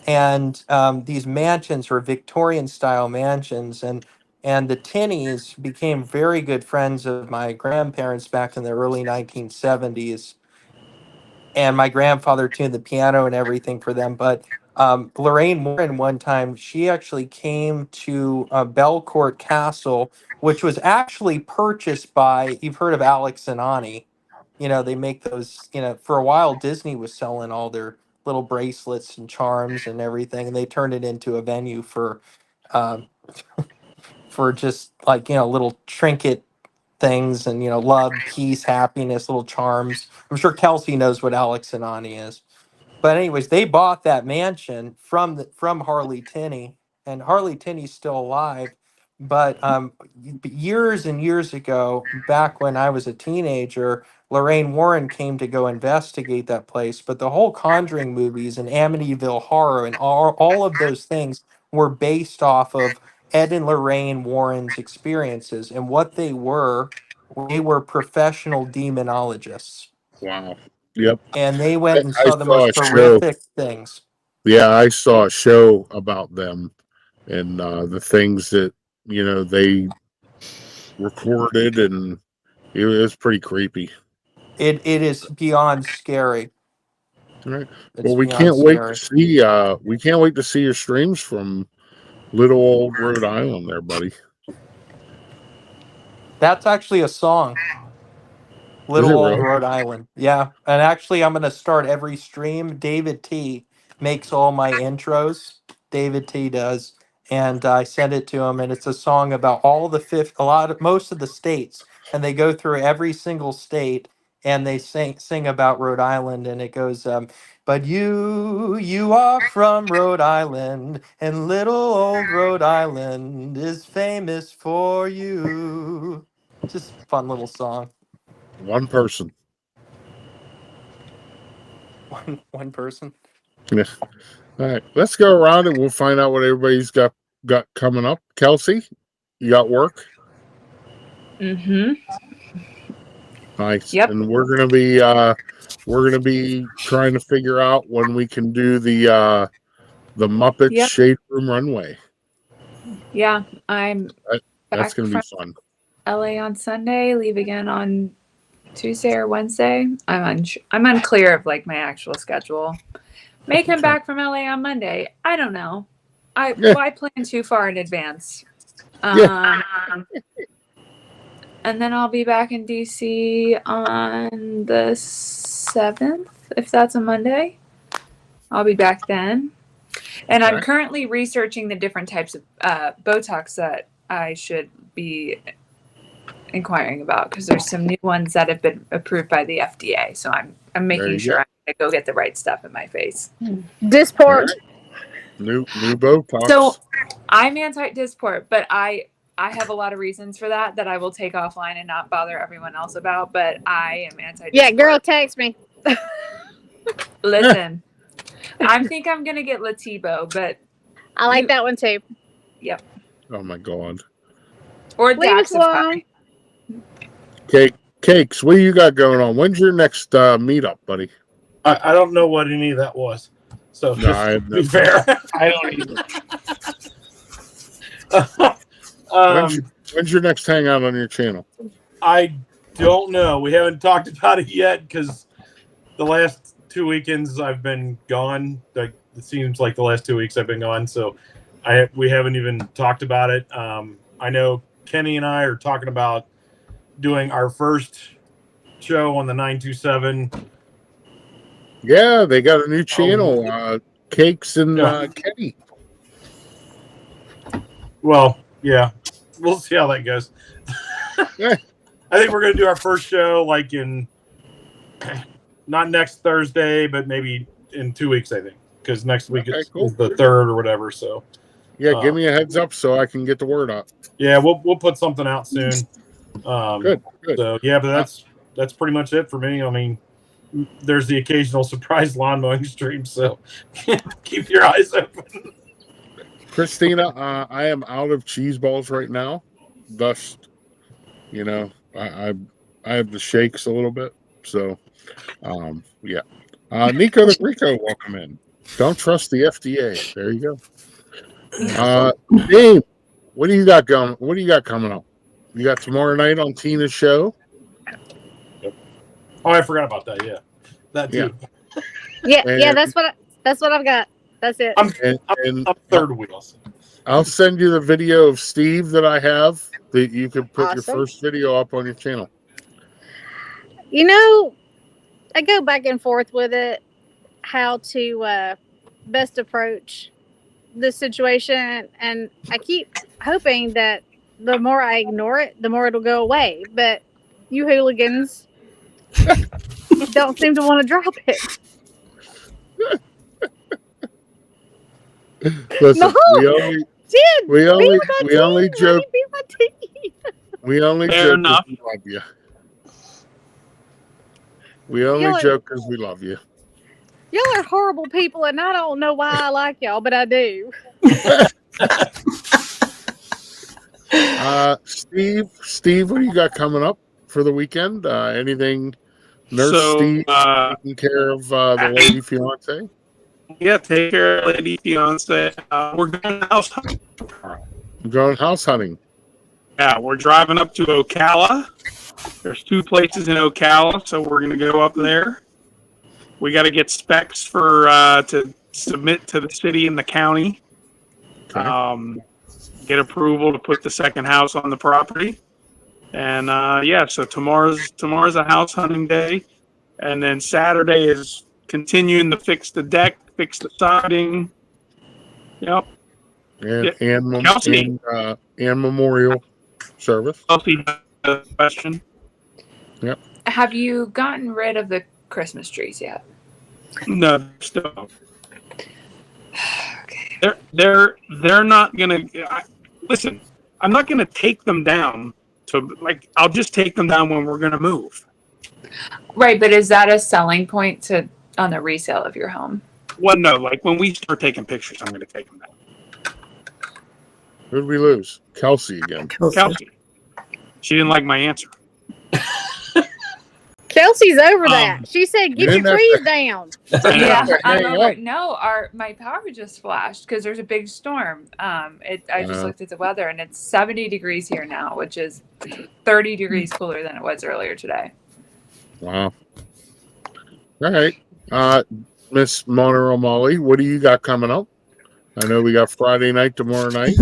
And these mansions were Victorian style mansions, and the Tinnies became very good friends of my grandparents back in the early 1970s. And my grandfather tuned the piano and everything for them. But Lorraine Warren, one time, she actually came to Belcourt Castle, which was actually purchased by, you've heard of Alex and Ani. They make those, for a while, Disney was selling all their little bracelets and charms and everything, and they turned it into a venue um, for just like, little trinket things and, love, peace, happiness, little charms. I'm sure Kelsey knows what Alex and Ani is. But anyways, they bought that mansion from Harley Tinney, and Harley Tinney's still alive. But years and years ago, back when I was a teenager, Lorraine Warren came to go investigate that place. But the whole Conjuring movies and Amityville Horror and all of those things were based off of Ed and Lorraine Warren's experiences, and what they were professional demonologists, Wow. Yep. and they went and I saw the saw most a show. horrific things. Yeah, I saw a show about them and the things that they recorded, and it was pretty creepy. It is beyond scary. All right. It's Well, we beyond can't wait to scary. see. We can't wait to see your streams from little old Rhode Island, there, buddy. That's actually a song. Is Little it Old really? Rhode Island. Yeah. And actually, I'm going to start every stream. David T makes all my intros. David T does. And I send it to him. And it's a song about most of the states. And they go through every single state and they sing about Rhode Island. And it goes, but you are from Rhode Island, and little old Rhode Island is famous for you. Just fun little song. One person. One person. Yeah. All right. Let's go around and we'll find out what everybody's got coming up. Kelsey, you got work? Mm-hmm. Nice. Yep. And we're gonna be trying to figure out when we can do the the Muppet Yep. Shade Room Runway. Yeah, I'm That's back going to be from fun. LA on Sunday, leave again on Tuesday or Wednesday. I'm unclear of like my actual schedule. May come back from LA on Monday. I don't know. Why plan too far in advance? And then I'll be back in DC on the 7th, if that's a Monday. I'll be back then. And I'm Okay. currently researching the different types of Botox that I should be inquiring about because there's some new ones that have been approved by the FDA. So I'm making sure I go get the right stuff in my face. Dysport. New Botox. So I'm anti-Dysport, but I have a lot of reasons for that I will take offline and not bother everyone else about. But I am anti-Dysport. Yeah, girl, text me. Listen, I think I'm gonna get Latibo, but I like that one too. Yep. Oh my God. Or Leave us alone. Cakes, what do you got going on? When's your next meetup, buddy? I don't know what any of that was. So No, just I have to no be fair. I don't either. When's your next hangout on your channel? I don't know. We haven't talked about it yet because the last 2 weekends I've been gone. Like it seems like the last 2 weeks I've been gone, so we haven't even talked about it. I know Kenny and I are talking about doing our first show on the 927. Yeah, they got a new channel, Cakes and Kenny. Well, yeah, we'll see how that goes. I think we're going to do our first show like in not next Thursday, but maybe in 2 weeks, I think, because next week is the 3rd or whatever. So yeah, give me a heads up so I can get the word out. Yeah, we'll put something out soon. Good. So yeah, but that's pretty much it for me. I mean, there's the occasional surprise lawn mowing stream, so keep your eyes open. Christina, I am out of cheese balls right now. Thus, I have the shakes a little bit. So, yeah. Nico the Rico, welcome in. Don't trust the FDA. There you go. Dave, what do you got going? What do you got coming up? You got tomorrow night on Tina's show. Oh, I forgot about that. Yeah, that too. Yeah, that's what I've got. That's it. I'm third wheel. I'll send you the video of Steve that I have that you can put your Awesome. first video up on your channel. I go back and forth with it, how to best approach this situation, and I keep hoping that the more I ignore it, the more it'll go away. But you hooligans don't seem to want to drop it. Listen, No, we only joke. We only Fair joke enough. because we love you. We only Y'all are- joke because we love you. Y'all are horrible people, and I don't know why I like y'all, but I do. Steve, what do you got coming up for the weekend? Anything? Nurse So, Steve taking care of the lady fiance? Yeah, take care of lady fiance. We're going house hunting. Going house hunting. Yeah, we're driving up to Ocala. There's 2 places in Ocala, so we're going to go up there. We got to get specs for to submit to the city and the county. Okay. Get approval to put the second house on the property. And so tomorrow's a house hunting day, and then Saturday is continuing to fix the deck, fix the siding. Yep. And memorial service. Kelsey, question. Yep. Have you gotten rid of the Christmas trees yet? No, still. Okay. They're not gonna listen. I'm not gonna take them down. I'll just take them down when we're gonna move. Right, but is that a selling point on the resale of your home? Well, no. Like when we start taking pictures, I'm gonna take them down. Who did we lose? Kelsey again. Kelsey. She didn't like my answer. Kelsey Chelsea's over that. She said, you "Get your didn't have trees to- down." Yeah, I'm Hang over. on. it. No, my power just flashed because there's a big storm. I just looked at the weather and it's 70 degrees here now, which is 30 degrees cooler than it was earlier today. Wow. All right. Miss Mona O'Malley, what do you got coming up? I know we got Friday night tomorrow night.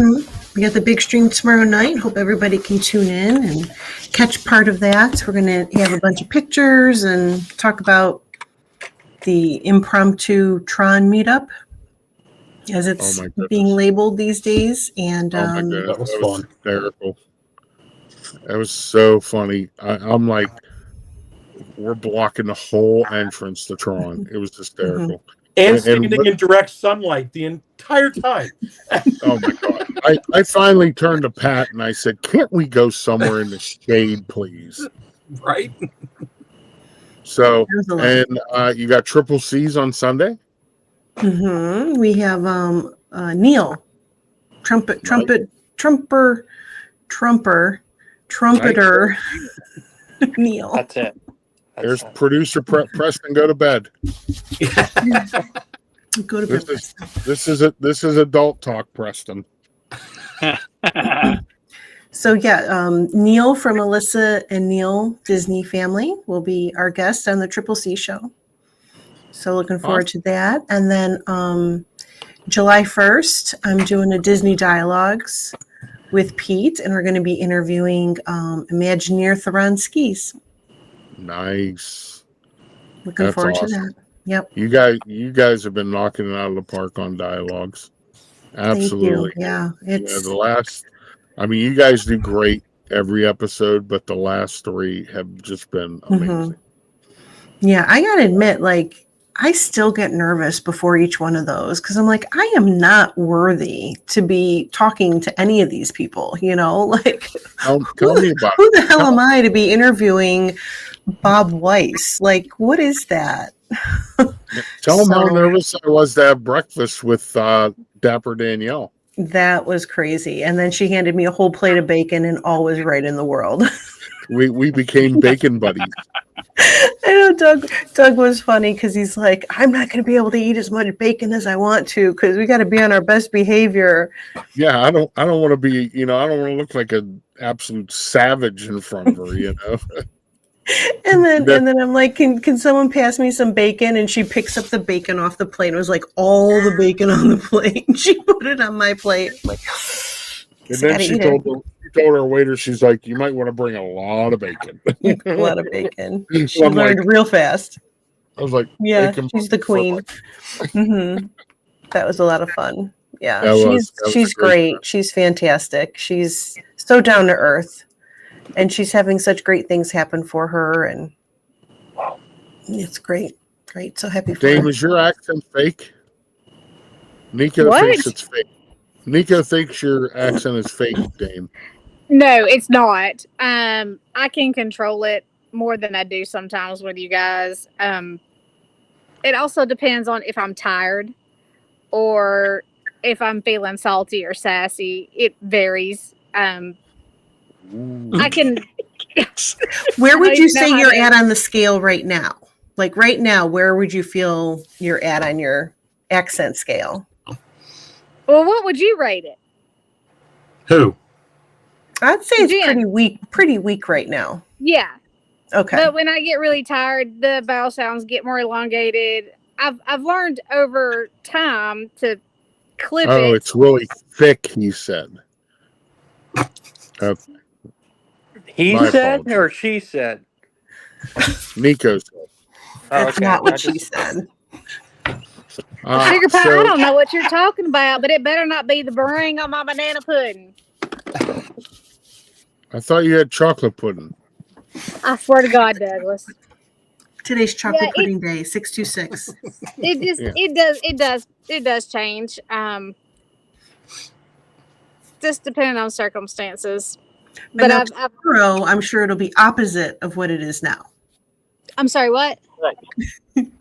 We got the big stream tomorrow night. Hope everybody can tune in and catch part of that. We're going to have a bunch of pictures and talk about the impromptu Tron meetup, as it's being labeled these days. And Oh my goodness, that was fun. Hysterical. That was so funny. I'm like, we're blocking the whole entrance to Tron. It was hysterical. And standing in direct sunlight the entire time. Oh my God. I finally turned to Pat and I said, can't we go somewhere in the shade, please? Right? So, and you got Triple C's on Sunday? We have Neil, trumpeter, Neil. That's it. There's producer Preston. Go to bed. Go to bed. This is adult talk, Preston. So yeah, Neil from Alyssa and Neil Disney Family will be our guest on the Triple C show. So looking forward to that. And then July 1st, I'm doing a Disney Dialogues with Pete, and we're going to be interviewing Imagineer Theron Skis. Nice. Looking forward to that. Yep. You guys have been knocking it out of the park on dialogues. Absolutely. Thank you. Yeah. It's you guys do great every episode, but the last 3 have just been amazing. Yeah, I gotta admit, like, I still get nervous before each one of those because I'm like, I am not worthy to be talking to any of these people, like tell me about who the hell am I to be interviewing Bob Weiss? Like, what is that? Tell them how nervous I was to have breakfast with Dapper Danielle. That was crazy. And then she handed me a whole plate of bacon and all was right in the world. We became bacon buddies. I know Doug was funny because he's like, I'm not going to be able to eat as much bacon as I want to because we got to be on our best behavior. Yeah, I don't want to be, I don't want to look like an absolute savage in front of her, And then I'm like, can someone pass me some bacon? And she picks up the bacon off the plate. It was like all the bacon on the plate. And she put it on my plate. I'm like, and then she told her waiter, she's like, you might want to bring a lot of bacon. A lot of bacon. She learned real fast. I was like, yeah, she's the queen. That was a lot of fun. Yeah, she's great. She's fantastic. She's so down to earth. And she's having such great things happen for her, and it's great. Great. So happy for her. Dame, is your accent fake? Nico thinks it's fake. Nico thinks your accent is fake, Dame. No, it's not. I can control it more than I do sometimes with you guys. It also depends on if I'm tired or if I'm feeling salty or sassy. It varies. I can. Where would you say you're at on the scale right now? Like right now, where would you feel you're at on your accent scale? Well, what would you rate it? Who? I'd say it's pretty weak right now. Yeah. Okay. But when I get really tired, the vowel sounds get more elongated. I've learned over time to clip it. Oh, it's really thick, he said. He said or she said? Nico said. That's not what she said. Sugar pie, I don't know what you're talking about, but it better not be the meringue on my banana pudding. I thought you had chocolate pudding. I swear to God, Douglas. Today's chocolate pudding day, 626. It does change. Just depending on circumstances. But tomorrow, I'm sure it'll be opposite of what it is now. I'm sorry, what?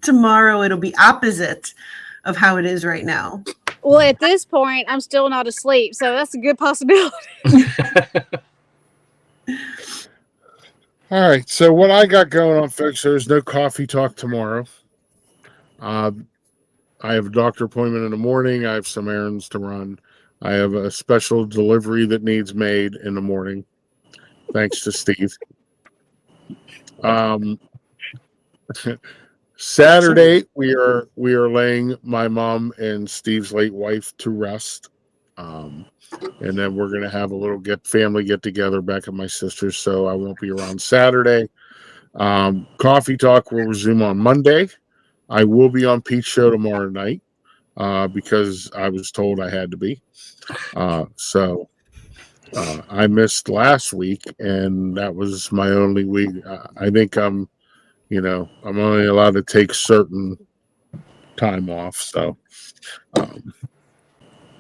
Tomorrow, it'll be opposite of how it is right now. Well, at this point, I'm still not asleep, so that's a good possibility. All right. So what I got going on, folks, there's no coffee talk tomorrow. I have a doctor appointment in the morning. I have some errands to run. I have a special delivery that needs made in the morning. Thanks to Steve. Saturday we are laying my mom and Steve's late wife to rest. And then we're gonna have a little family get together back at my sister's, so I won't be around Saturday. Coffee talk will resume on Monday. I will be on Pete's show tomorrow night because I was told I had to be. So I missed last week, and that was my only week. I think I'm only allowed to take certain time off. So,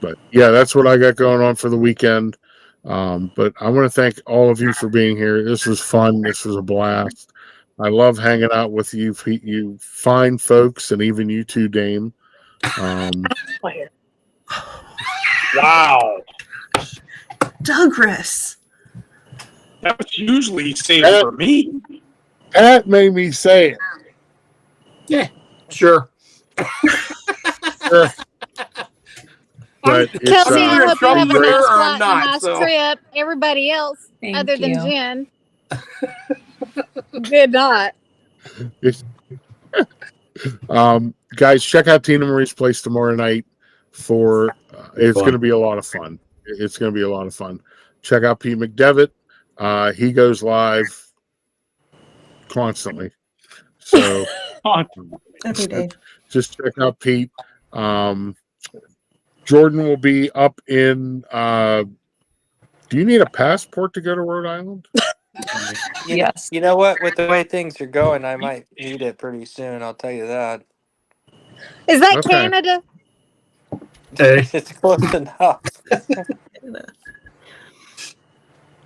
but yeah, that's what I got going on for the weekend. But I want to thank all of you for being here. This was fun. This was a blast. I love hanging out with you fine folks, and even you too, Dame. Wow. Douglas. That was usually saved for me. That made me say it. Yeah, sure. Sure. But Kelsey, I hope you have a great. nice Or flight, not, a nice so. trip. Everybody else, Thank other than you. Jen, did not. Guys, check out Tina Marie's place tomorrow night for it's going to be a lot of fun. It's going to be a lot of fun. Check out Pete McDevitt. He goes live constantly. So Every day. just check out Pete. Jordan will be up in do you need a passport to go to Rhode Island? Yes. You know what? With the way things are going, I might need it pretty soon. I'll tell you that. Is that Okay. Canada? Hey. It's close enough. I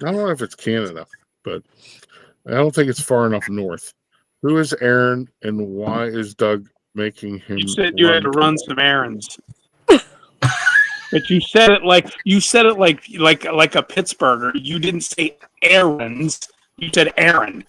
don't know if it's Canada, but I don't think it's far enough north. Who is Aaron, and why is Doug making him? You said you had to run some errands. But you said it like a Pittsburgher. You didn't say errands. You said Aaron.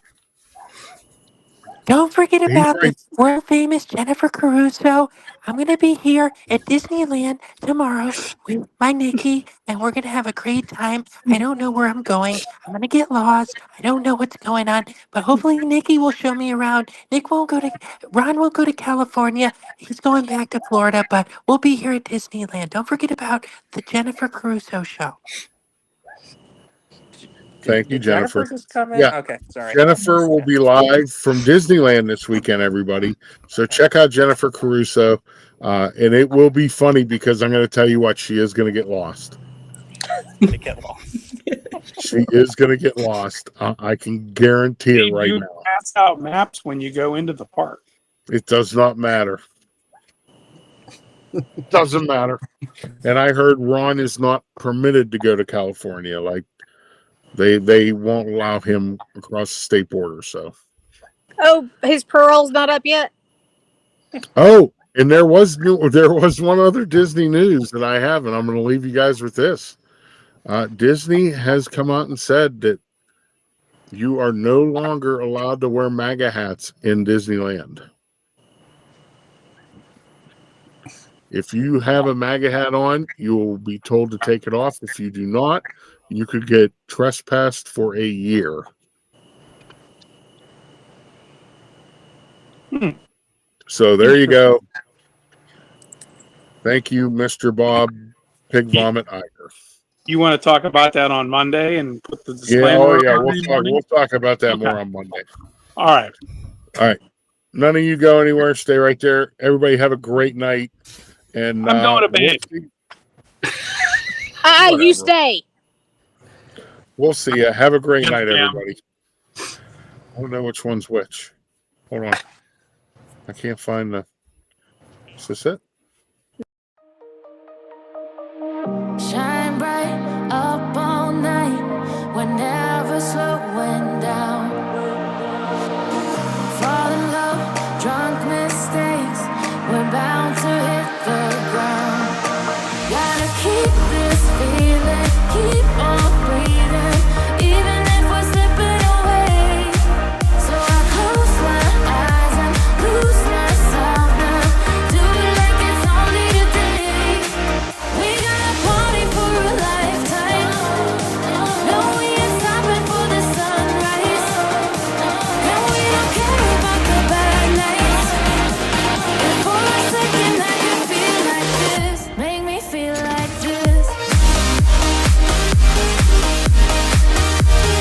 Don't forget about the world famous Jennifer Caruso. I'm going to be here at Disneyland tomorrow with my Nikki, and we're going to have a great time. I don't know where I'm going. I'm going to get lost. I don't know what's going on, but hopefully Nikki will show me around. Ron won't go to California. He's going back to Florida, but we'll be here at Disneyland. Don't forget about the Jennifer Caruso show. Thank you, Jennifer. Just come in? Yeah. Okay, sorry. Jennifer will be live from Disneyland this weekend, everybody. So check out Jennifer Caruso. And it will be funny because I'm going to tell you what, she is going to get lost. She is going to get lost. I can guarantee it right you now. pass out maps when you go into the park. It does not matter. It doesn't matter. And I heard Ron is not permitted to go to California. Like, they won't allow him across the state border. So, Oh, his parole's not up yet. oh, and there was one other Disney news that I have, and I'm going to leave you guys with this. Disney has come out and said that you are no longer allowed to wear MAGA hats in Disneyland. If you have a MAGA hat on, you will be told to take it off. If you do not, you could get trespassed for a year. So there you go. Thank you, Mr. Bob Pig Vomit Iger. You want to talk about that on Monday and put the disclaimer? Yeah, oh yeah, on we'll talk about that more on Monday. All right. All right. None of you go anywhere. Stay right there. Everybody have a great night. And I'm going to bed. You stay. We'll see you. Have a great Yes, night, ma'am. everybody. I don't know which one's which. Hold on. I can't find the. Is this it?